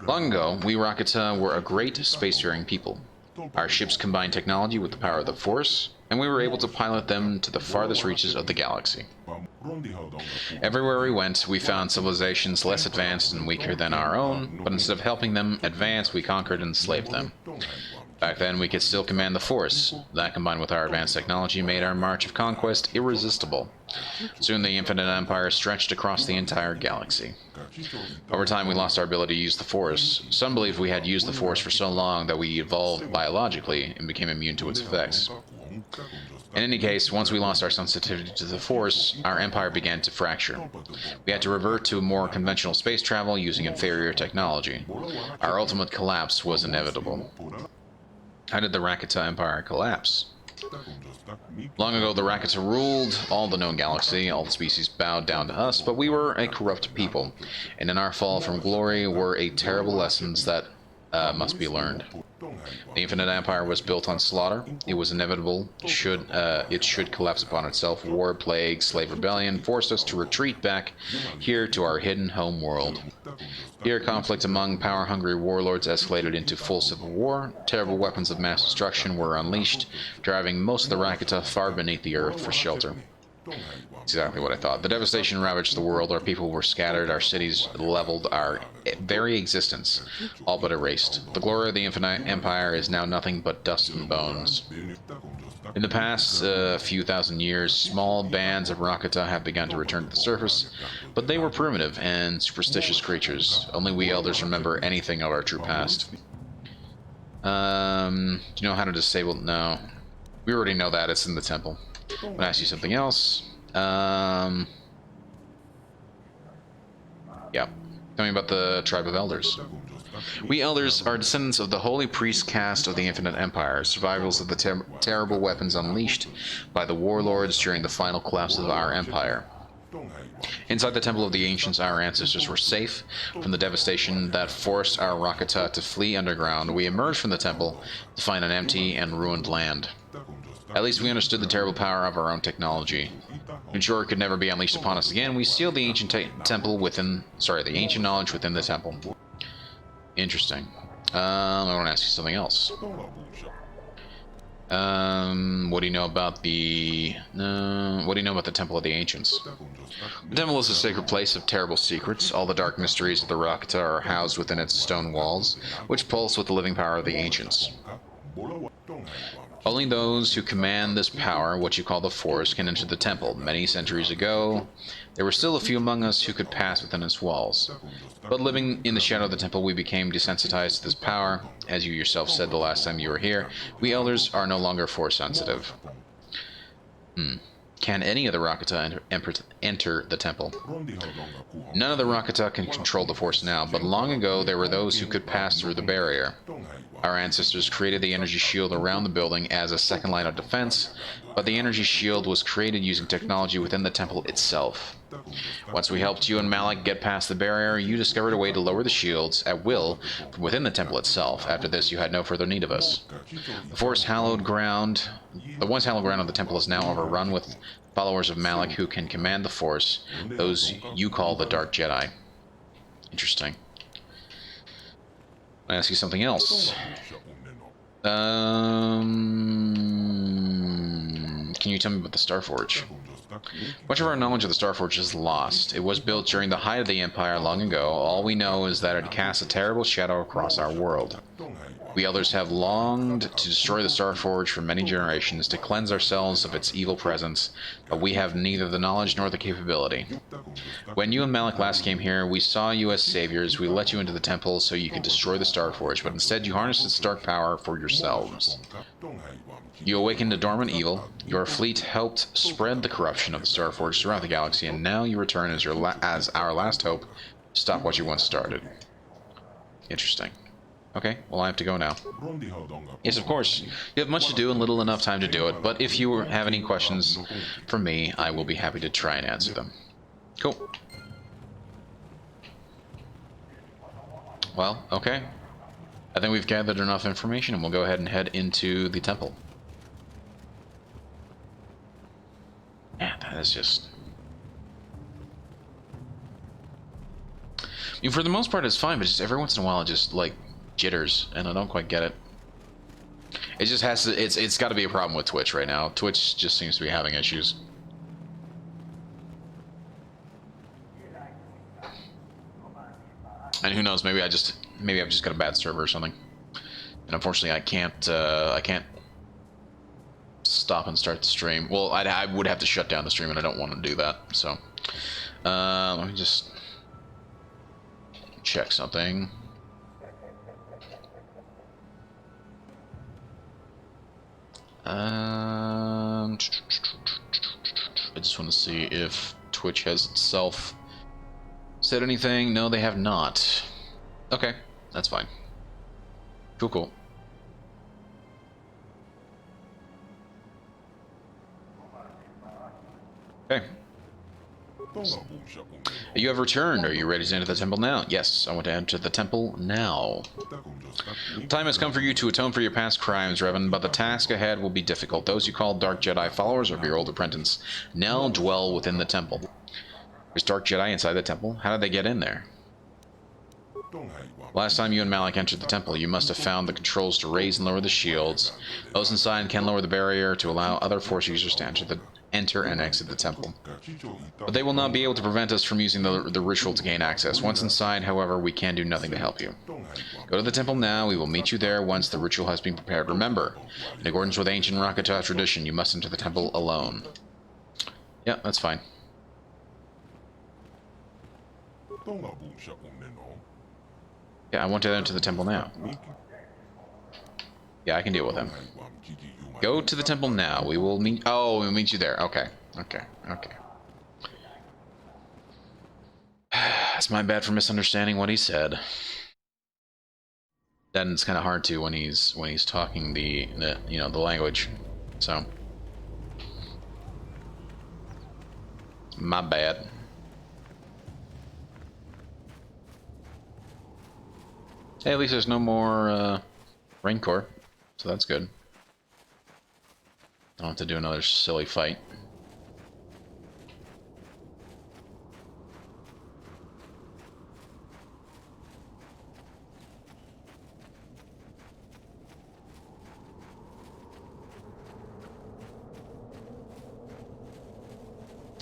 Long ago, we Rakata were a great spacefaring people. Our ships combined technology with the power of the Force, and we were able to pilot them to the farthest reaches of the galaxy. Everywhere we went, we found civilizations less advanced and weaker than our own, but instead of helping them advance, we conquered and enslaved them. Back then, we could still command the Force. That, combined with our advanced technology, made our march of conquest irresistible. Soon, the Infinite Empire stretched across the entire galaxy. Over time, we lost our ability to use the Force. Some believe we had used the Force for so long that we evolved biologically and became immune to its effects. In any case, once we lost our sensitivity to the Force, our empire began to fracture. We had to revert to more conventional space travel using inferior technology. Our ultimate collapse was inevitable. How did the Rakata Empire collapse? Long ago, the Rakata ruled all the known galaxy. All the species bowed down to us, but we were a corrupt people, and in our fall from glory were terrible lessons that must be learned. The Infinite Empire was built on slaughter. It was inevitable. It should collapse upon itself. War, plague, slave rebellion forced us to retreat back here to our hidden home world. Here, conflict among power-hungry warlords escalated into full civil war. Terrible weapons of mass destruction were unleashed, driving most of the Rakata far beneath the earth for shelter. Exactly what I thought. The devastation ravaged the world. Our people were scattered, our cities leveled, our very existence all but erased. The glory of the Infinite Empire is now nothing but dust and bones. In the past few thousand years, small bands of Rakata have begun to return to the surface, but they were primitive and superstitious creatures. Only we elders remember anything of our true past. Do you know how to disable? No. We already know that. It's in the temple. I'm gonna ask you something else. Yeah. Tell me about the tribe of elders. We elders are descendants of the holy priest caste of the Infinite Empire, survivors of the terrible weapons unleashed by the warlords during the final collapse of our empire. Inside the Temple of the Ancients, our ancestors were safe from the devastation that forced our Rakata to flee underground. We emerged from the temple to find an empty and ruined land. At least we understood the terrible power of our own technology. To ensure it could never be unleashed upon us again, we sealed the ancient the ancient knowledge within the temple. Interesting. I want to ask you something else. What do you know about the Temple of the Ancients? The temple is a sacred place of terrible secrets. All the dark mysteries of the Rakata are housed within its stone walls, which pulse with the living power of the Ancients. Only those who command this power, what you call the Force, can enter the temple. Many centuries ago, there were still a few among us who could pass within its walls. But living in the shadow of the temple, we became desensitized to this power. As you yourself said the last time you were here, we elders are no longer Force sensitive. Can any of the Rakata enter the temple? None of the Rakata can control the Force now, but long ago there were those who could pass through the barrier. Our ancestors created the energy shield around the building as a second line of defense, but the energy shield was created using technology within the temple itself. Once we helped you and Malik get past the barrier, you discovered a way to lower the shields at will from within the temple itself. After this, you had no further need of us. The once hallowed ground of the temple is now overrun with followers of Malik who can command the Force, those you call the Dark Jedi. Interesting. I'll ask you something else. Can you tell me about the Starforge? Much of our knowledge of the Starforge is lost. It was built during the height of the Empire long ago. All we know is that it casts a terrible shadow across our world. We elders have longed to destroy the Starforge for many generations, to cleanse ourselves of its evil presence, but we have neither the knowledge nor the capability. When you and Malik last came here, we saw you as saviors. We let you into the temple so you could destroy the Starforge, but instead you harnessed its dark power for yourselves. You awakened a dormant evil, your fleet helped spread the corruption of the Starforge throughout the galaxy, and now you return as our last hope to stop what you once started. Interesting. Okay, well I have to go now. Yes, of course. You have much to do and little enough time to do it, but if you have any questions for me, I will be happy to try and answer them. Cool. Well, okay. I think we've gathered enough information and we'll go ahead and head into the temple. Yeah, that is just... I mean, for the most part it's fine, but just every once in a while it just, like, jitters, and I don't quite get it. It just has to, it's got to be a problem with Twitch right now. Twitch just seems to be having issues. And who knows, maybe I've just got a bad server or something. And unfortunately I can't stop and start the stream. Well, I would have to shut down the stream, and I don't want to do that. So let me just check something. I just want to see if Twitch has itself said anything. No, they have not. Okay, that's fine. Cool, cool. Okay. You have returned. Are you ready to enter the temple now? Yes, I want to enter the temple now. The time has come for you to atone for your past crimes, Revan, but the task ahead will be difficult. Those you call Dark Jedi followers of your old apprentice now dwell within the temple. There's Dark Jedi inside the temple? How did they get in there? Last time you and Malik entered the temple, you must have found the controls to raise and lower the shields. Those inside can lower the barrier to allow other Force users to enter and exit the temple. But they will not be able to prevent us from using the ritual to gain access. Once inside, however, we can do nothing to help you. Go to the temple now. We will meet you there once the ritual has been prepared. Remember, in accordance with ancient Rakata tradition, you must enter the temple alone. Yeah, that's fine. Yeah, I want to enter the temple now. Yeah, I can deal with him. Go to the temple now. We will meet... Oh, we'll meet you there. Okay. Okay. Okay. That's my bad for misunderstanding what he said. Then it's kind of hard to when he's talking the language. So my bad. Hey, at least there's no more Rancor, so that's good. I don't have to do another silly fight.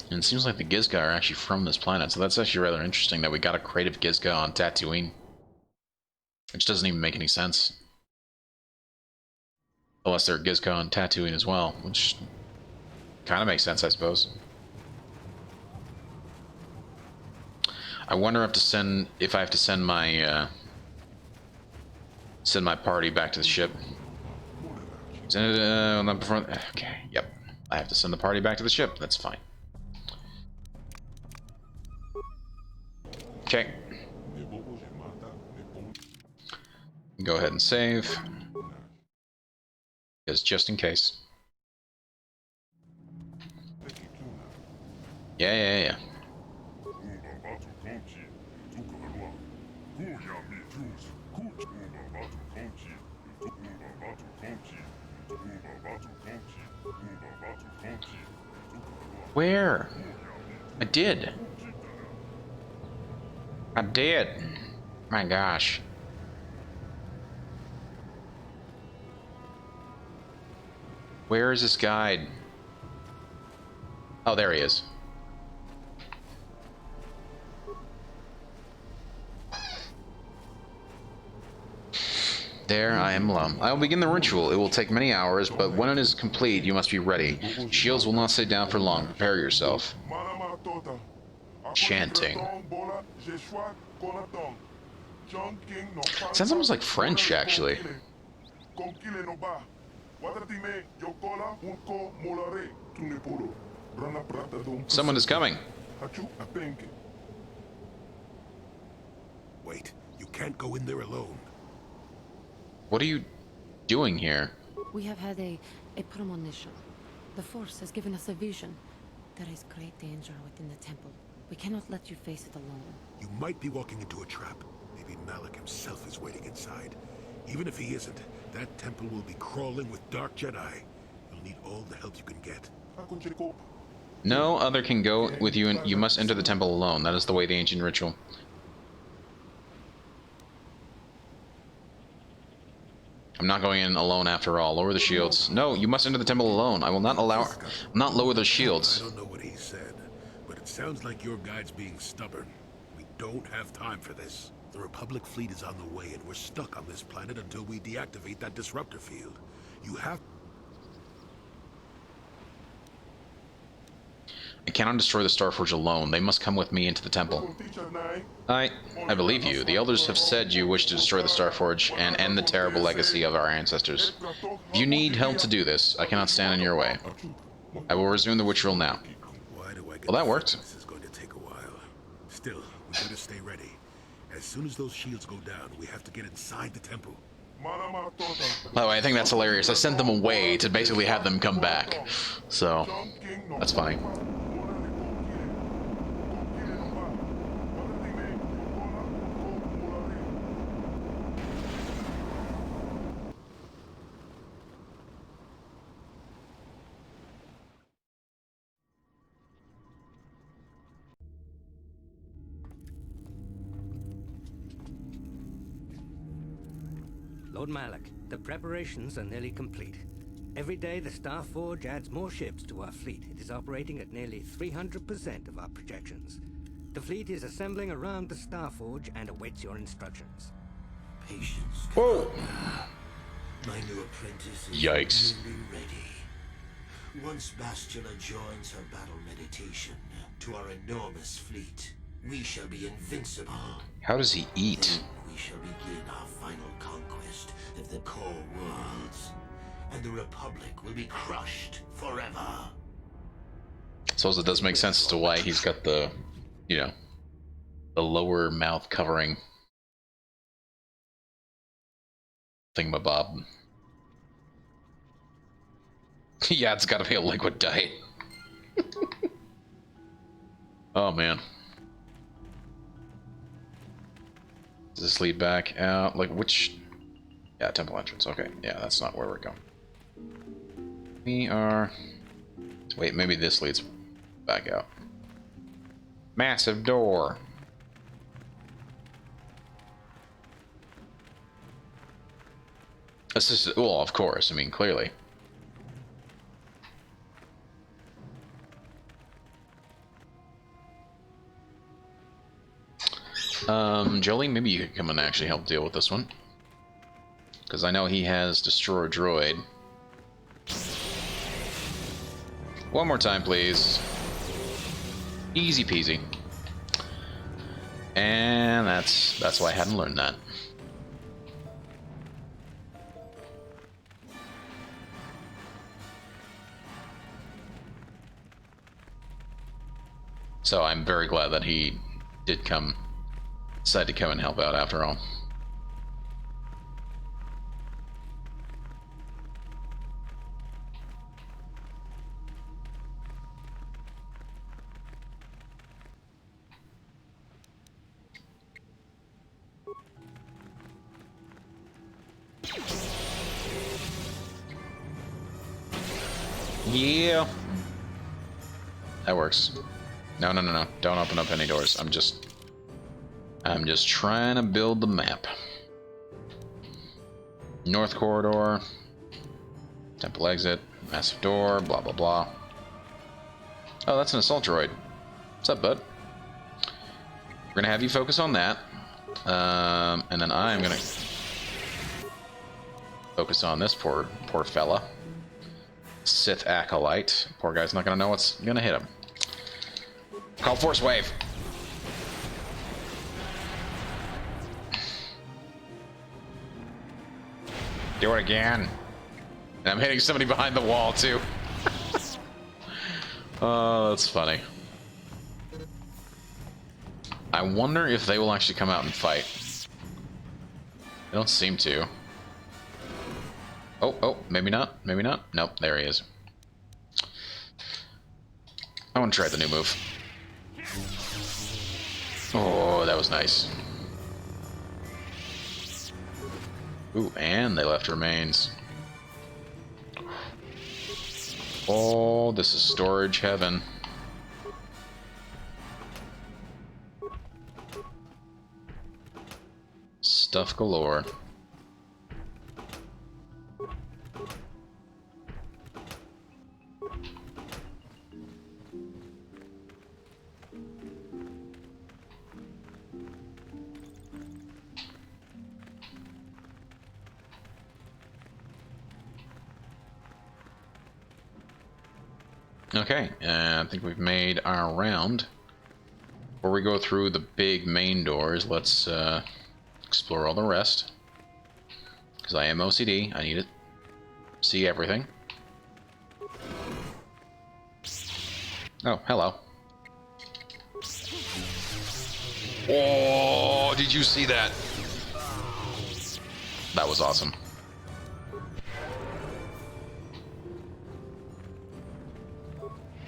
And it seems like the Gizga are actually from this planet, so that's actually rather interesting that we got a creative Gizga on Tatooine. Which doesn't even make any sense. Unless they're Gizco and Tatooine as well, which kind of makes sense, I suppose. I wonder if I have to send my party back to the ship. Okay, yep. I have to send the party back to the ship. That's fine. Okay. Go ahead and save. Just in case. Yeah. Where? I did. My gosh. Where is this guide? Oh, there he is. There, I am alone. I will begin the ritual. It will take many hours, but when it is complete, you must be ready. Shields will not stay down for long. Prepare yourself. Chanting. Sounds almost like French, actually. Someone is coming.
Wait, you can't go in there alone.
What are you doing here?
We have had a premonition. The Force has given us a vision. There is great danger within the temple. We cannot let you face it alone.
You might be walking into a trap. Maybe Malik himself is waiting inside. Even if he isn't, that temple will be crawling with dark Jedi. You'll need all the help you can get.
No other can go with you, and you must enter the temple alone. That is the way of the ancient ritual. I'm not going in alone after all. Lower the shields. No, you must enter the temple alone. I will not not lower the shields.
I don't know what he said, but it sounds like your guide's being stubborn. We don't have time for this. The Republic fleet is on the way, and we're stuck on this planet until we deactivate that disruptor field. You have...
I cannot destroy the Starforge alone. They must come with me into the temple. I believe you. The elders have said you wish to destroy the Starforge and end the terrible legacy of our ancestors. If you need help to do this, I cannot stand in your way. I will resume the ritual now. Well, that worked.
This is going to take a while. Still, we better stay ready. As soon as those shields go down, we have to get inside the temple.
By the way, I think that's hilarious. I sent them away to basically have them come back. So, that's funny.
Lord Malik, the preparations are nearly complete. Every day the Starforge adds more ships to our fleet. It is operating at nearly 300% of our projections. The fleet is assembling around the Starforge and awaits your instructions.
Patience.
Whoa!
My new apprentice is
Yikes.
nearly ready. Once Bastila joins her battle meditation to our enormous fleet, we shall be invincible.
How does he eat?
We shall begin our final conquest of the core worlds, and the Republic will be crushed forever.
So it does make sense as to why he's got the, you know, the lower mouth covering thingamabob. Yeah, it's gotta be a liquid diet. Oh man. Does this lead back out? Like which? Yeah, temple entrance. Okay, yeah, that's not where we're going. We are... Wait, maybe this leads back out. Massive door. This is... Well, of course. I mean, clearly. Jolie, maybe you could come and actually help deal with this one. Because I know he has Destroyer Droid. One more time, please. Easy peasy. And that's why I hadn't learned that. So I'm very glad that he did decide to come and help out after all. Yeah. That works. No, no, no, no. Don't open up any doors. I'm just trying to build the map. North corridor. Temple exit. Massive door. Blah, blah, blah. Oh, that's an assault droid. What's up, bud? We're gonna have you focus on that. And then I'm gonna focus on this poor fella. Sith acolyte. Poor guy's not gonna know what's gonna hit him. Call force wave. Do it again. And I'm hitting somebody behind the wall too. Oh, that's funny. I wonder if they will actually come out and fight. They don't seem to. Oh, maybe not. Maybe not. Nope, there he is. I want to try the new move. Oh, that was nice. Ooh, and they left remains. Oh, this is storage heaven. Stuff galore. Okay, I think we've made our round. Before we go through the big main doors, let's explore all the rest. Because I am OCD, I need to see everything. Oh, hello. Oh, did you see that? That was awesome.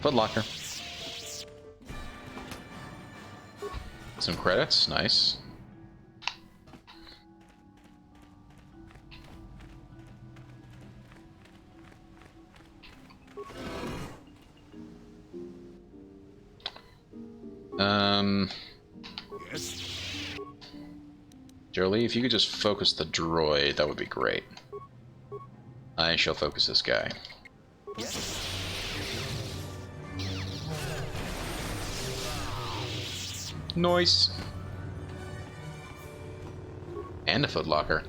Footlocker. Some credits, nice.
Yes?
Jolie, if you could just focus the droid, that would be great. I shall focus this guy.
Yes.
Nice. And a footlocker.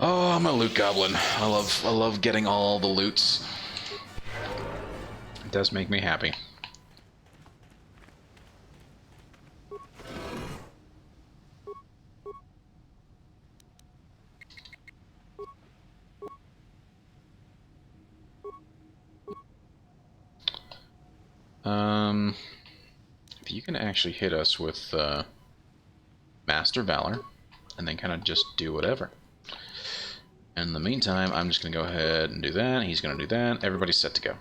Oh, I'm a loot goblin. I love getting all the loots. It does make me happy. If you can actually hit us with Master Valor, and then kind of just do whatever. In the meantime, I'm just going to go ahead and do that. He's going to do that. Everybody's set to go.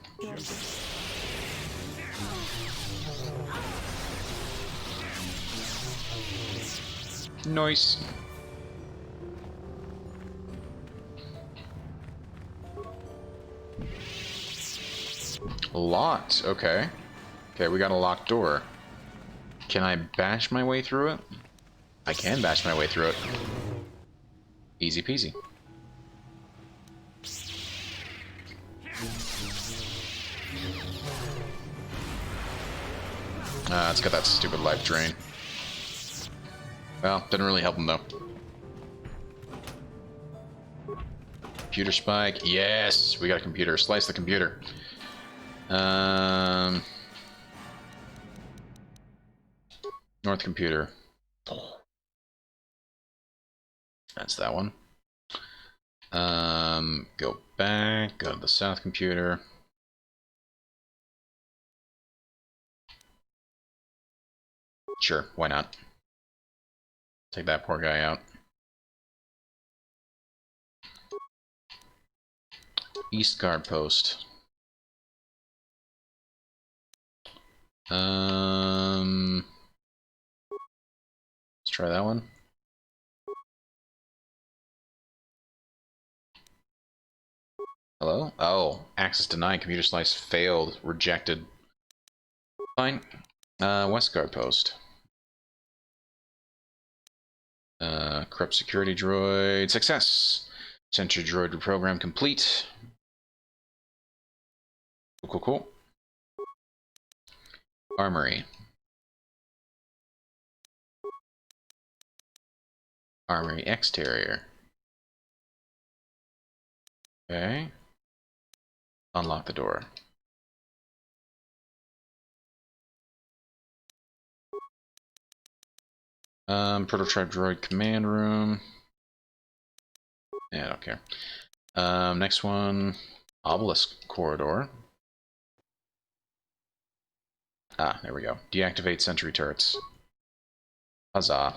Nice. Locked. Okay. Okay, we got a locked door. Can I bash my way through it? I can bash my way through it. Easy peasy. It's got that stupid life drain. Well, didn't really help him though. Computer spike. Yes, we got a computer. Slice the computer. North computer. That's that one. Go back. Go to the south computer. Sure, why not? Take that poor guy out. East guard post. Let's try that one. Hello? Oh, access denied. Computer slice failed. Rejected. Fine. West guard post. Corrupt security droid. Success. Sentry droid reprogram complete. Cool, cool, cool. Armory. Armory exterior. Okay. Unlock the door. Prototype droid command room. Yeah, I don't care. Next one, obelisk corridor. Ah, there we go. Deactivate sentry turrets. Huzzah.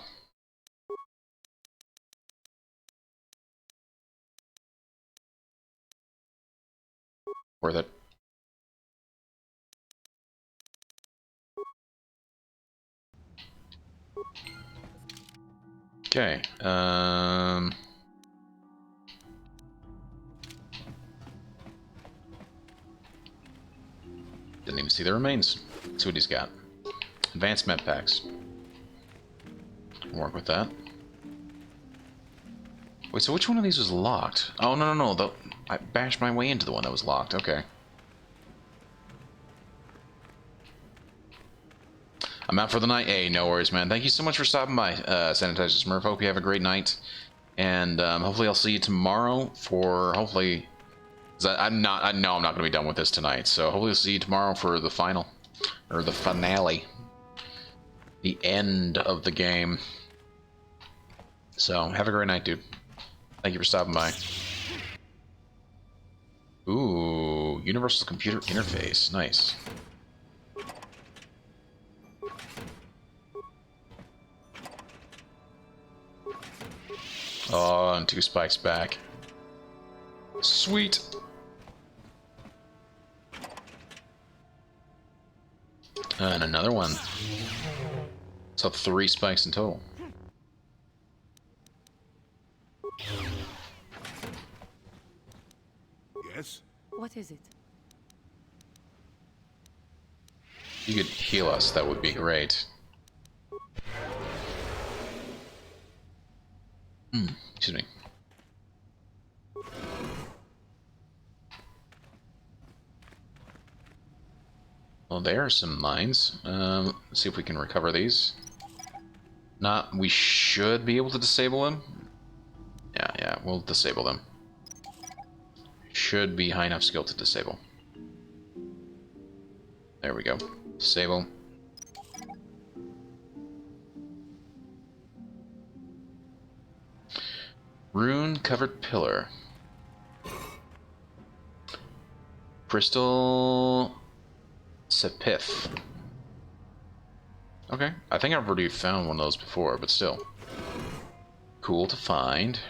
Worth it. Okay, didn't even see the remains. Let's see what he's got. Advanced med packs. Work with that. Wait, so which one of these was locked? Oh, no, no, no. I bashed my way into the one that was locked. Okay. I'm out for the night. Hey, no worries, man. Thank you so much for stopping by, Sanitizer Smurf. Hope you have a great night. And hopefully I'll see you tomorrow for, hopefully... I know I'm not going to be done with this tonight. So hopefully I'll see you tomorrow for the final. Or the finale. The end of the game. So, have a great night, dude. Thank you for stopping by. Ooh, Universal Computer Interface. Nice. Oh, and 2 spikes back. Sweet. And another one. So 3 spikes in total.
Yes?
What is it?
If you could heal us, that would be great. Excuse me. Well, there are some mines. Let's see if we can recover these. Not, we should be able to disable them. Yeah, we'll disable them. Should be high enough skill to disable. There we go. Disable. Rune-covered pillar. Crystal... Sepith. Okay, I think I've already found one of those before, but still. Cool to find.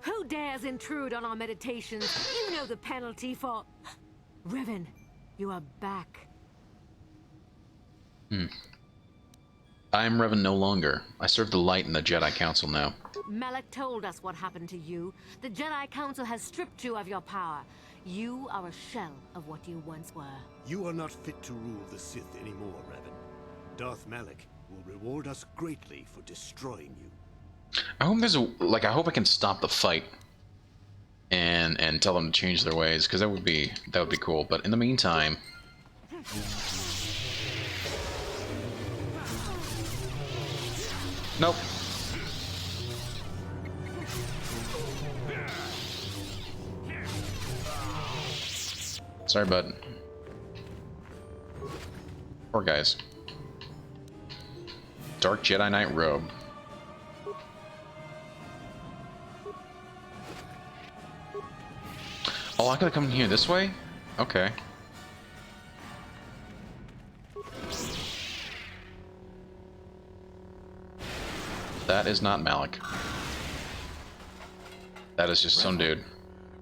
Who dares intrude on our meditations? You know the penalty for... Revan, you are back.
I'm Revan no longer. I serve the light in the Jedi Council now.
Malak told us what happened to you. The Jedi Council has stripped you of your power. You are a shell of what you once were.
You are not fit to rule the Sith anymore, Revan. Darth Malak will reward us greatly for destroying you.
I hope there's a, like, I hope I can stop the fight and tell them to change their ways, because that would be cool. But in the meantime, Nope. Sorry, bud. Poor guys. Dark Jedi Knight robe. Oh, I gotta come here this way? Okay. That is not Malik. That is just some dude.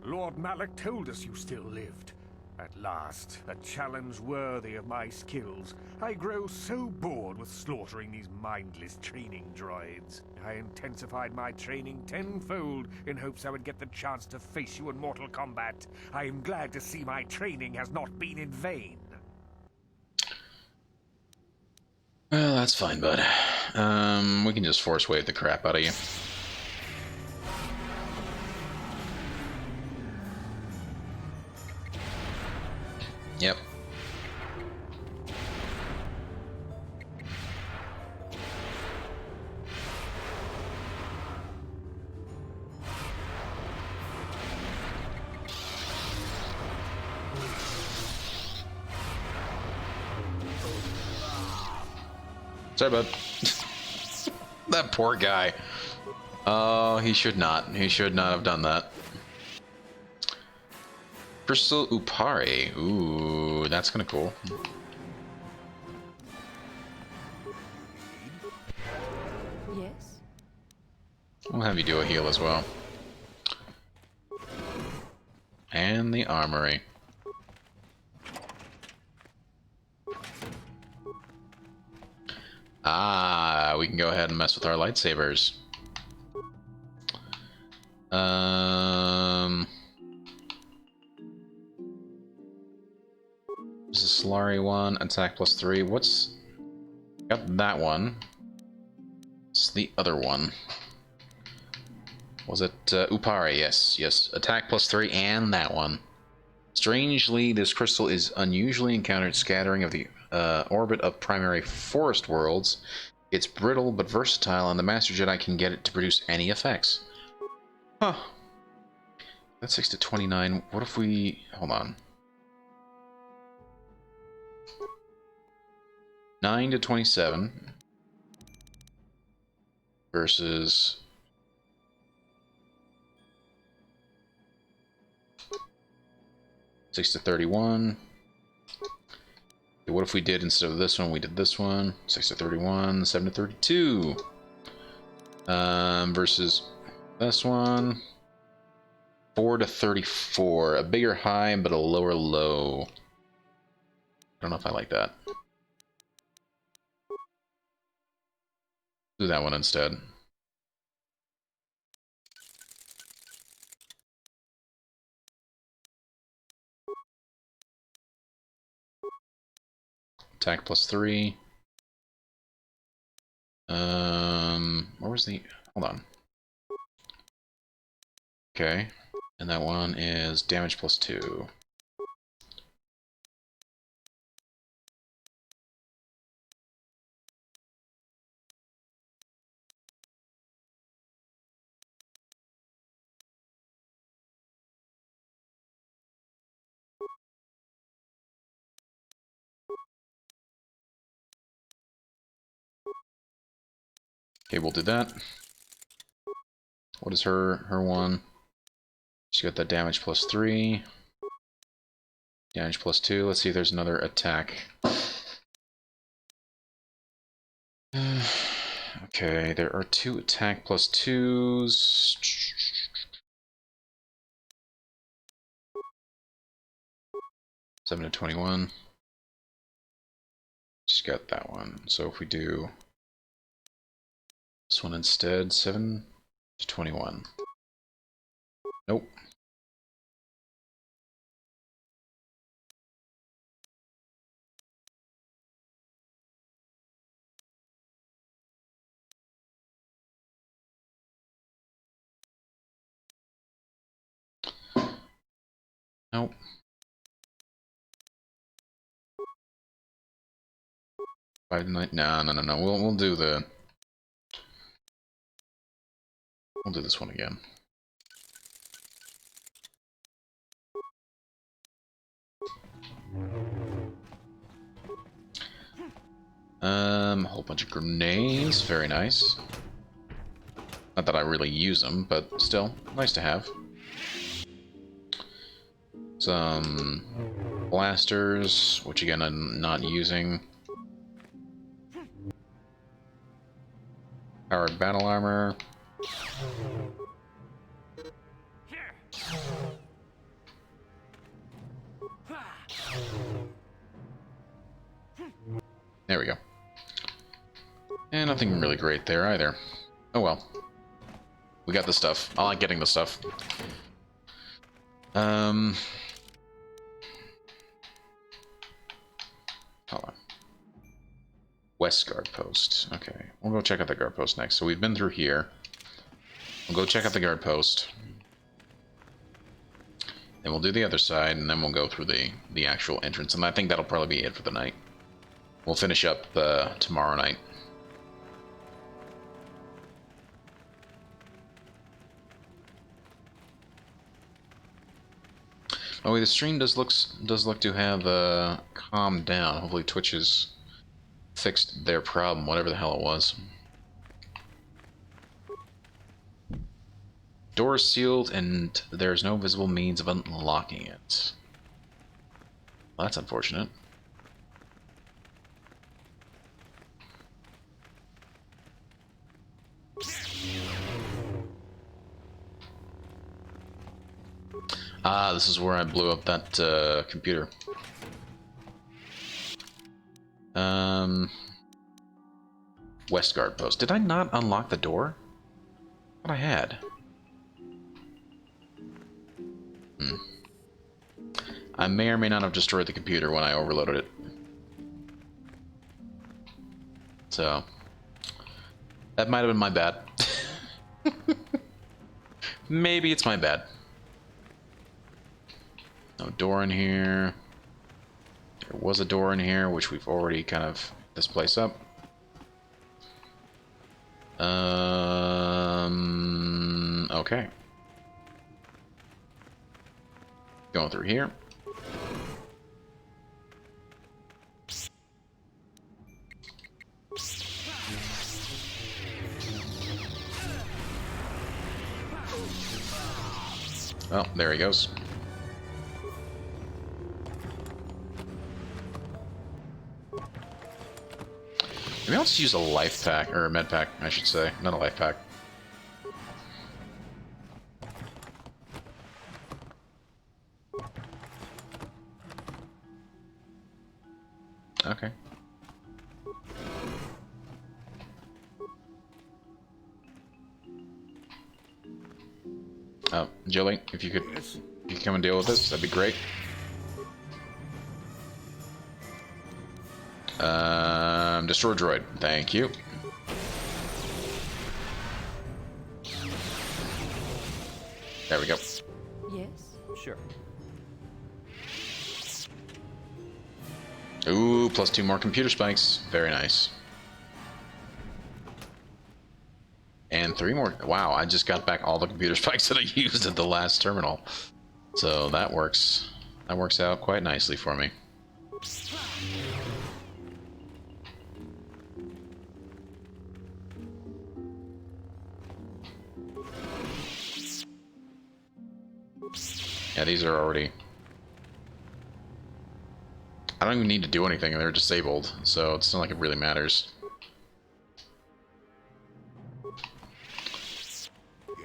Lord Malik told us you still lived. At last, a challenge worthy of my skills. I grow so bored with slaughtering these mindless training droids. I intensified my training tenfold in hopes I would get the chance to face you in mortal combat. I am glad to see my training has not been in vain.
Well, that's fine, bud. We can just force wave the crap out of you. Yep. Sorry, bud. That poor guy. Oh, he should not. He should not have done that. Crystal Upari. Ooh, that's kind of cool.
Yes?
We'll have you do a heal as well. And the armory. Ah, we can go ahead and mess with our lightsabers. This is Solari one, attack +3. What's... Got that one. What's the other one? Was it Upari? Yes, yes. Attack +3 and that one. Strangely, this crystal is unusually encountered scattering of the orbit of primary forest worlds. It's brittle but versatile, and the Master Jedi can get it to produce any effects. Huh. That's 6 to 29. What if we... Hold on. 9 to 27. Versus... 6 to 31. Okay, what if we did, instead of this one, we did this one? 6 to 31, 7 to 32. Versus this one. 4 to 34. A bigger high, but a lower low. I don't know if I like that. Do that one instead. Attack +3. Where was the... Hold on. Okay. And that one is damage +2. Okay, we'll do that. What is her one? She got that damage +3. Damage +2. Let's see if there's another attack. Okay, there are 2 attack +2s. 7 to 21. She's got that one. So if we do this one instead, 7 to 21. Nope. Nope. No. We'll do the... We'll do this one again. A whole bunch of grenades. Very nice. Not that I really use them, but still, nice to have. Some blasters, which again I'm not using. Powered battle armor. There we go. And nothing really great there either. Oh well. We got the stuff. I like getting the stuff. Hold on. West guard post. Okay, we'll go check out the guard post next. So we've been through here. We'll go check out the guard post. Then we'll do the other side, and then we'll go through the actual entrance. And I think that'll probably be it for the night. We'll finish up tomorrow night. Oh, the stream does look to have calmed down. Hopefully Twitch has fixed their problem, whatever the hell it was. Door is sealed, and there's no visible means of unlocking it. Well, that's unfortunate. Ah, this is where I blew up that computer. West guard post. Did I not unlock the door? I thought I had. I may or may not have destroyed the computer when I overloaded it. So, that might have been my bad. Maybe it's my bad. No door in here. There was a door in here, which we've already kind of this place up. Okay. Going through here. Oh, there he goes. Maybe I'll just use a life pack, or a med pack, I should say. Not a life pack. Okay. Oh, Joey, if you could come and deal with this, that'd be great. Destroy droid. Thank you. There we go.
Yes?
Sure.
Ooh, plus 2 more computer spikes. Very nice. And 3 more. Wow, I just got back all the computer spikes that I used at the last terminal. So that works. That works out quite nicely for me. Yeah, these are already... I don't even need to do anything, they're disabled, so it's not like it really matters.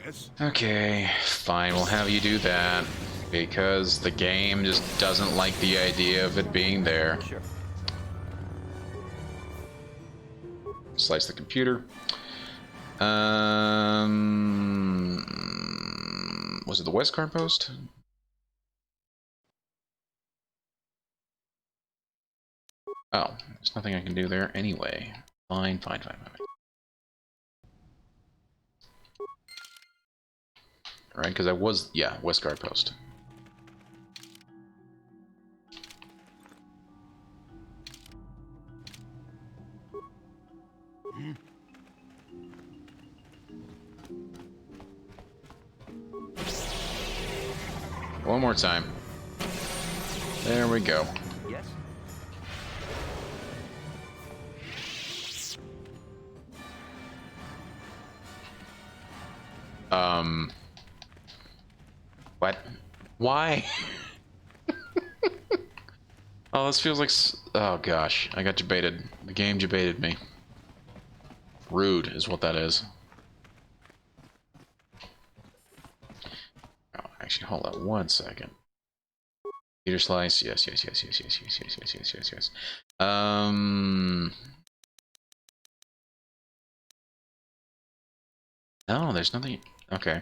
Yes?
Okay, fine, we'll have you do that, because the game just doesn't like the idea of it being there.
Sure.
Slice the computer. Was it the West Guard post? Oh, there's nothing I can do there anyway. Fine. Right, because I was, yeah, West Guard post. One more time. There we go.
Yes?
What? Why? Oh, this feels like... Oh, gosh. I got debated. The game debated me. Rude is what that is. Oh, actually, hold on 1 second. Peter slice. Yes, yes, yes, yes, yes, yes, yes, yes, yes, yes, yes. No, there's nothing... Okay.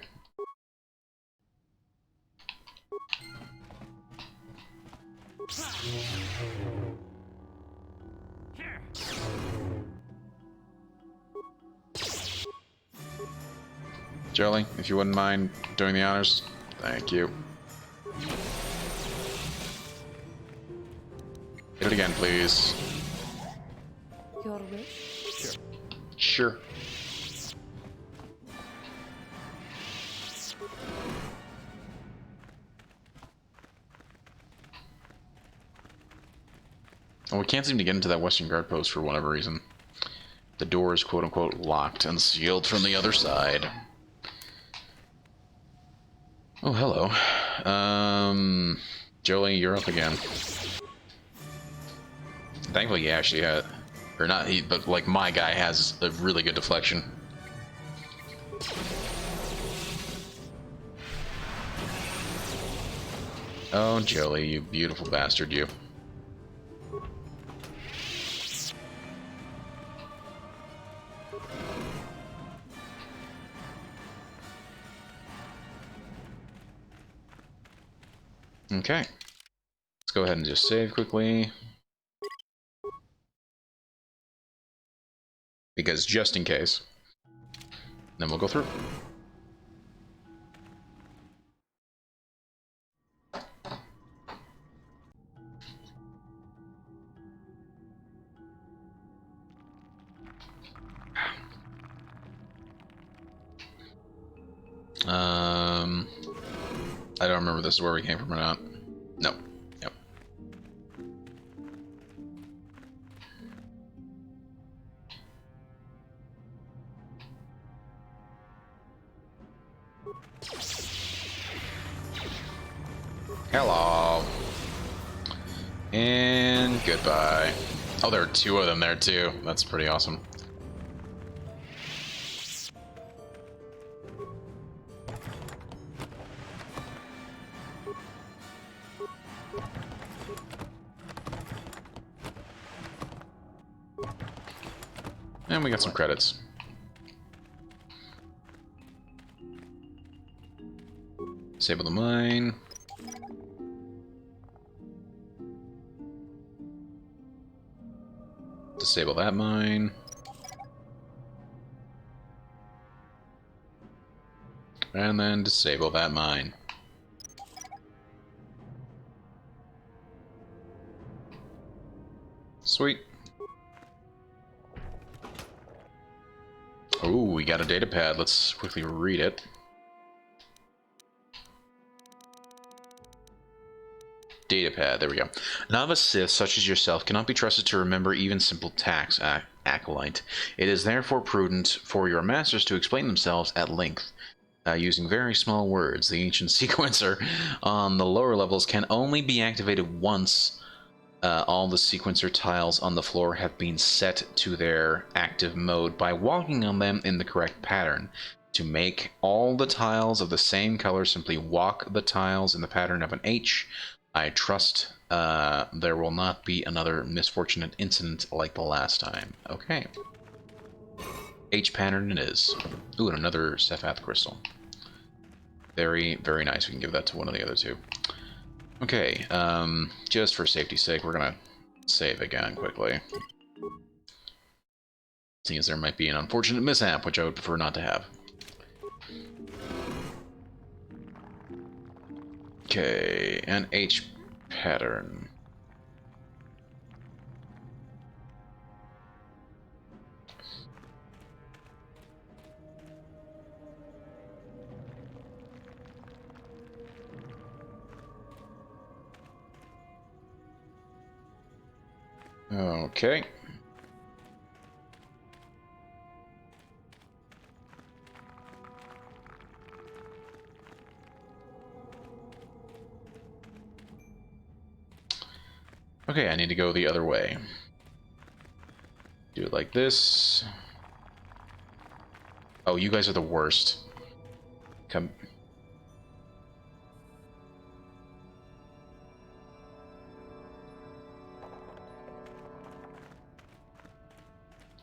Jolie, if you wouldn't mind doing the honors. Thank you. Hit it again, please.
Your wish?
Sure. Oh, we can't seem to get into that western guard post for whatever reason. The door is quote-unquote locked and sealed from the other side. Oh, hello. Jolie, you're up again. Thankfully, he actually had... Or not he, but like my guy has a really good deflection. Oh, Jolie, you beautiful bastard, you. Okay. Let's go ahead and just save quickly. Because just in case. Then we'll go through. I don't remember this is where we came from or not. Nope. Yep. Hello. And goodbye. Oh, there are 2 of them there too. That's pretty awesome. And we got some credits. Disable the mine. Disable that mine. And then disable that mine. Sweet. Ooh, we got a data pad. Let's quickly read it. Datapad, there we go. Novice Sith, such as yourself, cannot be trusted to remember even simple tasks, Acolyte. It is therefore prudent for your masters to explain themselves at length, using very small words. The ancient sequencer on the lower levels can only be activated once all the sequencer tiles on the floor have been set to their active mode by walking on them in the correct pattern. To make all the tiles of the same color, simply walk the tiles in the pattern of an H. I trust there will not be another misfortunate incident like the last time. Okay. H pattern it is. Ooh, and another Sephath crystal. Very, very nice. We can give that to one of the other 2. Okay, just for safety's sake, we're gonna save again quickly. Seeing as there might be an unfortunate mishap, which I would prefer not to have. Okay, an H pattern. Okay. Okay, I need to go the other way. Do it like this. Oh, you guys are the worst. Come.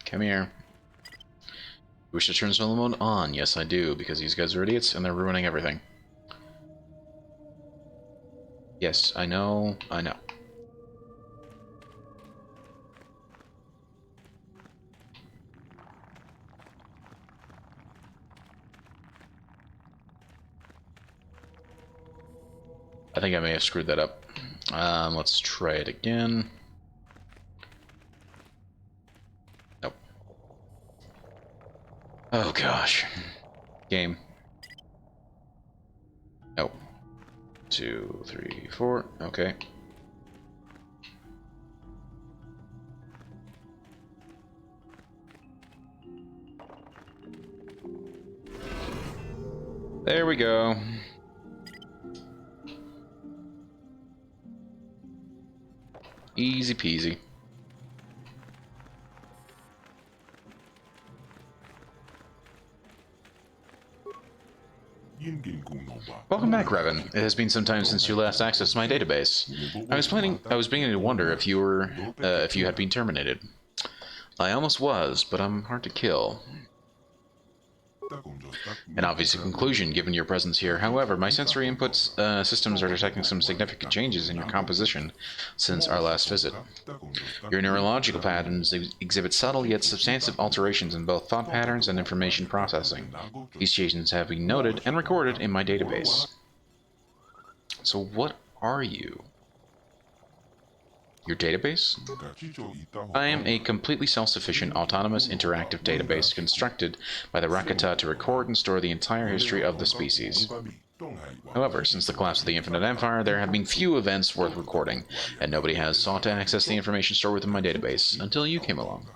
Come here. Wish to turn solo mode on? Yes, I do, because these guys are idiots and they're ruining everything. Yes, I know, I know. I think I may have screwed that up. Let's try it again. Nope. Oh gosh. Game. Nope. 2, 3, 4. Okay. There we go. Easy peasy. Welcome back, Revan. It has been some time since you last accessed my database. I was beginning to wonder if you had been terminated. I almost was, but I'm hard to kill. An obvious conclusion given your presence here. However, my sensory input systems are detecting some significant changes in your composition since our last visit. Your neurological patterns exhibit subtle yet substantive alterations in both thought patterns and information processing. These changes have been noted and recorded in my database. So what are you? Your database? I am a completely self-sufficient, autonomous, interactive database constructed by the Rakatan to record and store the entire history of the species. However, since the collapse of the Infinite Empire, there have been few events worth recording, and nobody has sought to access the information stored within my database until you came along.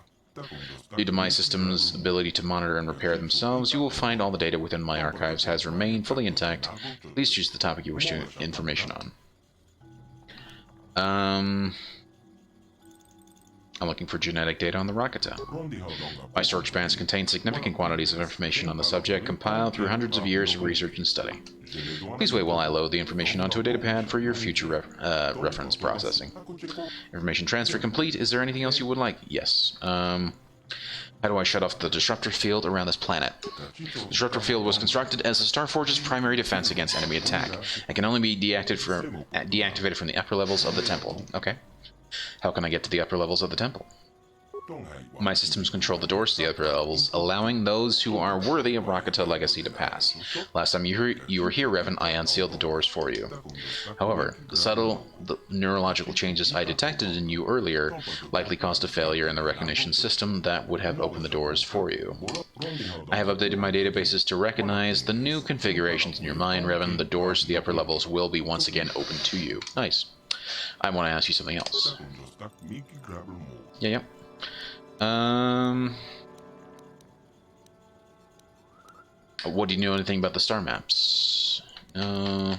Due to my system's ability to monitor and repair themselves, you will find all the data within my archives has remained fully intact. Please choose the topic you wish to information on. I'm looking for genetic data on the Rakatan. My storage spans contain significant quantities of information on the subject compiled through hundreds of years of research and study. Please wait while I load the information onto a datapad for your future reference processing. Information transfer complete. Is there anything else you would like? Yes. How do I shut off the disruptor field around this planet? The disruptor field was constructed as the Starforge's primary defense against enemy attack, and can only be deactivated from the upper levels of the temple. Okay. How can I get to the upper levels of the temple? My systems control the doors to the upper levels, allowing those who are worthy of Rakatan legacy to pass. Last time you were here, Revan, I unsealed the doors for you. However, the subtle neurological changes I detected in you earlier likely caused a failure in the recognition system that would have opened the doors for you. I have updated my databases to recognize the new configurations in your mind, Revan. The doors to the upper levels will be once again open to you. Nice. I want to ask you something else. Yeah. What do you know anything about the star maps? Tell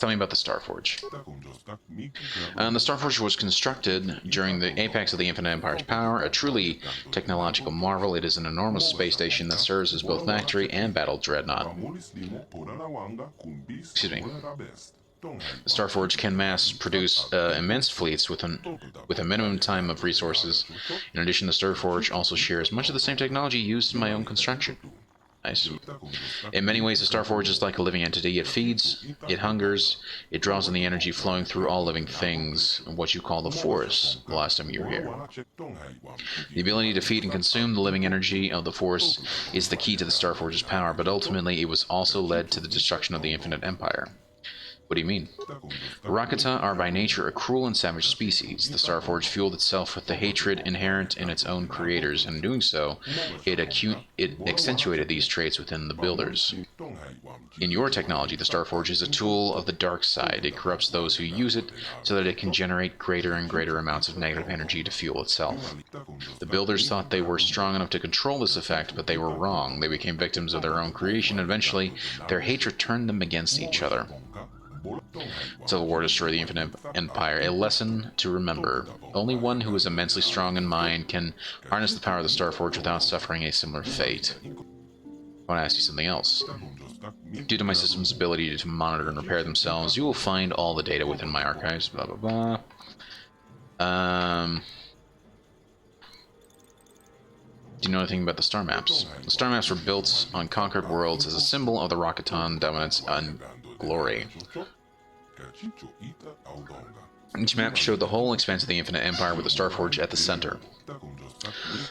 me about the Starforge. The Starforge was constructed during the apex of the Infinite Empire's power, a truly technological marvel. It is an enormous space station that serves as both factory and battle dreadnought. Excuse me. The Starforge can mass produce immense fleets with a minimum time of resources. In addition, the Starforge also shares much of the same technology used in my own construction. Nice. In many ways, the Starforge is like a living entity. It feeds, it hungers, it draws on the energy flowing through all living things, what you call the Force, the last time you were here. The ability to feed and consume the living energy of the Force is the key to the Starforge's power, but ultimately it was also led to the destruction of the Infinite Empire. What do you mean? Rakata are by nature a cruel and savage species. The Starforge fueled itself with the hatred inherent in its own creators, and in doing so, it accentuated these traits within the builders. In your technology, the Starforge is a tool of the dark side. It corrupts those who use it so that it can generate greater and greater amounts of negative energy to fuel itself. The builders thought they were strong enough to control this effect, but they were wrong. They became victims of their own creation, and eventually, their hatred turned them against each other. Civil War destroyed the Infinite Empire. A lesson to remember. Only one who is immensely strong in mind can harness the power of the Starforge without suffering a similar fate. I want to ask you something else. Due to my system's ability to monitor and repair themselves, you will find all the data within my archives, blah blah blah. Do you know anything about the star maps? The star maps were built on conquered worlds as a symbol of the Rakatan dominance and glory. Each map showed the whole expanse of the Infinite Empire with the Starforge at the center.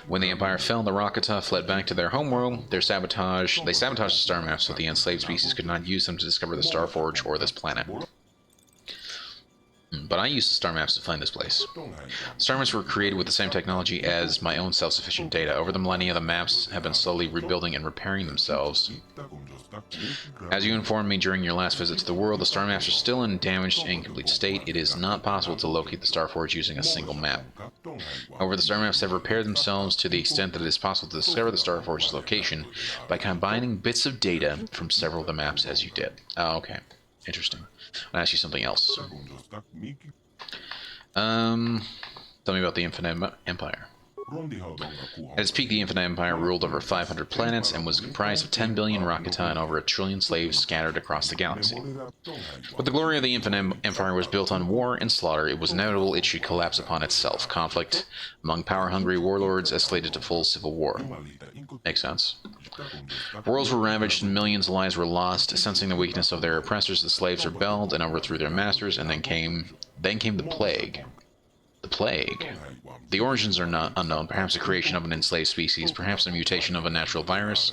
When the Empire fell, the Rakata fled back to their homeworld. They sabotaged the star maps so the enslaved species could not use them to discover the Starforge or this planet. But I used the star maps to find this place. Star maps were created with the same technology as my own self-sufficient data. Over the millennia, the maps have been slowly rebuilding and repairing themselves. As you informed me during your last visit to the world, the star maps are still in damaged and incomplete state. It is not possible to locate the Starforge using a single map. However, the star maps have repaired themselves to the extent that it is possible to discover the Starforge's location by combining bits of data from several of the maps as you did. Oh, okay. Interesting. I'll ask you something else. Tell me about the Infinite Empire. At its peak, the Infinite Empire ruled over 500 planets and was comprised of 10 billion Rakata and over 1 trillion slaves scattered across the galaxy. But the glory of the Infinite Empire was built on war and slaughter. It was inevitable it should collapse upon itself. Conflict among power-hungry warlords escalated to full civil war. Makes sense. Worlds were ravaged and millions of lives were lost. Sensing the weakness of their oppressors, the slaves rebelled and overthrew their masters, and then came the plague. The plague. The origins are not unknown. Perhaps the creation of an enslaved species, perhaps a mutation of a natural virus.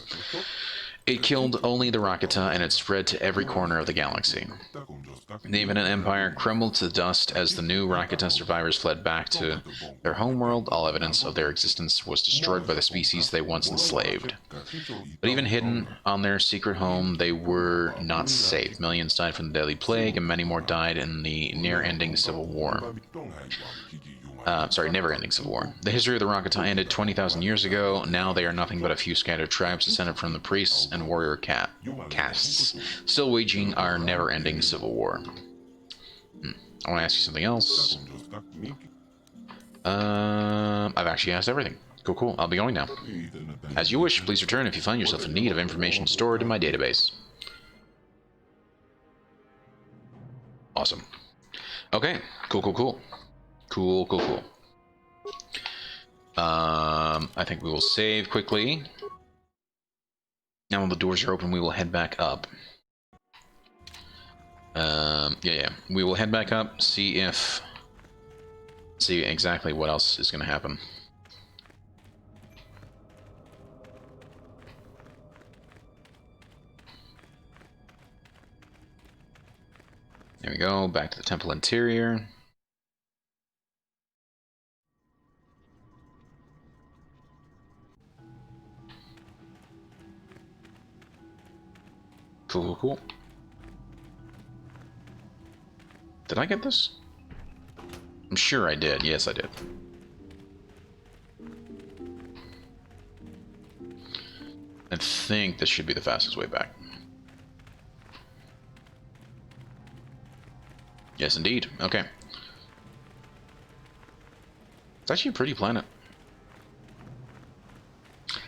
It killed only the Rakata, and it spread to every corner of the galaxy. The Infinite Empire crumbled to dust as the new Rakata survivors fled back to their homeworld. All evidence of their existence was destroyed by the species they once enslaved. But even hidden on their secret home, they were not safe. Millions died from the deadly plague, and many more died in the near-ending civil war. Never-ending civil war. The history of the Rakata ended 20,000 years ago. Now they are nothing but a few scattered tribes descended from the priests and warrior castes, still waging our never-ending civil war. I want to ask you something else. I've actually asked everything. Cool. I'll be going now. As you wish, please return if you find yourself in need of information stored in my database. Awesome. Okay. Cool. I think we will save quickly. Now when the doors are open, we will head back up. We will head back up, see exactly what else is going to happen. There we go, back to the temple interior. Cool. Did I get this? I'm sure I did. Yes, I did. I think this should be the fastest way back. Yes, indeed. Okay. It's actually a pretty planet.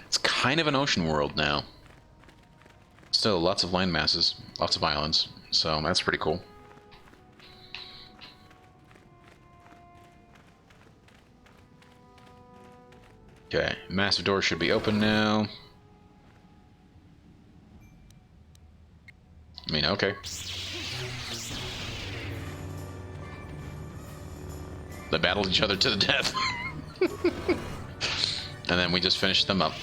It's kind of an ocean world now. Still, lots of land masses, lots of islands, so that's pretty cool. Okay, massive door should be open now. I mean, okay. They battled each other to the death. And then we just finished them up.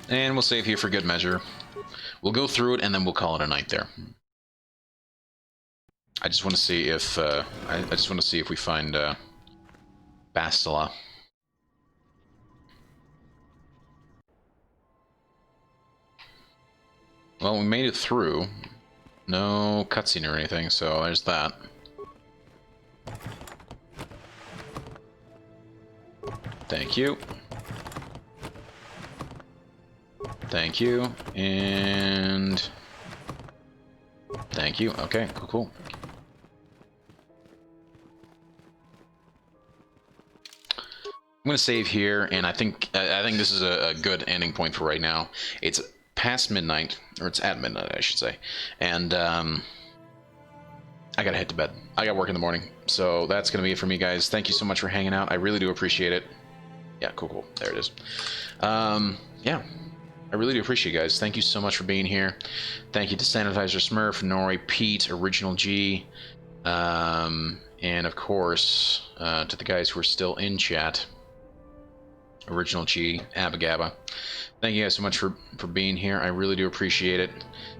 And we'll save here for good measure. we'll go through it and then we'll call it a night there. I just want to see if I just want to see if we find Bastila. Well, we made it through. No cutscene or anything, so there's that. Thank you. Thank you. And thank you. Okay, cool, cool. I'm gonna save here, and I think this is a good ending point for right now. It's past midnight, or it's at midnight, I should say, and I gotta head to bed. I got work in the morning, so that's gonna be it for me, guys. Thank you so much for hanging out. I really do appreciate it. Yeah, cool, cool. There it is. Yeah, I really do appreciate you guys. Thank you so much for being here. Thank you to Sanitizer Smurf, Nori, Pete, Original G, and of course to the guys who are still in chat. Original G, Abagaba. Thank you guys so much for being here. I really do appreciate it.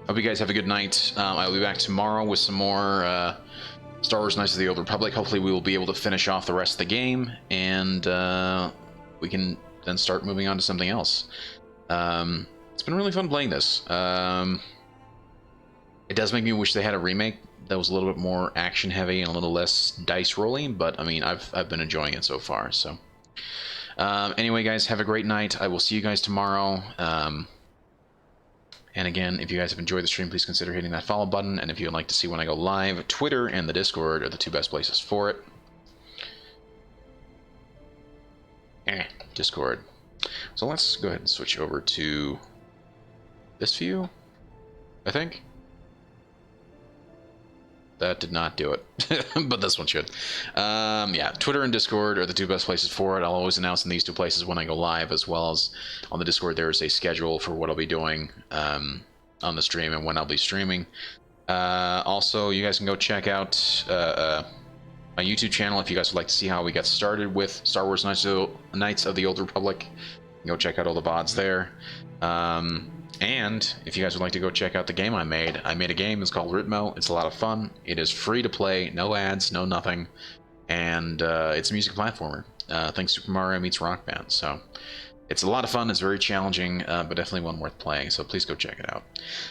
Hope you guys have a good night. I'll be back tomorrow with some more Star Wars Knights of the Old Republic. Hopefully we will be able to finish off the rest of the game, and we can then start moving on to something else. It's been really fun playing this. It does make me wish they had a remake that was a little bit more action heavy and a little less dice rolling, but I mean, I've been enjoying it so far, so. Anyway, guys, have a great night. I will see you guys tomorrow. And again, if you guys have enjoyed the stream, please consider hitting that follow button. And if you would like to see when I go live, Twitter and the Discord are the two best places for it. Discord. So let's go ahead and switch over to this view, I think. That did not do it, but this one should. Yeah, Twitter and Discord are the two best places for it. I'll always announce in these two places when I go live, as well as on the Discord there is a schedule for what I'll be doing on the stream and when I'll be streaming. Also, you guys can go check out my YouTube channel if you guys would like to see how we got started with Star Wars Knights of the Old Republic. You can go check out all the VODs there. And if you guys would like to go check out the game I made a game. It's called Ritmo. It's a lot of fun. It is free to play, no ads, no nothing, and it's a music platformer. Thanks Super Mario meets Rock Band. So it's a lot of fun. It's very challenging, but definitely one worth playing. So please go check it out.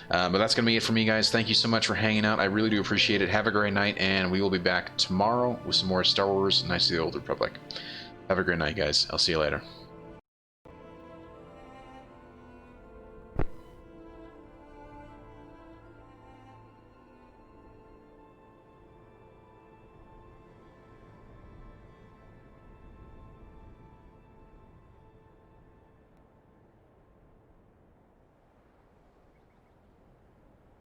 But that's gonna be it for me, guys. Thank you so much for hanging out. I really do appreciate it. Have a great night, and we will be back tomorrow with some more Star Wars Knights of the Old Republic. Have a great night, guys. I'll see you later.